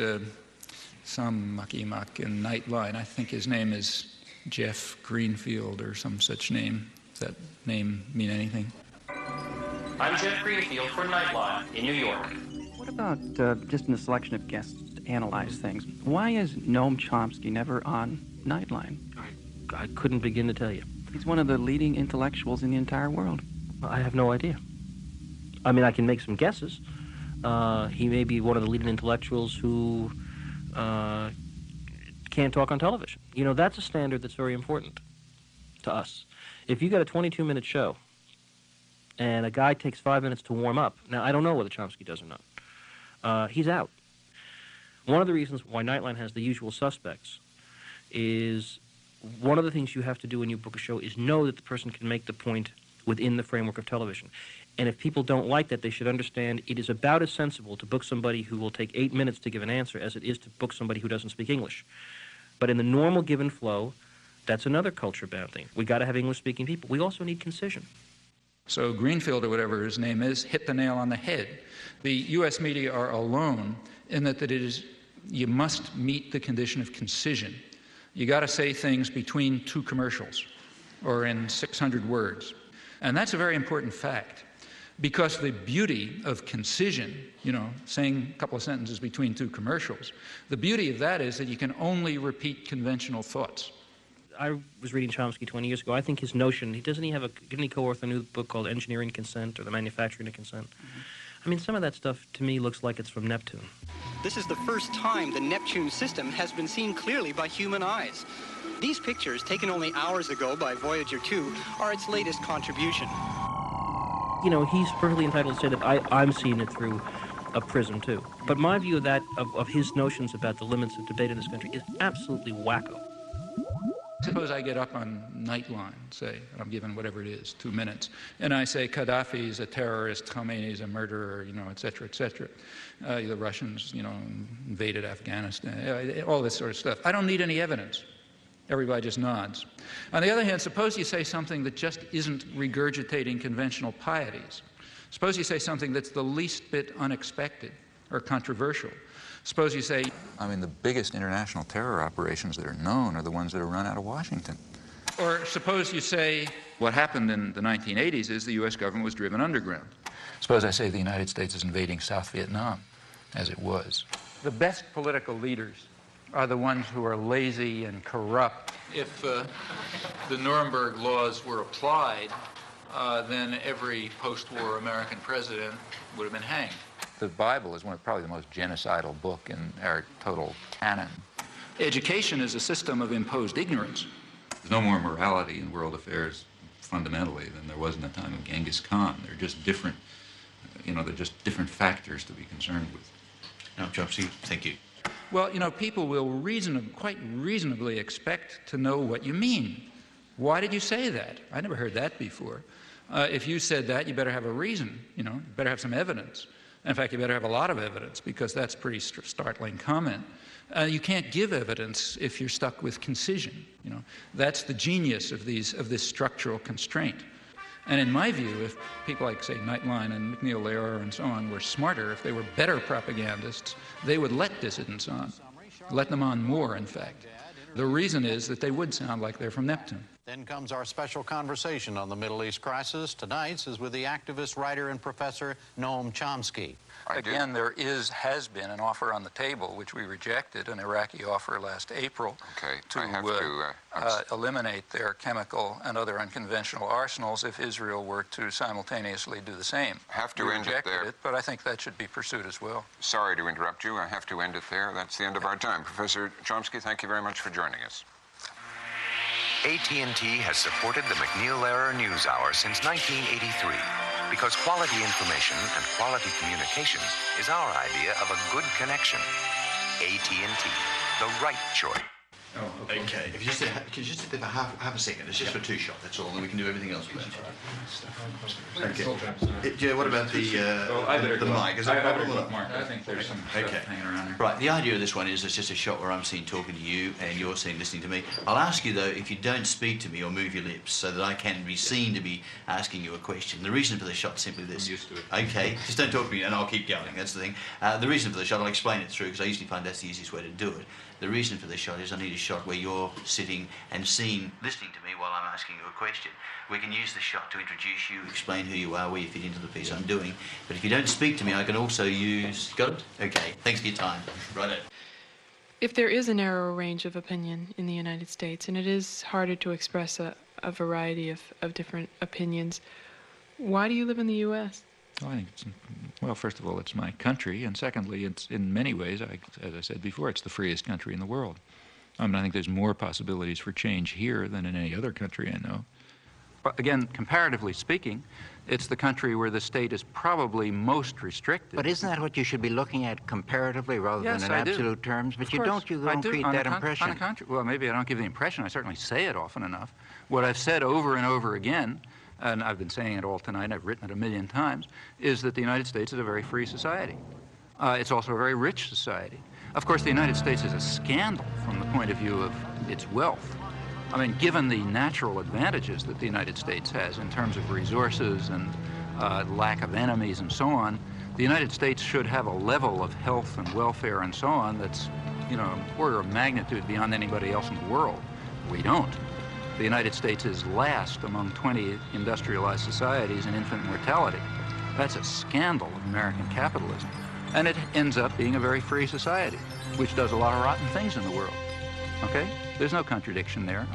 [SPEAKER 12] some mucky-muck in Nightline. I think his name is Jeff Greenfield or some such name. Does that name mean anything?
[SPEAKER 2] I'm Jeff Greenfield for Nightline in New York.
[SPEAKER 4] What about just in the selection of guests to analyze things? Why is Noam Chomsky never on Nightline?
[SPEAKER 5] I couldn't begin to tell you.
[SPEAKER 4] He's one of the leading intellectuals in the entire world.
[SPEAKER 5] I have no idea. I mean, I can make some guesses. He may be one of the leading intellectuals who can't talk on television. You know, that's a standard that's very important to us. If you got a 22-minute show and a guy takes 5 minutes to warm up, now I don't know whether Chomsky does or not, he's out. One of the reasons why Nightline has the usual suspects is one of the things you have to do when you book a show is know that the person can make the point within the framework of television. And if people don't like that, they should understand it is about as sensible to book somebody who will take 8 minutes to give an answer as it is to book somebody who doesn't speak English. But in the normal given flow, that's another culture-bound thing. We got to have English-speaking people. We also need concision.
[SPEAKER 12] So Greenfield, or whatever his name is, hit the nail on the head. The U.S. media are alone in that it is, you must meet the condition of concision. You got to say things between two commercials or in 600 words. And that's a very important fact, because the beauty of concision, you know, saying a couple of sentences between two commercials, the beauty of that is that you can only repeat conventional thoughts.
[SPEAKER 5] I was reading Chomsky 20 years ago. I think his notion, didn't he co-author a new book called Engineering Consent or The Manufacturing of Consent? Mm-hmm. I mean, some of that stuff to me looks like it's from Neptune.
[SPEAKER 6] This is the first time the Neptune system has been seen clearly by human eyes. These pictures, taken only hours ago by Voyager 2, are its latest contribution.
[SPEAKER 5] You know, he's perfectly entitled to say that I'm seeing it through a prism, too. But my view of that, of his notions about the limits of debate in this country, is absolutely wacko.
[SPEAKER 12] Suppose I get up on Nightline, say, and I'm given whatever it is, 2 minutes, and I say Gaddafi's a terrorist, Khomeini's a murderer, you know, et cetera, et cetera. The Russians, you know, invaded Afghanistan, all this sort of stuff. I don't need any evidence. Everybody just nods. On the other hand, suppose you say something that just isn't regurgitating conventional pieties. Suppose you say something that's the least bit unexpected or controversial. Suppose you say,
[SPEAKER 3] I mean, the biggest international terror operations that are known are the ones that are run out of Washington.
[SPEAKER 12] Or suppose you say, what happened in the 1980s is the U.S. government was driven underground.
[SPEAKER 3] Suppose I say the United States is invading South Vietnam, as it was.
[SPEAKER 12] The best political leaders are the ones who are lazy and corrupt. If the Nuremberg laws were applied, then every post-war American president would have been hanged.
[SPEAKER 3] The Bible is probably the most genocidal book in our total canon.
[SPEAKER 12] Education is a system of imposed ignorance.
[SPEAKER 13] There's no more morality in world affairs fundamentally than there was in the time of Genghis Khan. They're just different, they're just different factors to be concerned with.
[SPEAKER 17] Now, Chomsky, thank you.
[SPEAKER 12] Well, people will quite reasonably expect to know what you mean. Why did you say that? I never heard that before. If you said that, you better have a reason, you better have some evidence. In fact, you better have a lot of evidence, because that's a pretty startling comment. You can't give evidence if you're stuck with concision. That's the genius of this structural constraint. And in my view, if people like, say, Nightline and McNeil Lehrer and so on were smarter, if they were better propagandists, they would let dissidents on. Let them on more, in fact. The reason is that they would sound like they're from Neptune.
[SPEAKER 1] Then comes our special conversation on the Middle East crisis. Tonight's is with the activist, writer, and professor Noam Chomsky.
[SPEAKER 12] Again, there has been an offer on the table, which we rejected, an Iraqi offer last April, to eliminate their chemical and other unconventional arsenals if Israel were to simultaneously do the same.
[SPEAKER 7] We
[SPEAKER 12] rejected it, but I think that should be pursued as well.
[SPEAKER 7] Sorry to interrupt you. I have to end it there. That's the end of our time. Professor Chomsky, thank you very much for joining us.
[SPEAKER 9] AT&T has supported the McNeil-era News Hour since 1983 because quality information and quality communications is our idea of a good connection. AT&T, the right choice.
[SPEAKER 17] Oh, okay. If you just could you just sit there for half a second? It's just for two shot. That's all, and then we can do everything else with that. Okay. Yeah. What about the mic? Is that a problem or not? Mark, I think there's some stuff hanging around here. Right. The idea of this one is it's just a shot where I'm seen talking to you and you're seen listening to me. I'll ask you though if you don't speak to me or move your lips so that I can be seen to be asking you a question. The reason for the shot is simply this. I'm used to it. Okay. Just don't talk to me and I'll keep going. That's the thing. The reason for the shot, I'll explain it through because I usually find that's the easiest way to do it. The reason for this shot is I need a shot where you're sitting and seen, listening to me while I'm asking you a question. We can use the shot to introduce you, explain who you are, where you fit into the piece I'm doing. But if you don't speak to me, I can also use... Got it? Okay. Thanks for your time. Righto.
[SPEAKER 18] If there is a narrower range of opinion in the United States, and it is harder to express a variety of different opinions, why do you live in the U.S.?
[SPEAKER 3] Well, I think well, first of all, it's my country, and secondly, it's in many ways, as I said before, it's the freest country in the world. I think there's more possibilities for change here than in any other country I know. But again, comparatively speaking, it's the country where the state is probably most restricted.
[SPEAKER 20] But isn't that what you should be looking at comparatively rather than in absolute terms? But you don't create that impression.
[SPEAKER 3] On the contrary, well, maybe I don't give the impression. I certainly say it often enough. What I've said over and over again, and I've been saying it all tonight, I've written it 1,000,000 times, is that the United States is a very free society. It's also a very rich society. Of course, the United States is a scandal from the point of view of its wealth. Given the natural advantages that the United States has in terms of resources and lack of enemies and so on, the United States should have a level of health and welfare and so on that's, an order of magnitude beyond anybody else in the world. We don't. The United States is last among 20 industrialized societies in infant mortality. That's a scandal of American capitalism. And it ends up being a very free society, which does a lot of rotten things in the world. Okay? There's no contradiction there.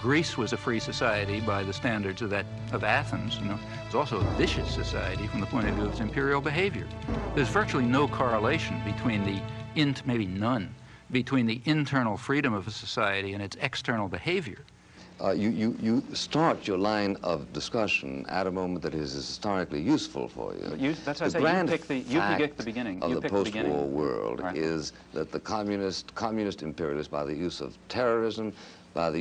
[SPEAKER 3] Greece was a free society by the standards of Athens. It was also a vicious society from the point of view of its imperial behavior. There's virtually no correlation between maybe none, between the internal freedom of a society and its external behavior.
[SPEAKER 21] You start your line of discussion at a moment that is historically useful for you.
[SPEAKER 3] That's why I say you pick the beginning.
[SPEAKER 21] Of the post-war world is that the communist imperialists, by the use of terrorism, by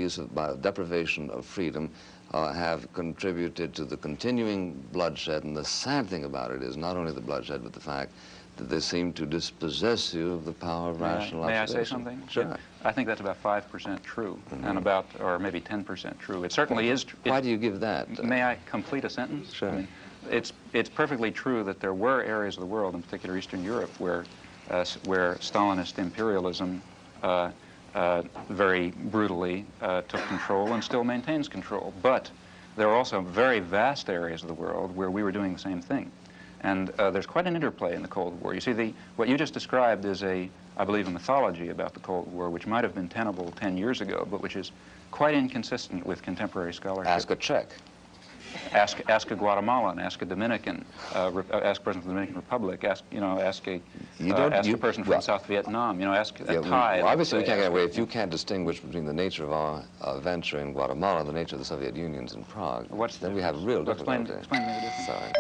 [SPEAKER 21] deprivation of freedom, have contributed to the continuing bloodshed. And the sad thing about it is not only the bloodshed, but the fact that they seem to dispossess you of the power of rational observation.
[SPEAKER 3] May I say something? Sure. I think that's about 5% true, and or maybe 10% true. It certainly is true.
[SPEAKER 21] Why do you give that?
[SPEAKER 3] May I complete a sentence?
[SPEAKER 21] Sure.
[SPEAKER 3] It's perfectly true that there were areas of the world, in particular Eastern Europe, where Stalinist imperialism very brutally took control and still maintains control. But there are also very vast areas of the world where we were doing the same thing. And there's quite an interplay in the Cold War. You see, what you just described is I believe, a mythology about the Cold War, which might have been tenable 10 years ago, but which is quite inconsistent with contemporary scholarship.
[SPEAKER 21] Ask a Czech.
[SPEAKER 3] Ask a Guatemalan, ask a Dominican, ask a person from the Dominican Republic, ask a person from South Vietnam, ask a Thai.
[SPEAKER 21] Well, obviously, we can't get away. If you can't distinguish between the nature of our venture in Guatemala and the nature of the Soviet Union's in Prague, then we have real difficulty.
[SPEAKER 3] Explain to me the difference.
[SPEAKER 21] Sorry.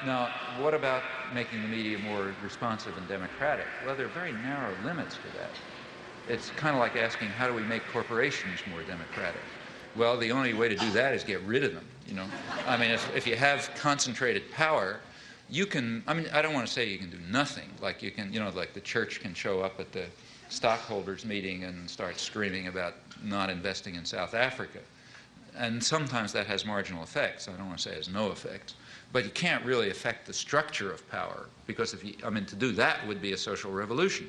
[SPEAKER 3] Now, what about making the media more responsive and democratic? Well, there are very narrow limits to that. It's kind of like asking, how do we make corporations more democratic? Well, the only way to do that is get rid of them, if you have concentrated power, you can, I don't want to say you can do nothing, like you can, like the church can show up at the stockholders meeting and start screaming about not investing in South Africa. And sometimes that has marginal effects. I don't want to say it has no effects. But you can't really affect the structure of power, because to do that would be a social revolution.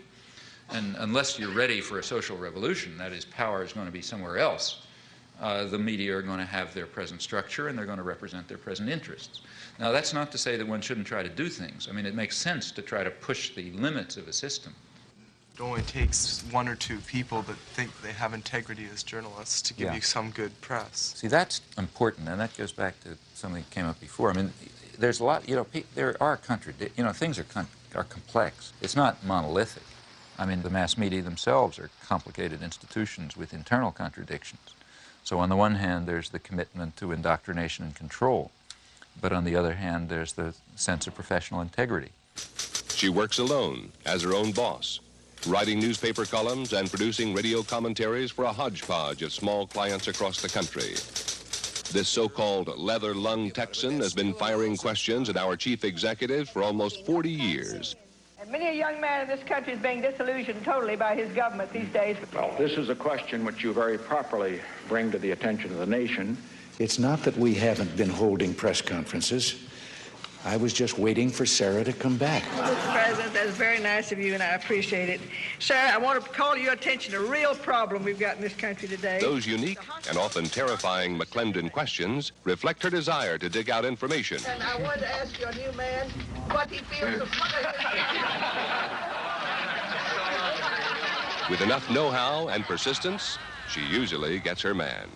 [SPEAKER 15] And unless you're ready for a social revolution, that is, power is going to be somewhere else, the media are going to have their present structure and they're going to represent their present interests. Now, that's not to say that one shouldn't try to do things. I mean, it makes sense to try to push the limits of a system.
[SPEAKER 8] It only takes one or two people that think they have integrity as journalists to give you some good press.
[SPEAKER 3] See, that's important, and that goes back to something that came up before. I mean, there's a lot, you know, there are things are complex. It's not monolithic. I mean, the mass media themselves are complicated institutions with internal contradictions. So on the one hand, there's the commitment to indoctrination and control, but on the other hand, there's the sense of professional integrity.
[SPEAKER 10] She works alone, as her own boss, writing newspaper columns and producing radio commentaries for a hodgepodge of small clients across the country. This so-called leather-lung Texan has been firing questions at our chief executive for almost 40 years.
[SPEAKER 19] And many a young man in this country is being disillusioned totally by his government these days.
[SPEAKER 22] Well, this is a question which you very properly bring to the attention of the nation.
[SPEAKER 23] It's not that we haven't been holding press conferences. I was just waiting for Sarah to come back.
[SPEAKER 19] Mr. President, that's very nice of you, and I appreciate it. Sarah, I want to call your attention to a real problem we've got in this country today.
[SPEAKER 10] Those unique and often terrifying McClendon questions reflect her desire to dig out information.
[SPEAKER 19] And I wanted to ask your new man what he feels of...
[SPEAKER 10] With enough know-how and persistence, she usually gets her man.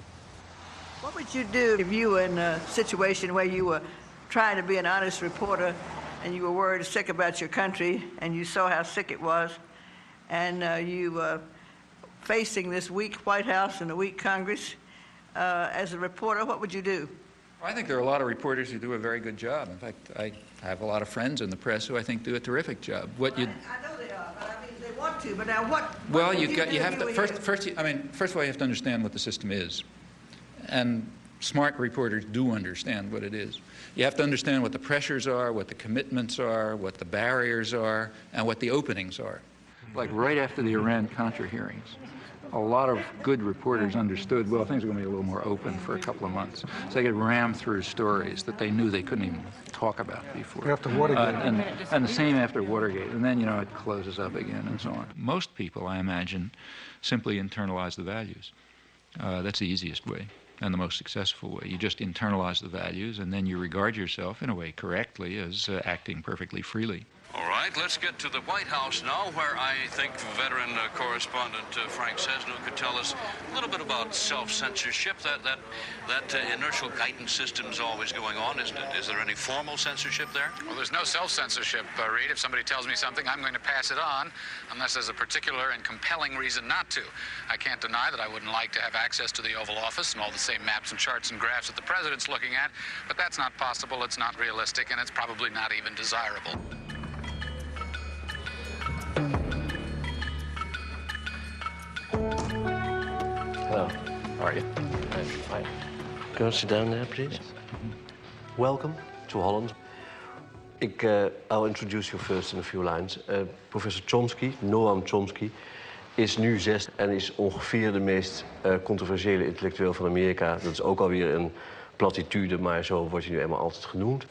[SPEAKER 19] What would you do if you were in a situation where you were trying to be an honest reporter and you were worried sick about your country and you saw how sick it was and you were facing this weak White House and a weak Congress as a reporter? What would you do?
[SPEAKER 15] Well, I think there are a lot of reporters who do a very good job. In fact, I have a lot of friends in the press who I think do a terrific job.
[SPEAKER 19] I know they are, but I mean they want to. But now what?
[SPEAKER 15] Well, you have to first of all you have to understand what the system is, and smart reporters do understand what it is. You have to understand what the pressures are, what the commitments are, what the barriers are, and what the openings are. Like right after the Iran-Contra hearings, a lot of good reporters understood, well, things are going to be a little more open for a couple of months. So they could ram through stories that they knew they couldn't even talk about before.
[SPEAKER 23] After Watergate.
[SPEAKER 15] And the same after Watergate. And then, you know, it closes up again and so on. Most people, I imagine, simply internalize the values. That's the easiest way and the most successful way. You just internalize the values, and then you regard yourself, in a way, correctly as acting perfectly freely.
[SPEAKER 24] All right, let's get to the White House now, where I think veteran correspondent Frank Sesno could tell us a little bit about self-censorship. That inertial guidance system's always going on, isn't it? Is there any formal censorship there?
[SPEAKER 25] Well, there's no self-censorship, Reed. If somebody tells me something, I'm going to pass it on, unless there's a particular and compelling reason not to. I can't deny that I wouldn't like to have access to the Oval Office and all the same maps and charts and graphs that the president's looking at, but that's not possible, it's not realistic, and it's probably not even desirable.
[SPEAKER 26] Hello. How are you? I'm fine. Go and sit down there, please. Yes. Welcome to Holland. I'll introduce you first in a few lines. Professor Chomsky, Noam Chomsky, is nu 6 en is ongeveer de meest controversiële intellectueel van Amerika. Dat is ook alweer een platitude, maar zo wordt hij nu eenmaal altijd genoemd.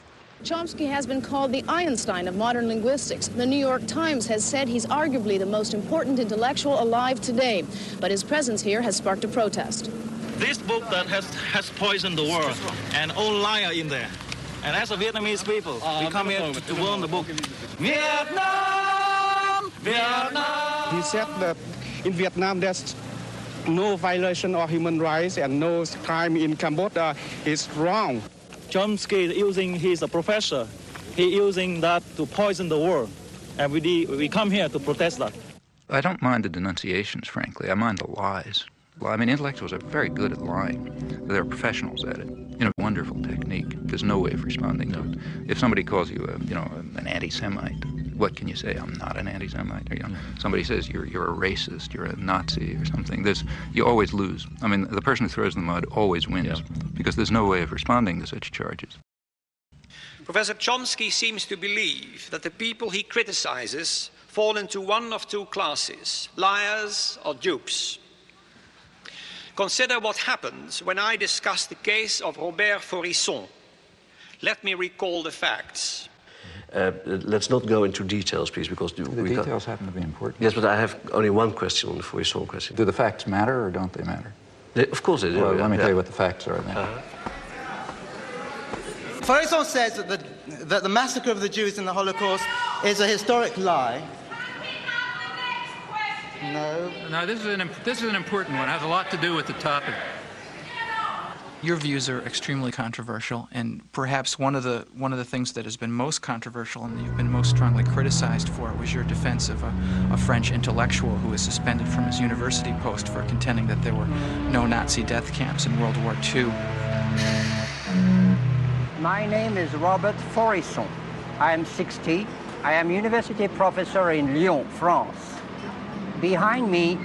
[SPEAKER 29] Chomsky has been called the Einstein of modern linguistics. The New York Times has said he's arguably the most important intellectual alive today. But his presence here has sparked a protest.
[SPEAKER 30] This book that has poisoned the world, and all liar in there. And as a Vietnamese people, we come here to burn the book. Vietnam! Vietnam!
[SPEAKER 31] He said that in Vietnam there's no violation of human rights and no crime in Cambodia is wrong.
[SPEAKER 30] Chomsky he's a professor. He's using that to poison the world. And we come here to protest that.
[SPEAKER 15] I don't mind the denunciations, frankly. I mind the lies. Well, I mean, intellectuals are very good at lying. They're professionals at it. You know, wonderful technique. There's no way of responding to it. If somebody calls you, an anti-Semite, what can you say? I'm not an anti-Semite. Or, somebody says you're a racist, you're a Nazi or something. You always lose. I mean, the person who throws in the mud always wins because there's no way of responding to such charges.
[SPEAKER 32] Professor Chomsky seems to believe that the people he criticizes fall into one of two classes, liars or dupes. Consider what happened when I discussed the case of Robert Faurisson. Let me recall the facts.
[SPEAKER 26] Let's not go into details, please, because
[SPEAKER 3] the details happen to be important.
[SPEAKER 26] Yes, but I have only one question on the Faurisson question.
[SPEAKER 3] Do the facts matter or don't they matter?
[SPEAKER 26] Of course they do.
[SPEAKER 3] Well, let me tell you what the facts are then.
[SPEAKER 1] Faurisson says that the massacre of the Jews in the Holocaust is a historic lie.
[SPEAKER 15] No, this is an important one. It has a lot to do with the topic.
[SPEAKER 2] Your views are extremely controversial, and perhaps one of the things that has been most controversial and you've been most strongly criticized for was your defense of a French intellectual who was suspended from his university post for contending that there were no Nazi death camps in World War II.
[SPEAKER 4] My name is Robert Faurisson. I am 60. I am university professor in Lyon, France. Behind me,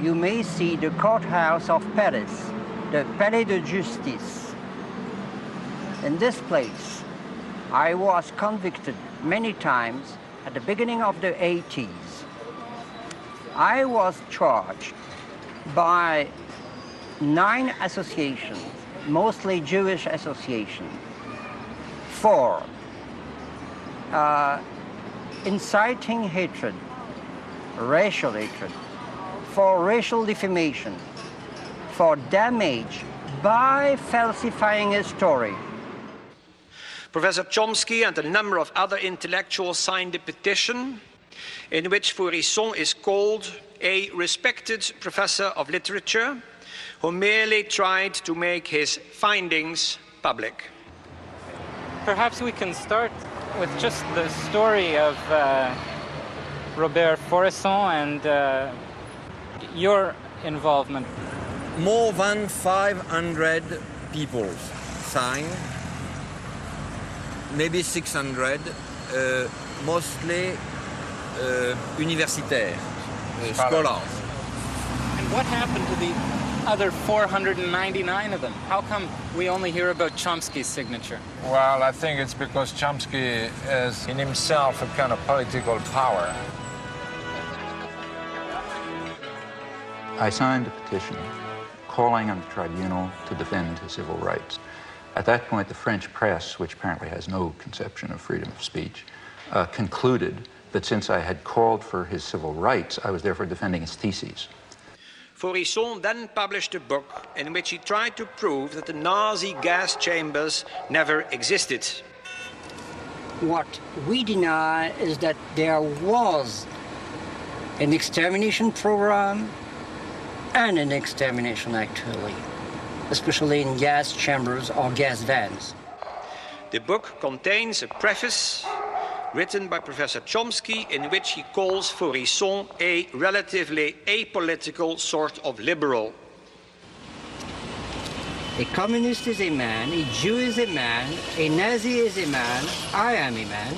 [SPEAKER 4] you may see the courthouse of Paris, the Palais de Justice. In this place, I was convicted many times at the beginning of the 80s. I was charged by 9 associations, mostly Jewish associations, for inciting hatred, racial hatred, for racial defamation, for damage by falsifying a story.
[SPEAKER 32] Professor Chomsky and a number of other intellectuals signed a petition in which Faurisson is called a respected professor of literature who merely tried to make his findings public.
[SPEAKER 5] Perhaps we can start with just the story of Robert Faurisson and your involvement.
[SPEAKER 6] More than 500 people signed, maybe 600, mostly universitaires, scholars.
[SPEAKER 5] And what happened to the other 499 of them? How come we only hear about Chomsky's signature?
[SPEAKER 11] Well, I think it's because Chomsky is in himself a kind of political power.
[SPEAKER 3] I signed a petition calling on the tribunal to defend his civil rights. At that point, the French press, which apparently has no conception of freedom of speech, concluded that since I had called for his civil rights, I was therefore defending his theses.
[SPEAKER 32] Faurisson then published a book in which he tried to prove that the Nazi gas chambers never existed.
[SPEAKER 4] What we deny is that there was an extermination program and an extermination actually, especially in gas chambers or gas vans.
[SPEAKER 32] The book contains a preface written by Professor Chomsky in which he calls Faurisson a relatively apolitical sort of liberal.
[SPEAKER 4] A communist is a man, a Jew is a man, a Nazi is a man, I am a man.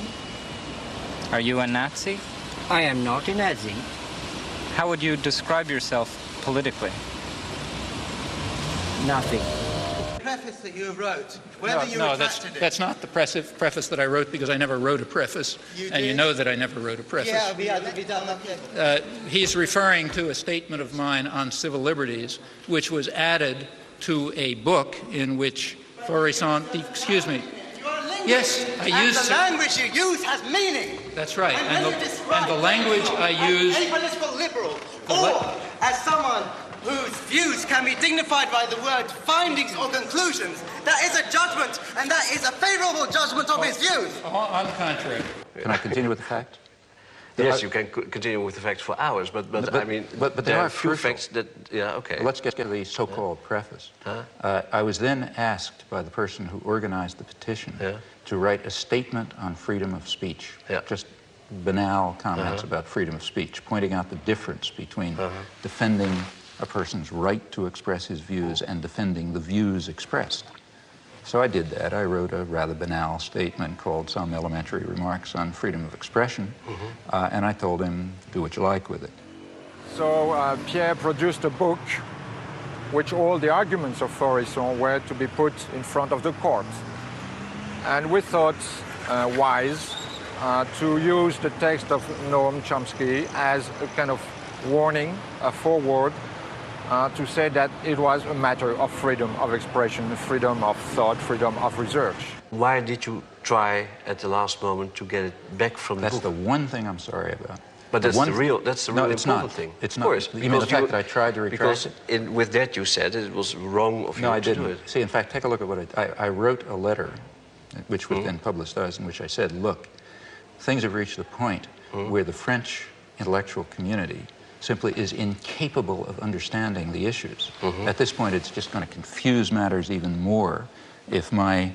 [SPEAKER 5] Are you a Nazi?
[SPEAKER 4] I am not a Nazi.
[SPEAKER 5] How would you describe yourself politically?
[SPEAKER 4] Nothing.
[SPEAKER 1] Preface that you wrote, whether you attached it.
[SPEAKER 15] That's not the preface that I wrote, because I never wrote a preface, and you know that I never wrote a preface.
[SPEAKER 1] Yeah,
[SPEAKER 15] he's referring to a statement of mine on civil liberties, which was added to a book in which Faurisson, excuse me. Yes, I use.
[SPEAKER 1] And the language you use has meaning.
[SPEAKER 15] That's right, and the language I use.
[SPEAKER 1] As a political liberal, or as someone whose views can be dignified by the word findings or conclusions, that is a judgment, and that is a favorable judgment of his views.
[SPEAKER 15] On the contrary.
[SPEAKER 3] Can I continue with the facts?
[SPEAKER 26] Yes, you can continue with the facts for hours, but I mean,
[SPEAKER 3] but
[SPEAKER 26] there are a few
[SPEAKER 3] crucial.
[SPEAKER 26] facts that, yeah, okay.
[SPEAKER 3] Let's get to the so-called preface. I was then asked by the person who organized the petition to write a statement on freedom of speech, just banal comments about freedom of speech, pointing out the difference between defending a person's right to express his views and defending the views expressed. So I did that. I wrote a rather banal statement called Some Elementary Remarks on Freedom of Expression, and I told him, do what you like with it.
[SPEAKER 11] So Pierre produced a book which all the arguments of Faurisson were to be put in front of the court. And we thought wise to use the text of Noam Chomsky as a kind of warning, a foreword, to say that it was a matter of freedom of expression, freedom of thought, freedom of research.
[SPEAKER 26] Why did you try at the last moment to get it back from the book.
[SPEAKER 3] That's the one thing I'm sorry about.
[SPEAKER 26] But that's the real important thing.
[SPEAKER 3] It's
[SPEAKER 26] of course.
[SPEAKER 3] You mean the fact that I tried to retract
[SPEAKER 26] it? With that you said it was wrong of you
[SPEAKER 3] to
[SPEAKER 26] do it.
[SPEAKER 3] No, I didn't. See, in fact, take a look at what I wrote a letter, which was then publicized, in which I said, look, things have reached the point where the French intellectual community simply is incapable of understanding the issues. At this point, it's just going to confuse matters even more if my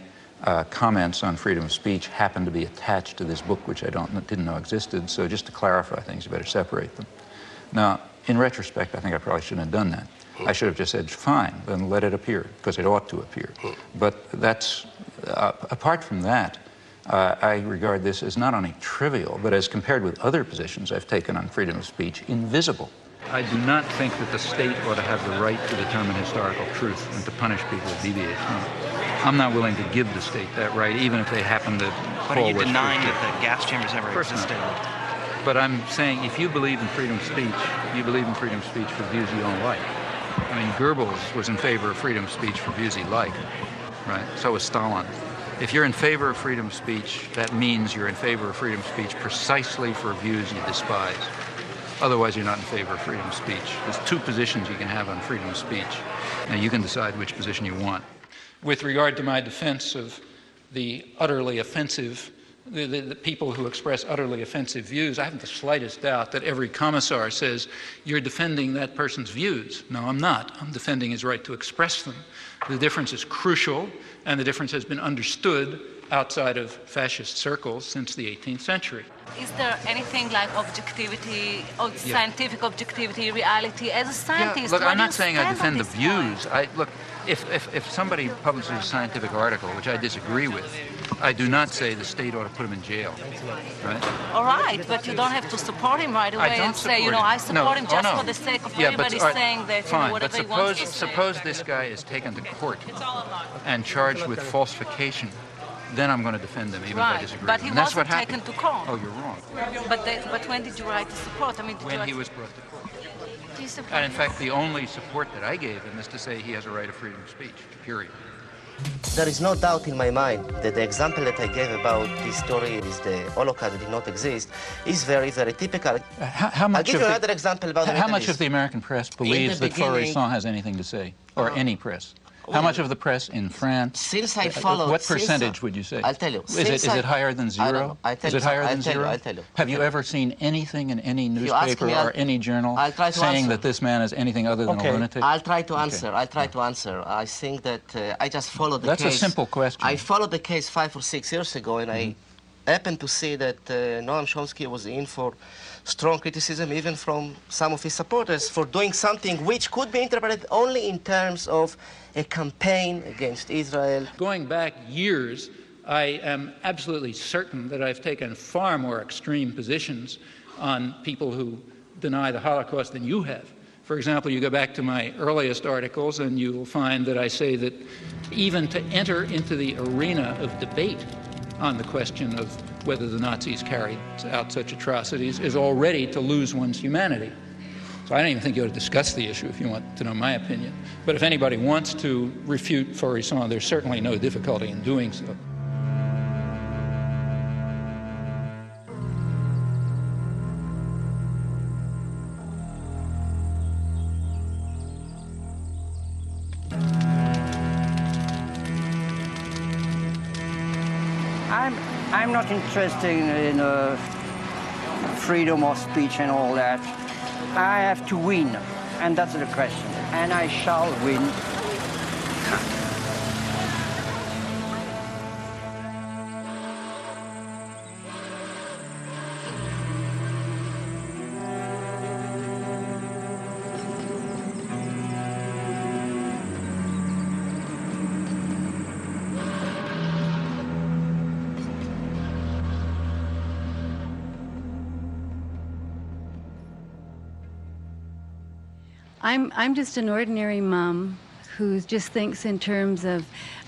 [SPEAKER 3] comments on freedom of speech happen to be attached to this book, which I didn't know existed. So just to clarify things, you better separate them. Now, in retrospect, I think I probably shouldn't have done that. I should have just said, fine, then let it appear, because it ought to appear. But that's, apart from that, I regard this as not only trivial, but as compared with other positions I've taken on freedom of speech, invisible. I do not think that the state ought to have the right to determine historical truth and to punish people who deviate from it. I'm not willing to give the state that right, even if they happen to
[SPEAKER 7] But are you denying that the gas chambers ever existed?
[SPEAKER 3] But I'm saying if you believe in freedom of speech, you believe in freedom of speech for views you don't like. I mean, Goebbels was in favor of freedom of speech for views he liked, right? So was Stalin. If you're in favor of freedom of speech, that means you're in favor of freedom of speech precisely for views you despise. Otherwise, you're not in favor of freedom of speech. There's two positions you can have on freedom of speech. Now, you can decide which position you want. With regard to my defense of the utterly offensive, the people who express utterly offensive views, I haven't the slightest doubt that every commissar says, you're defending that person's views. No, I'm not. I'm defending his right to express them. The difference is crucial, and the difference has been understood outside of fascist circles since the 18th century.
[SPEAKER 9] Is there anything like objectivity, or scientific objectivity, reality? As a scientist,
[SPEAKER 3] look, I'm not saying I defend the views. Look, if somebody publishes a scientific article, which I disagree with, I do not say the state ought to put him in jail, right?
[SPEAKER 9] All right, but you don't have to support him right away and say, you know, I support him just for the sake of everybody saying that, you know, whatever he wants to say.
[SPEAKER 3] Suppose this guy is taken to court and charged with falsification. Then I'm going to defend him, even if I disagree.
[SPEAKER 9] But he wasn't taken to court.
[SPEAKER 3] Oh, you're wrong.
[SPEAKER 9] But when did you write the support? I mean,
[SPEAKER 3] when he was brought to court. And in fact, the only support that I gave him is to say he has a right of freedom of speech, period.
[SPEAKER 12] There is no doubt in my mind that the example that I gave about this story with the Holocaust that did not exist is very, very typical. I'll give you another example about
[SPEAKER 3] how much of the American press believes that Faurisson has anything to say, or any press? How much of the press in France?
[SPEAKER 12] Since I followed...
[SPEAKER 3] What percentage would you say?
[SPEAKER 12] I'll tell you.
[SPEAKER 3] Is it higher than zero? Is it higher than zero?
[SPEAKER 12] I'll tell you.
[SPEAKER 3] Have you ever seen anything in any newspaper or any journal saying that this man is anything other than a lunatic?
[SPEAKER 12] I'll try to answer. I'll try to answer. I think that I just followed the case.
[SPEAKER 3] That's a simple question.
[SPEAKER 12] I followed the case 5 or 6 years ago, and I happened to see that Noam Chomsky was in for strong criticism, even from some of his supporters, for doing something which could be interpreted only in terms of a campaign against Israel.
[SPEAKER 15] Going back years, I am absolutely certain that I've taken far more extreme positions on people who deny the Holocaust than you have. For example, you go back to my earliest articles and you will find that I say that even to enter into the arena of debate on the question of whether the Nazis carried out such atrocities is already to lose one's humanity. So I don't even think you ought to discuss the issue if you want to know my opinion. But if anybody wants to refute Faurisson, there's certainly no difficulty in doing so.
[SPEAKER 4] I'm not interested in freedom of speech and all that. I have to win, and that's the question. And I shall win.
[SPEAKER 13] I'm just an ordinary mom who just thinks in terms of,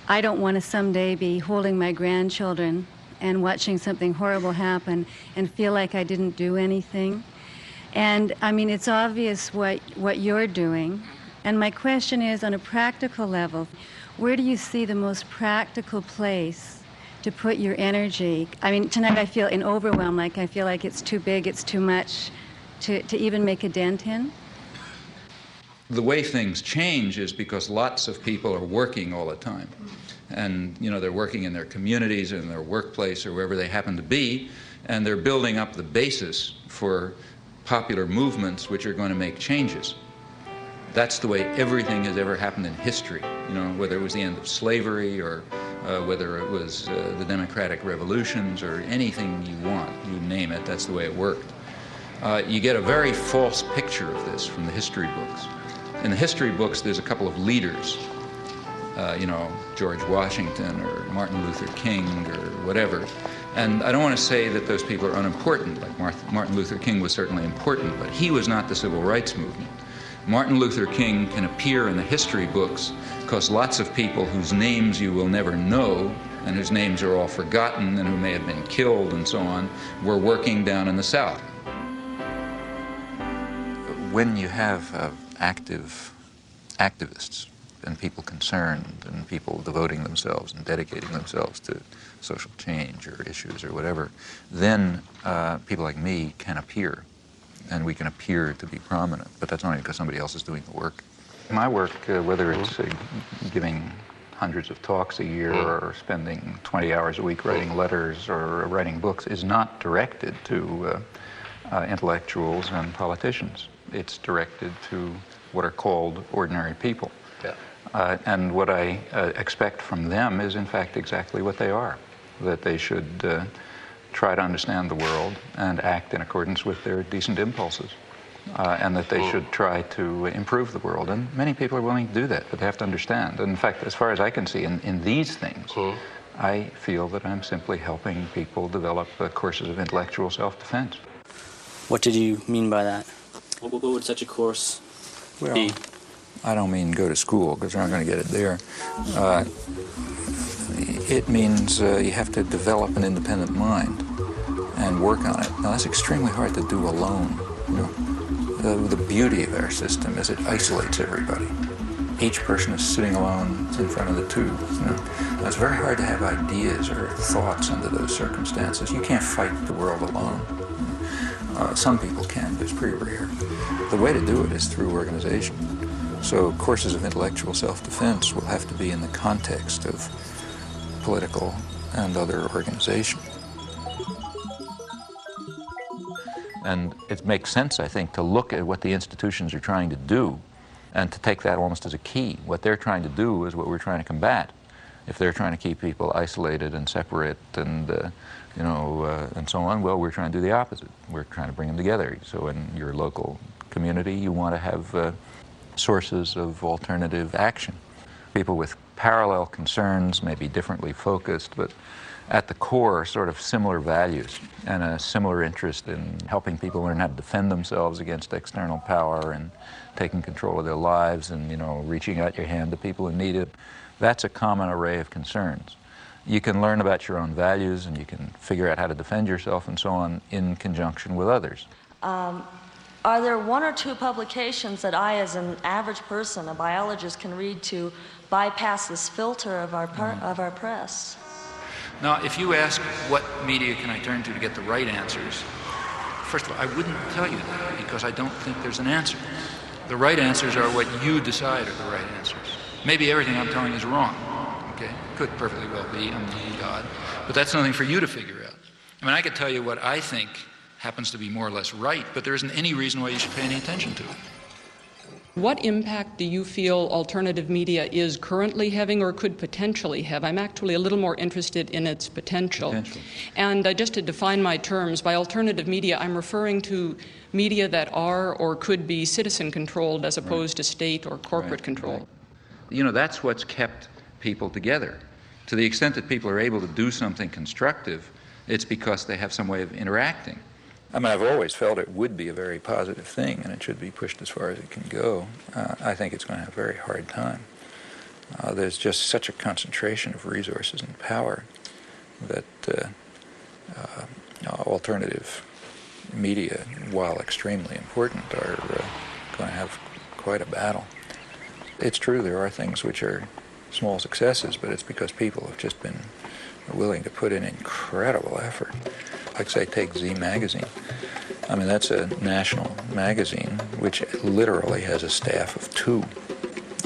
[SPEAKER 13] I don't want to someday be holding my grandchildren and watching something horrible happen and feel like I didn't do anything. And I mean, it's obvious what you're doing. And my question is, on a practical level, where do you see the most practical place to put your energy. I mean, tonight I feel in overwhelm, like I feel like it's too big, it's too much to even make a dent in.
[SPEAKER 15] The way things change is because lots of people are working all the time. And, you know, they're working in their communities, in their workplace, or wherever they happen to be, and they're building up the basis for popular movements which are going to make changes. That's the way everything has ever happened in history, you know, whether it was the end of slavery or whether it was the democratic revolutions or anything you want, you name it, that's the way it worked. You get a very false picture of this from the history books. In the history books, there's a couple of leaders, you know, George Washington or Martin Luther King or whatever. And I don't want to say that those people are unimportant, like Martin Luther King was certainly important, but he was not the civil rights movement. Martin Luther King can appear in the history books because lots of people whose names you will never know and whose names are all forgotten and who may have been killed and so on were working down in the South. When you have active activists and people concerned and people devoting themselves and dedicating themselves to social change or issues or whatever, then people like me can appear, and we can appear to be prominent, but that's only because somebody else is doing the work. My work, whether it's giving hundreds of talks a year or spending 20 hours a week writing letters or writing books, is not directed to intellectuals and politicians. It's directed to what are called ordinary people. Yeah. And what I expect from them is, in fact, exactly what they are, that they should try to understand the world and act in accordance with their decent impulses, and that they should try to improve the world. And many people are willing to do that, but they have to understand. And in fact, as far as I can see, in these things, I feel that I'm simply helping people develop courses of intellectual self-defense.
[SPEAKER 8] What did you mean by that? What would such a course be?
[SPEAKER 3] I don't mean go to school, because they're not going to get it there. It means you have to develop an independent mind and work on it. Now, that's extremely hard to do alone. You know? The beauty of our system is it isolates everybody. Each person is sitting alone in front of the tube. You know? Now, it's very hard to have ideas or thoughts under those circumstances. You can't fight the world alone. Some people can, but it's pretty rare. The way to do it is through organization. So courses of intellectual self-defense will have to be in the context of political and other organization. And it makes sense, I think, to look at what the institutions are trying to do and to take that almost as a key. What they're trying to do is what we're trying to combat. If they're trying to keep people isolated and separate and and so on, well, we're trying to do the opposite. We're trying to bring them together. So in your local community, you want to have sources of alternative action. People with parallel concerns, maybe differently focused, but at the core, sort of similar values and a similar interest in helping people learn how to defend themselves against external power and taking control of their lives and, reaching out your hand to people who need it. That's a common array of concerns. You can learn about your own values and you can figure out how to defend yourself and so on in conjunction with others.
[SPEAKER 10] Are there one or two publications that I, as an average person, a biologist, can read to bypass this filter of our press?
[SPEAKER 15] Now, if you ask what media can I turn to get the right answers, first of all, I wouldn't tell you that because I don't think there's an answer. The right answers are what you decide are the right answers. Maybe everything I'm telling is wrong, okay? Could perfectly well be, I'm not God, but that's something for you to figure out. I mean, I could tell you what I think happens to be more or less right, but there isn't any reason why you should pay any attention to it.
[SPEAKER 14] What impact do you feel alternative media is currently having or could potentially have? I'm actually a little more interested in its potential. And just to define my terms, by alternative media, I'm referring to media that are or could be citizen-controlled as opposed to state or corporate control.
[SPEAKER 15] That's what's kept people together. To the extent that people are able to do something constructive, it's because they have some way of interacting. I mean, I've always felt it would be a very positive thing, and it should be pushed as far as it can go. I think it's going to have a very hard time. There's just such a concentration of resources and power that alternative media, while extremely important, are going to have quite a battle. It's true there are things which are small successes, but it's because people have just been
[SPEAKER 3] are willing to put in incredible effort. Like, say, take Z Magazine. I mean, that's a national magazine which literally has a staff of 2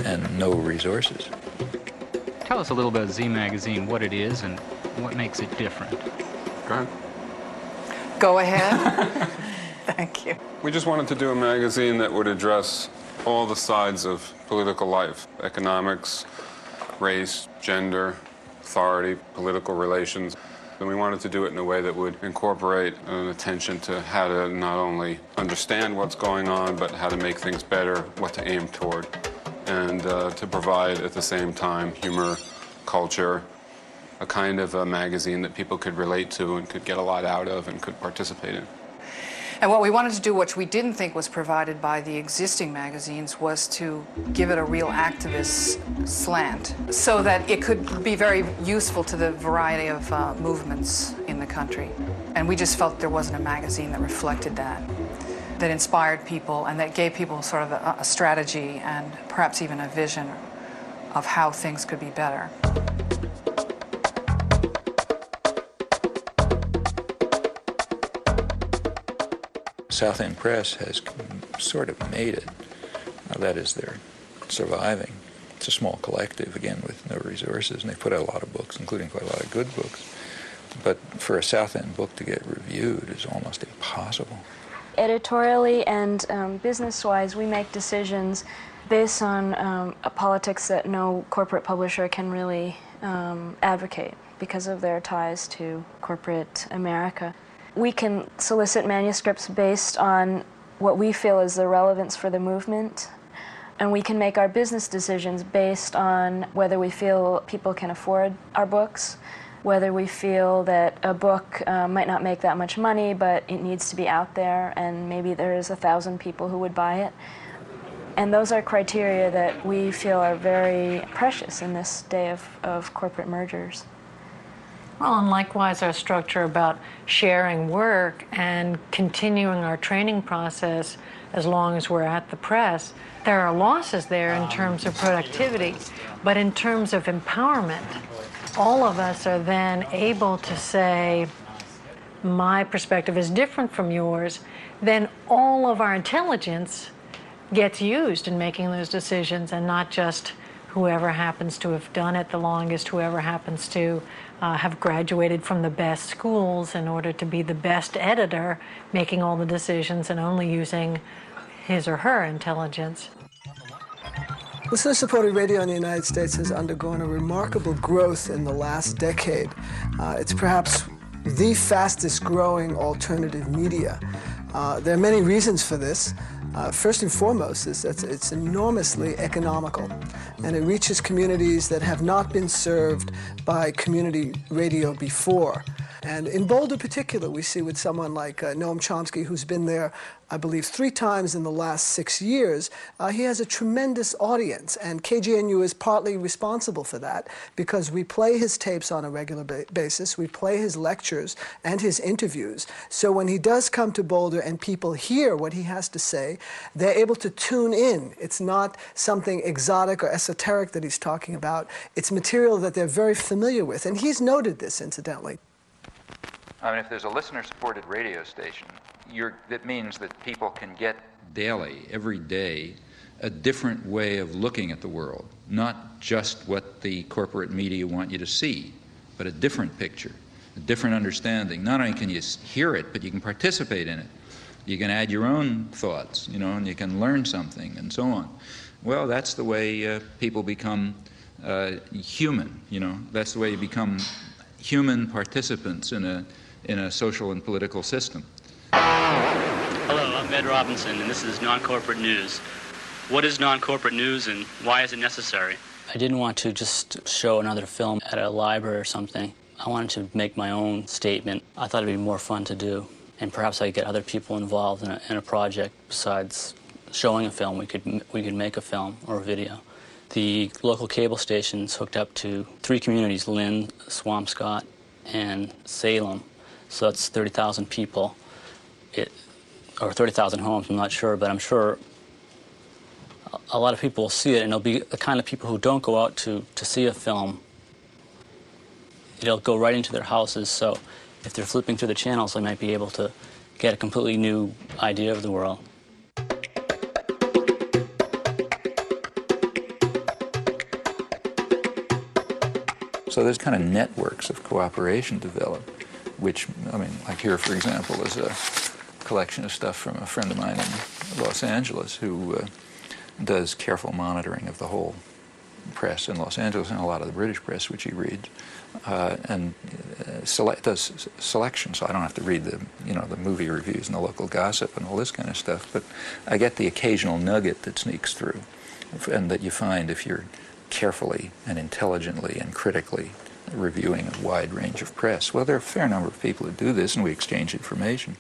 [SPEAKER 3] and no resources.
[SPEAKER 5] Tell us a little about Z Magazine, what it is and what makes it different.
[SPEAKER 16] Go ahead.
[SPEAKER 17] Go ahead. Thank you.
[SPEAKER 16] We just wanted to do a magazine that would address all the sides of political life: economics, race, gender, authority, political relations. And we wanted to do it in a way that would incorporate an attention to how to not only understand what's going on, but how to make things better, what to aim toward, and to provide at the same time humor, culture, a kind of a magazine that people could relate to and could get a lot out of and could participate in.
[SPEAKER 17] And what we wanted to do, which we didn't think was provided by the existing magazines, was to give it a real activist slant so that it could be very useful to the variety of movements in the country. And we just felt there wasn't a magazine that reflected that, that inspired people and that gave people sort of a strategy and perhaps even a vision of how things could be better.
[SPEAKER 3] South End Press has sort of made it. That is, they're surviving. It's a small collective, again, with no resources, and they put out a lot of books, including quite a lot of good books. But for a South End book to get reviewed is almost impossible.
[SPEAKER 10] Editorially and business-wise, we make decisions based on a politics that no corporate publisher can really advocate because of their ties to corporate America. We can solicit manuscripts based on what we feel is the relevance for the movement, and we can make our business decisions based on whether we feel people can afford our books, whether we feel that a book might not make that much money, but it needs to be out there, and maybe there's 1,000 people who would buy it. And those are criteria that we feel are very precious in this day of corporate mergers.
[SPEAKER 9] Well, and likewise our structure about sharing work and continuing our training process as long as we're at the press. There are losses there in terms of productivity, but in terms of empowerment, all of us are then able to say, my perspective is different from yours, then all of our intelligence gets used in making those decisions, and not just whoever happens to have done it the longest, whoever happens to have graduated from the best schools in order to be the best editor, making all the decisions and only using his or her intelligence.
[SPEAKER 18] Listener-supported radio in the United States has undergone a remarkable growth in the last decade. It's perhaps the fastest growing alternative media. There are many reasons for this. First and foremost is that it's enormously economical, and it reaches communities that have not been served by community radio before. And in Boulder particular, we see with someone like Noam Chomsky, who's been there, I believe, 3 times in the last 6 years, he has a tremendous audience, and KGNU is partly responsible for that because we play his tapes on a regular basis, we play his lectures and his interviews. So when he does come to Boulder and people hear what he has to say, they're able to tune in. It's not something exotic or esoteric that he's talking about. It's material that they're very familiar with, and he's noted this, incidentally.
[SPEAKER 3] I mean, if there's a listener-supported radio station, that means that people can get daily, every day, a different way of looking at the world, not just what the corporate media want you to see, but a different picture, a different understanding. Not only can you hear it, but you can participate in it. You can add your own thoughts, and you can learn something, and so on. Well, that's the way people become human, That's the way you become human participants in a social and political system.
[SPEAKER 8] Hello, I'm Ed Robinson, and this is Non-Corporate News. What is non-corporate news, and why is it necessary? I didn't want to just show another film at a library or something. I wanted to make my own statement. I thought it'd be more fun to do, and perhaps I could get other people involved in a project. Besides showing a film, we could make a film or a video. The local cable station's hooked up to 3 communities: Lynn, Swampscott, and Salem. So that's 30,000 people, or 30,000 homes, I'm not sure, but I'm sure a lot of people will see it, and it'll be the kind of people who don't go out to see a film It'll go right into their houses, so if they're flipping through the channels, they might be able to get a completely new idea of the world.
[SPEAKER 3] So there's kind of networks of cooperation developed, which, I mean, like here, for example, is a collection of stuff from a friend of mine in Los Angeles who does careful monitoring of the whole press in Los Angeles and a lot of the British press, which he reads, and does selection. So I don't have to read the movie reviews and the local gossip and all this kind of stuff, but I get the occasional nugget that sneaks through, and that you find if you're carefully and intelligently and critically reviewing a wide range of press. Well, there are a fair number of people who do this, and we exchange information.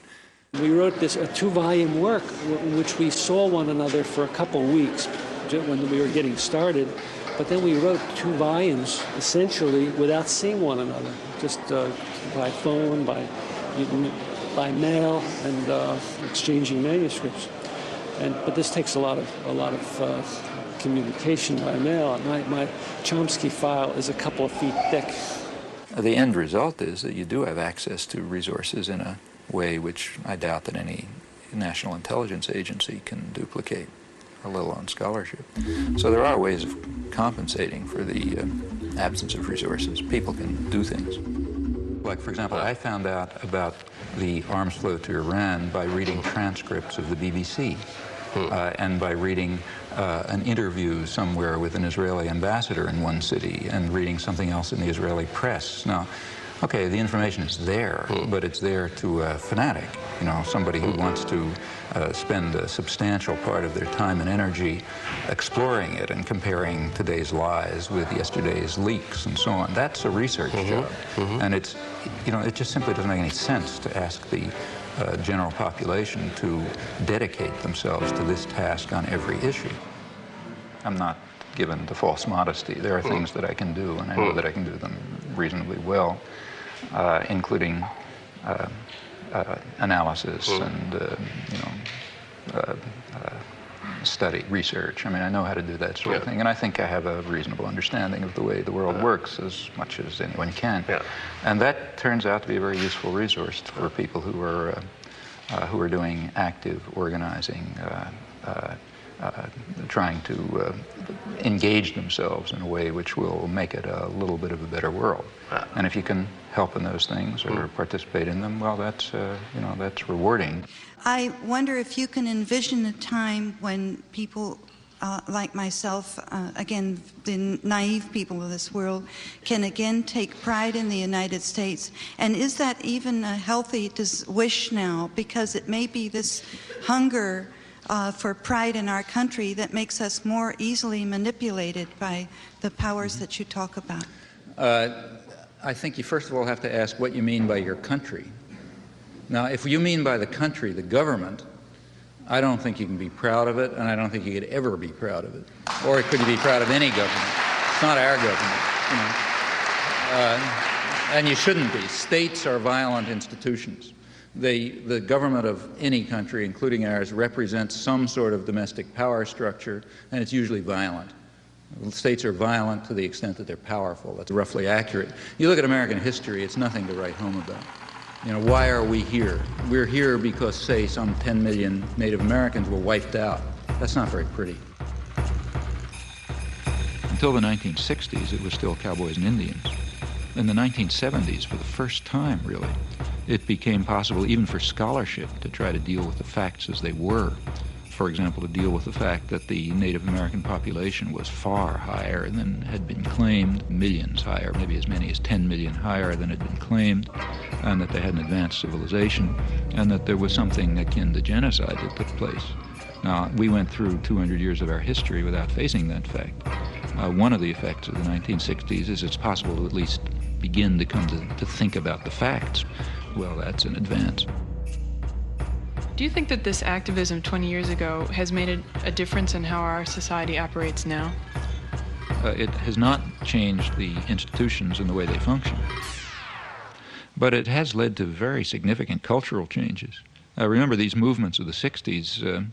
[SPEAKER 19] We wrote this a 2-volume work in which we saw one another for a couple weeks when we were getting started, but then we wrote 2 volumes essentially without seeing one another, just by phone, by mail, and exchanging manuscripts. But this takes a lot of communication by mail. My Chomsky file is a couple of feet thick.
[SPEAKER 3] The end result is that you do have access to resources in a way which I doubt that any national intelligence agency can duplicate, or let alone scholarship. So there are ways of compensating for the absence of resources. People can do things. Like, for example, I found out about the arms flow to Iran by reading transcripts of the BBC. And by reading an interview somewhere with an Israeli ambassador in one city and reading something else in the Israeli press. Now, okay, the information is there, but it's there to a fanatic, somebody who wants to spend a substantial part of their time and energy exploring it and comparing today's lies with yesterday's leaks and so on. That's a research job. And it just simply doesn't make any sense to ask the general population to dedicate themselves to this task on every issue. I'm not given to false modesty. There are things that I can do, and I know that I can do them reasonably well, including analysis and study, research. I mean, I know how to do that sort of thing, and I think I have a reasonable understanding of the way the world works as much as anyone can. And that turns out to be a very useful resource for people who are doing active organizing, trying to engage themselves in a way which will make it a little bit of a better world. And if you can help in those things or participate in them, well, that's rewarding.
[SPEAKER 20] I wonder if you can envision a time when people like myself, again, the naive people of this world, can again take pride in the United States. And is that even a healthy wish now? Because it may be this hunger for pride in our country that makes us more easily manipulated by the powers that you talk about.
[SPEAKER 3] I think you first of all have to ask what you mean by your country. Now, if you mean by the country, the government, I don't think you can be proud of it, and I don't think you could ever be proud of it. Or could you be proud of any government? It's not our government, and you shouldn't be. States are violent institutions. The government of any country, including ours, represents some sort of domestic power structure, and it's usually violent. States are violent to the extent that they're powerful. That's roughly accurate. You look at American history, it's nothing to write home about. Why are we here? We're here because, say, some 10 million Native Americans were wiped out. That's not very pretty. Until the 1960s, it was still cowboys and Indians. In the 1970s, for the first time, really, it became possible even for scholarship to try to deal with the facts as they were. For example, to deal with the fact that the Native American population was far higher than had been claimed, millions higher, maybe as many as 10 million higher than had been claimed, and that they had an advanced civilization, and that there was something akin to genocide that took place. Now, we went through 200 years of our history without facing that fact. One of the effects of the 1960s is it's possible to at least begin to come to think about the facts. Well, that's an advance.
[SPEAKER 21] Do you think that this activism 20 years ago has made a difference in how our society operates now?
[SPEAKER 3] It has not changed the institutions and the way they function, but it has led to very significant cultural changes. Remember, these movements of the 60s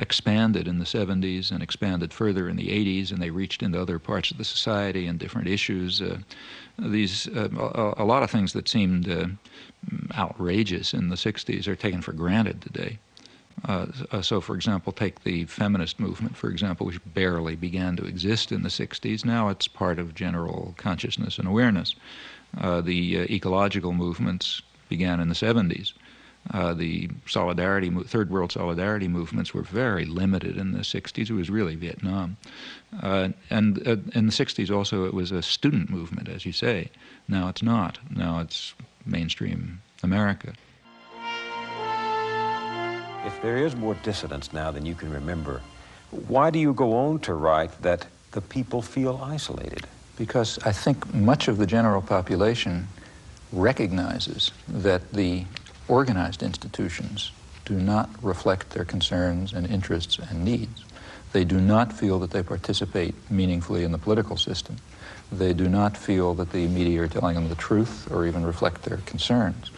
[SPEAKER 3] expanded in the 70s and expanded further in the 80s, and they reached into other parts of the society and different issues. A lot of things that seemed outrageous in the 60s are taken for granted today. So, for example, take the feminist movement, for example, which barely began to exist in the 60s. Now it's part of general consciousness and awareness. The ecological movements began in the 70s. The third world solidarity movements were very limited in the 60s. It was really Vietnam. And in the 60s also it was a student movement, as you say. Now it's not. Now it's mainstream America.
[SPEAKER 2] If there is more dissidence now than you can remember, why do you go on to write that the people feel isolated?
[SPEAKER 3] Because I think much of the general population recognizes that the organized institutions do not reflect their concerns and interests and needs. They do not feel that they participate meaningfully in the political system. They do not feel that the media are telling them the truth or even reflect their concerns.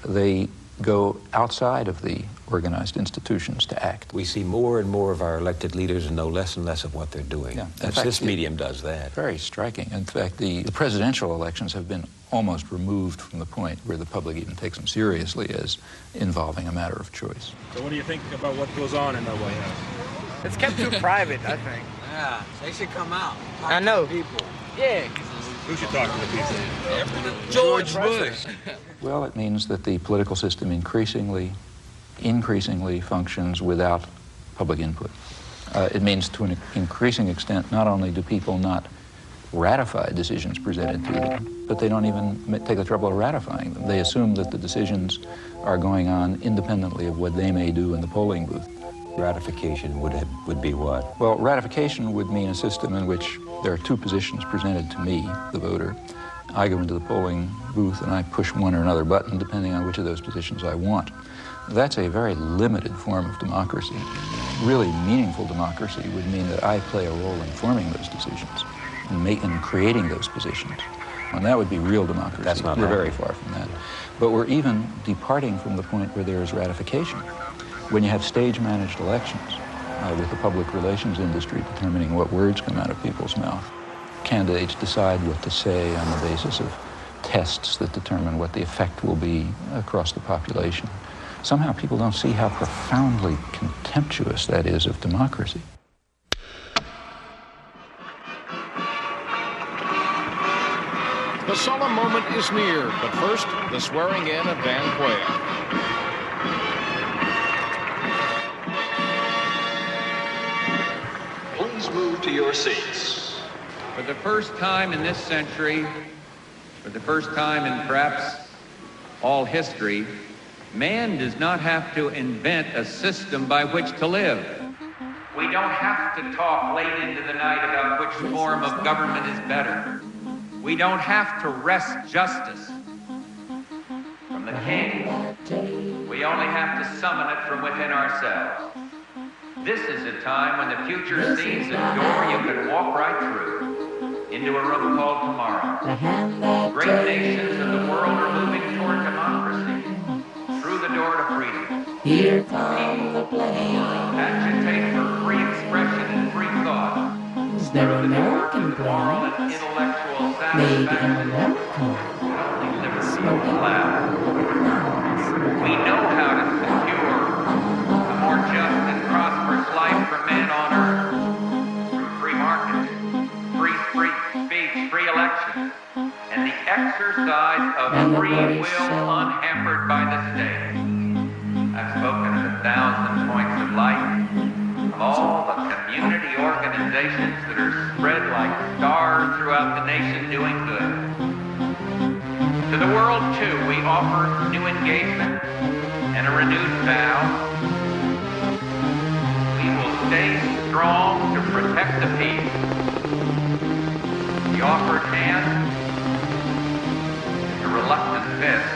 [SPEAKER 3] They go outside of the organized institutions to act.
[SPEAKER 2] We see more and more of our elected leaders and know less and less of what they're doing.
[SPEAKER 3] Yeah.
[SPEAKER 2] This medium does that.
[SPEAKER 3] Very striking. In fact, the presidential elections have been almost removed from the point where the public even takes them seriously as involving a matter of choice.
[SPEAKER 6] So what do you think about what goes on in the White House?
[SPEAKER 22] It's kept too private, I think.
[SPEAKER 23] Yeah, they should come out.
[SPEAKER 22] I know.
[SPEAKER 23] People.
[SPEAKER 22] Yeah.
[SPEAKER 6] Who should talk to the people?
[SPEAKER 23] George Bush.
[SPEAKER 3] Well, it means that the political system increasingly functions without public input. It means to an increasing extent, not only do people not ratify decisions presented to them, but they don't even take the trouble of ratifying them. They assume that the decisions are going on independently of what they may do in the polling booth.
[SPEAKER 2] Ratification would be what?
[SPEAKER 3] Well, ratification would mean a system in which there are two positions presented to me, the voter. I go into the polling booth and I push one or another button depending on which of those positions I want. That's a very limited form of democracy. Really meaningful democracy would mean that I play a role in forming those decisions and creating those positions. And that would be real democracy.
[SPEAKER 2] That's not
[SPEAKER 3] We're
[SPEAKER 2] happening.
[SPEAKER 3] very far from that. But we're even departing from the point where there is ratification. When you have stage-managed elections with the public relations industry determining what words come out of people's mouth, candidates decide what to say on the basis of tests that determine what the effect will be across the population. Somehow people don't see how profoundly contemptuous that is of democracy.
[SPEAKER 24] The solemn moment is near, but first, the swearing in of Van Quayle.
[SPEAKER 25] Please move to your seats.
[SPEAKER 27] For the first time in this century, for the first time in perhaps all history, man does not have to invent a system by which to live. We don't have to talk late into the night about which form of government is better. We don't have to wrest justice from the king. We only have to summon it from within ourselves. This is a time when the future sees a door you can walk right through into a room called tomorrow. Great nations of the world are moving toward democracy through the door to freedom.
[SPEAKER 28] Here come the planes.
[SPEAKER 27] Agitate for free expression and free thought.
[SPEAKER 28] They're American planes, made in America. Smoking
[SPEAKER 27] We know how to secure a more just and prosperous life for men on earth through free markets, free speech, free elections, and the exercise of free will unhampered by the state. I've spoken of 1,000 points of light, of all the community organizations that are spread like stars throughout the nation doing good. To the world, too, we offer new engagement and a renewed vow. We will stay strong to protect the peace. The offered hand is a reluctant fist.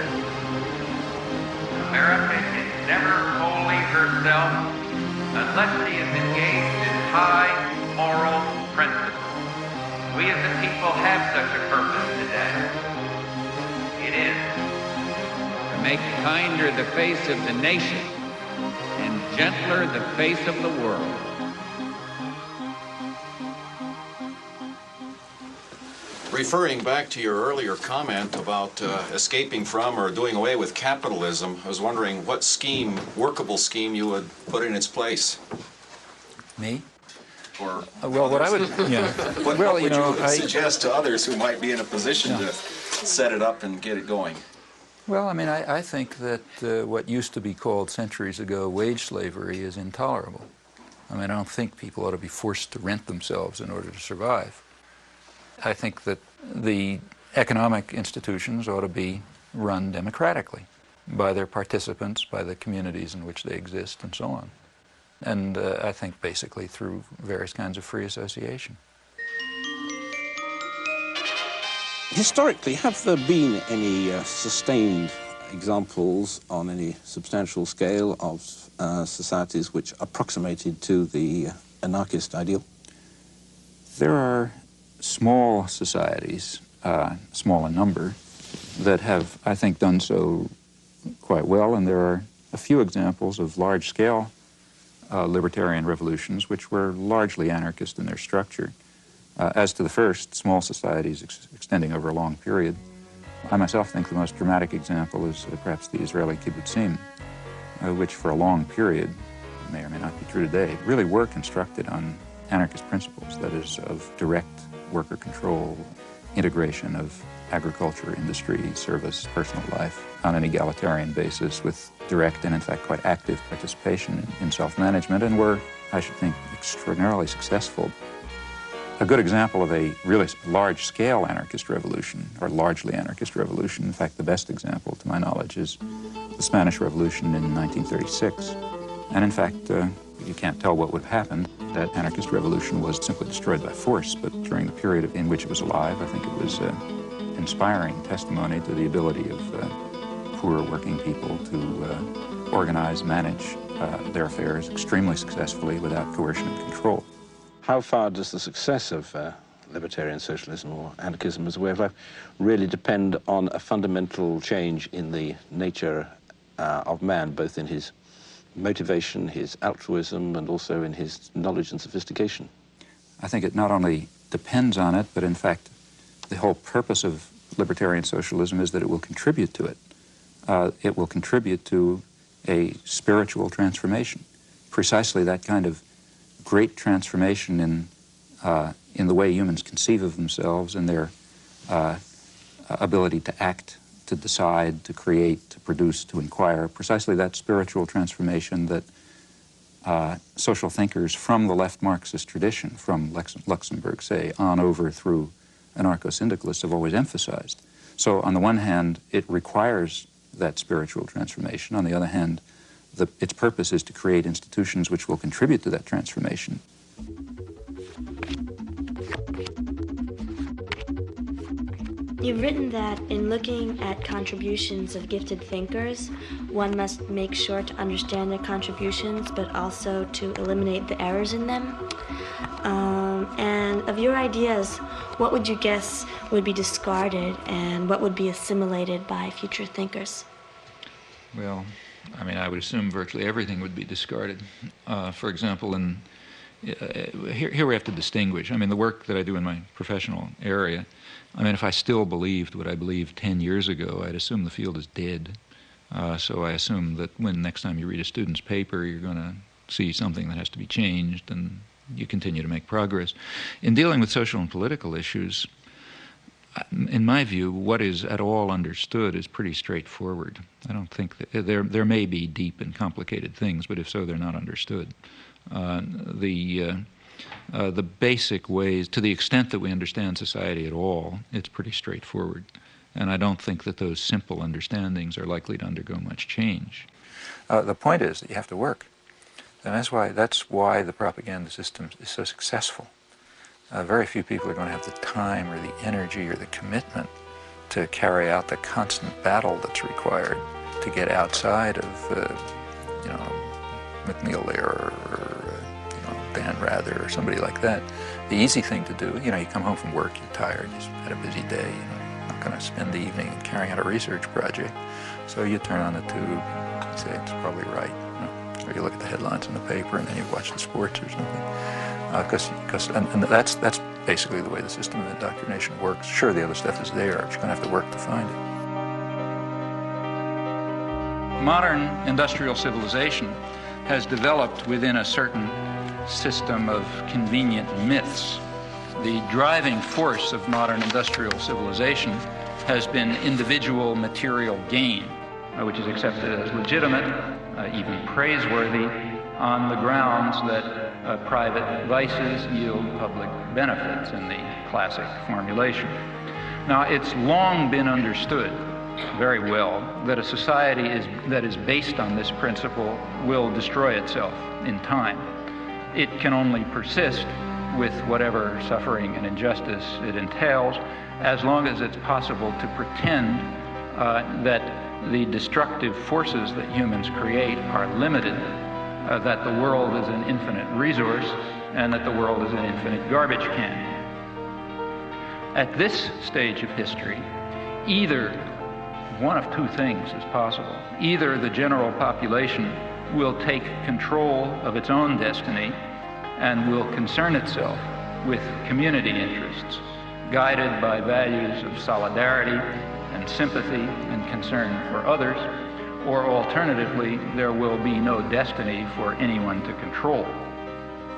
[SPEAKER 27] America is never wholly herself unless she is engaged in high moral principles. We as a people have such a purpose today. It is to make kinder the face of the nation and gentler the face of the world.
[SPEAKER 1] Referring back to your earlier comment about escaping from or doing away with capitalism, I was wondering what scheme, workable scheme, you would put in its place.
[SPEAKER 3] Me?
[SPEAKER 1] Or
[SPEAKER 3] well, what I would, yeah.
[SPEAKER 1] what
[SPEAKER 3] well,
[SPEAKER 1] would
[SPEAKER 3] you know,
[SPEAKER 1] you suggest to others who might be in a position to set it up and get it going?
[SPEAKER 3] Well, I mean, I think that what used to be called centuries ago wage slavery is intolerable. I mean, I don't think people ought to be forced to rent themselves in order to survive. I think that the economic institutions ought to be run democratically by their participants, by the communities in which they exist, and so on. And I think basically through various kinds of free association.
[SPEAKER 4] Historically, have there been any sustained examples on any substantial scale of societies which approximated to the anarchist ideal?
[SPEAKER 3] There are small societies, small in number, that have, I think, done so quite well, and there are a few examples of large-scale libertarian revolutions which were largely anarchist in their structure. As to the first, small societies extending over a long period, I myself think the most dramatic example is perhaps the Israeli kibbutzim, which for a long period, may or may not be true today, really were constructed on anarchist principles, that is, of direct worker control, integration of agriculture, industry, service, personal life on an egalitarian basis with direct and, in fact, quite active participation in self-management, and were, I should think, extraordinarily successful. A good example of a really large-scale anarchist revolution, or largely anarchist revolution, in fact, the best example, to my knowledge, is the Spanish Revolution in 1936. And, in fact, you can't tell what would have happened. That anarchist revolution was simply destroyed by force, but during the period in which it was alive, I think it was inspiring testimony to the ability of poor working people to organize, manage their affairs extremely successfully without coercion and control.
[SPEAKER 4] How far does the success of libertarian socialism or anarchism as a way of life really depend on a fundamental change in the nature of man, both in his motivation, his altruism, and also in his knowledge and sophistication?
[SPEAKER 3] I think it not only depends on it, but in fact, the whole purpose of libertarian socialism is that it will contribute to it. It will contribute to a spiritual transformation, precisely that kind of great transformation in the way humans conceive of themselves and their ability to act, to decide, to create, to produce, to inquire, precisely that spiritual transformation that social thinkers from the left Marxist tradition, from Luxemburg, say, on over through anarcho-syndicalists have always emphasized. So on the one hand, it requires that spiritual transformation. On the other hand, its purpose is to create institutions which will contribute to that transformation.
[SPEAKER 7] You've written that in looking at contributions of gifted thinkers, one must make sure to understand their contributions, but also to eliminate the errors in them. And of your ideas, what would you guess would be discarded and what would be assimilated by future thinkers?
[SPEAKER 3] Well, I mean, I would assume virtually everything would be discarded. For example, here we have to distinguish. I mean, the work that I do in my professional area, I mean, if I still believed what I believed 10 years ago, I'd assume the field is dead. So I assume that when next time you read a student's paper, you're going to see something that has to be changed, and you continue to make progress. In dealing with social and political issues, in my view, what is at all understood is pretty straightforward. I don't think that there may be deep and complicated things, but if so, they're not understood. The basic ways, to the extent that we understand society at all, it's pretty straightforward. And I don't think that those simple understandings are likely to undergo much change. The point is that you have to work. And that's why the propaganda system is so successful. Very few people are going to have the time or the energy or the commitment to carry out the constant battle that's required to get outside of, McNeil Lehrer or Dan Rather or somebody like that. The easy thing to do, you come home from work, you're tired, you've had a busy day, you're not going to spend the evening carrying out a research project. So you turn on the tube and say, it's probably right. or you look at the headlines in the paper and then you watch the sports or something. And that's basically the way the system of indoctrination works. Sure, the other stuff is there, but you're going to have to work to find it. Modern industrial civilization has developed within a certain system of convenient myths. The driving force of modern industrial civilization has been individual material gain, which is accepted as legitimate, even praiseworthy, on the grounds that private vices yield public benefits in the classic formulation. Now, it's long been understood very well that a society that is based on this principle will destroy itself in time. It can only persist with whatever suffering and injustice it entails, as long as it's possible to pretend that the destructive forces that humans create are limited, that the world is an infinite resource, and that the world is an infinite garbage can. At this stage of history, either one of two things is possible. Either the general population will take control of its own destiny and will concern itself with community interests, guided by values of solidarity and sympathy and concern for others, or alternatively, there will be no destiny for anyone to control.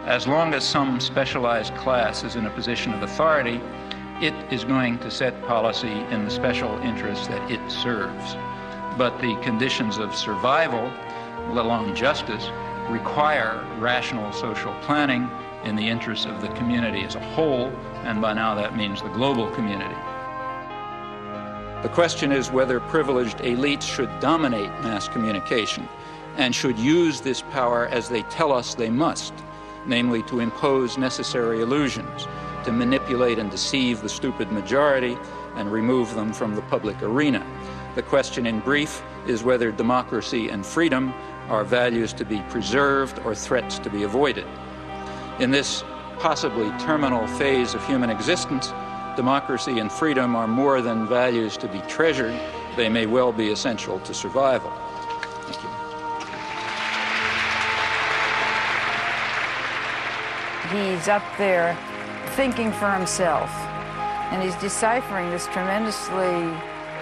[SPEAKER 3] As long as some specialized class is in a position of authority, it is going to set policy in the special interests that it serves. But the conditions of survival, let alone justice, require rational social planning in the interests of the community as a whole, and by now that means the global community. The question is whether privileged elites should dominate mass communication and should use this power as they tell us they must, namely to impose necessary illusions, to manipulate and deceive the stupid majority and remove them from the public arena. The question in brief is whether democracy and freedom are values to be preserved or threats to be avoided. In this possibly terminal phase of human existence, democracy and freedom are more than values to be treasured. They may well be essential to survival. Thank you.
[SPEAKER 5] He's up there thinking for himself, and he's deciphering this tremendously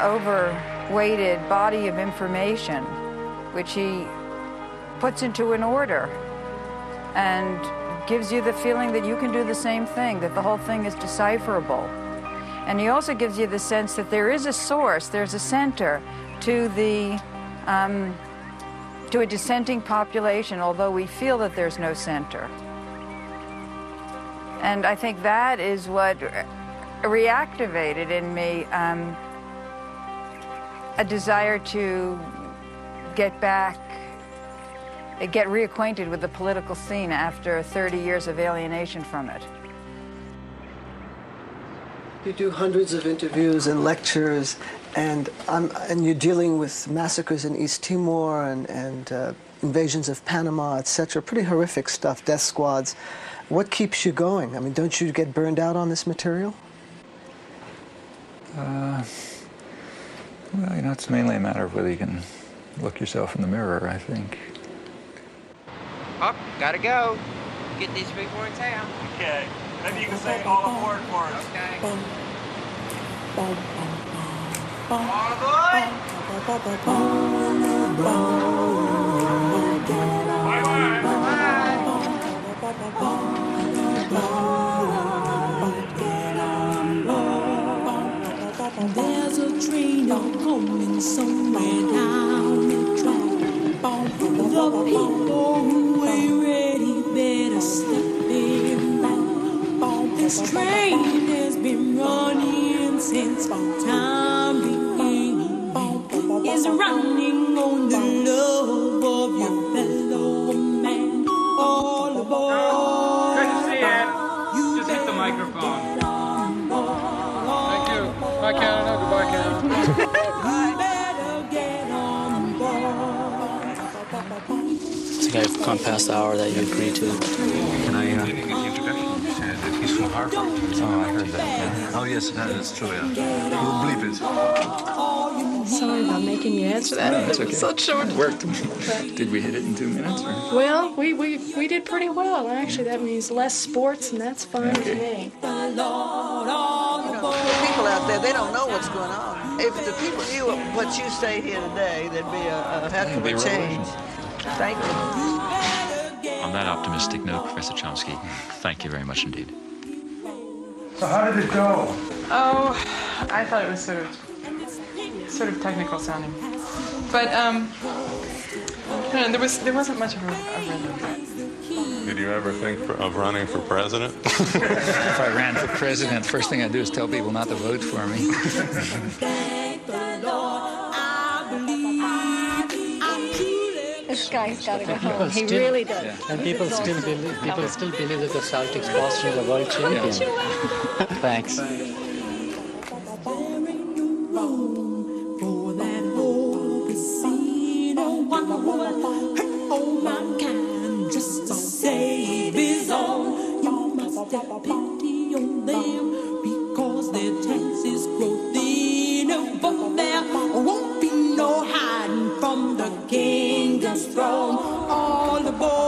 [SPEAKER 5] overweighted body of information, which he puts into an order and gives you the feeling that you can do the same thing, that the whole thing is decipherable. And he also gives you the sense that there is a source, there's a center to a dissenting population, although we feel that there's no center. And I think that is what reactivated in me a desire to get reacquainted with the political scene after 30 years of alienation from it.
[SPEAKER 18] You do hundreds of interviews and lectures, and you're dealing with massacres in East Timor and invasions of Panama, etc. Pretty horrific stuff, death squads. What keeps you going? I mean, don't you get burned out on this material?
[SPEAKER 3] Well, you know, it's mainly a matter of whether you can look yourself in the mirror, I think.
[SPEAKER 22] Oh, gotta go. Get these people in town.
[SPEAKER 6] Okay. Maybe you can say all aboard for us.
[SPEAKER 22] Okay. All aboard! Bye-bye.
[SPEAKER 28] There's a train coming somewhere down the track. The people who ain't ready better step in line. This train has been running since time began. It's running on the love of your fellow man. All aboard.
[SPEAKER 22] Good to see you. Just hit the microphone.
[SPEAKER 24] Thank you. Bye, Canada. Goodbye, Canada.
[SPEAKER 8] I think I've gone past the hour that you agreed to.
[SPEAKER 11] Can I give you an introduction? You said that he's from Harvard. Oh, I heard that. Yeah. Oh, yes, that is true, yeah. We'll bleep it.
[SPEAKER 10] Sorry about making you answer that.
[SPEAKER 3] No, that's okay.
[SPEAKER 10] Such short.
[SPEAKER 3] It worked. Did we hit it in 2 minutes? Or?
[SPEAKER 10] Well, we did pretty well. Actually, that means less sports, and that's fine with me.
[SPEAKER 12] The people out there, they don't know what's going on. If the people knew what you say here today, there'd be a heck of a change. Thank you.
[SPEAKER 13] On that optimistic note, Professor Chomsky, thank you very much indeed.
[SPEAKER 14] So how did it go?
[SPEAKER 21] Oh, I thought it was sort of technical sounding, but I don't know, there wasn't much of a rhythm.
[SPEAKER 15] Did you ever think of running for president?
[SPEAKER 3] If I ran for president, first thing I'd do is tell people not to vote for me.
[SPEAKER 10] This guy's got to go home. He really does.
[SPEAKER 19] Yeah. And people still believe that the Celtics Boston are the world champion. Thanks.
[SPEAKER 28] Just to save his own, you must have pity on them because their chances grow thinner. But there won't be no hiding from the kingdom's throne. All the boys.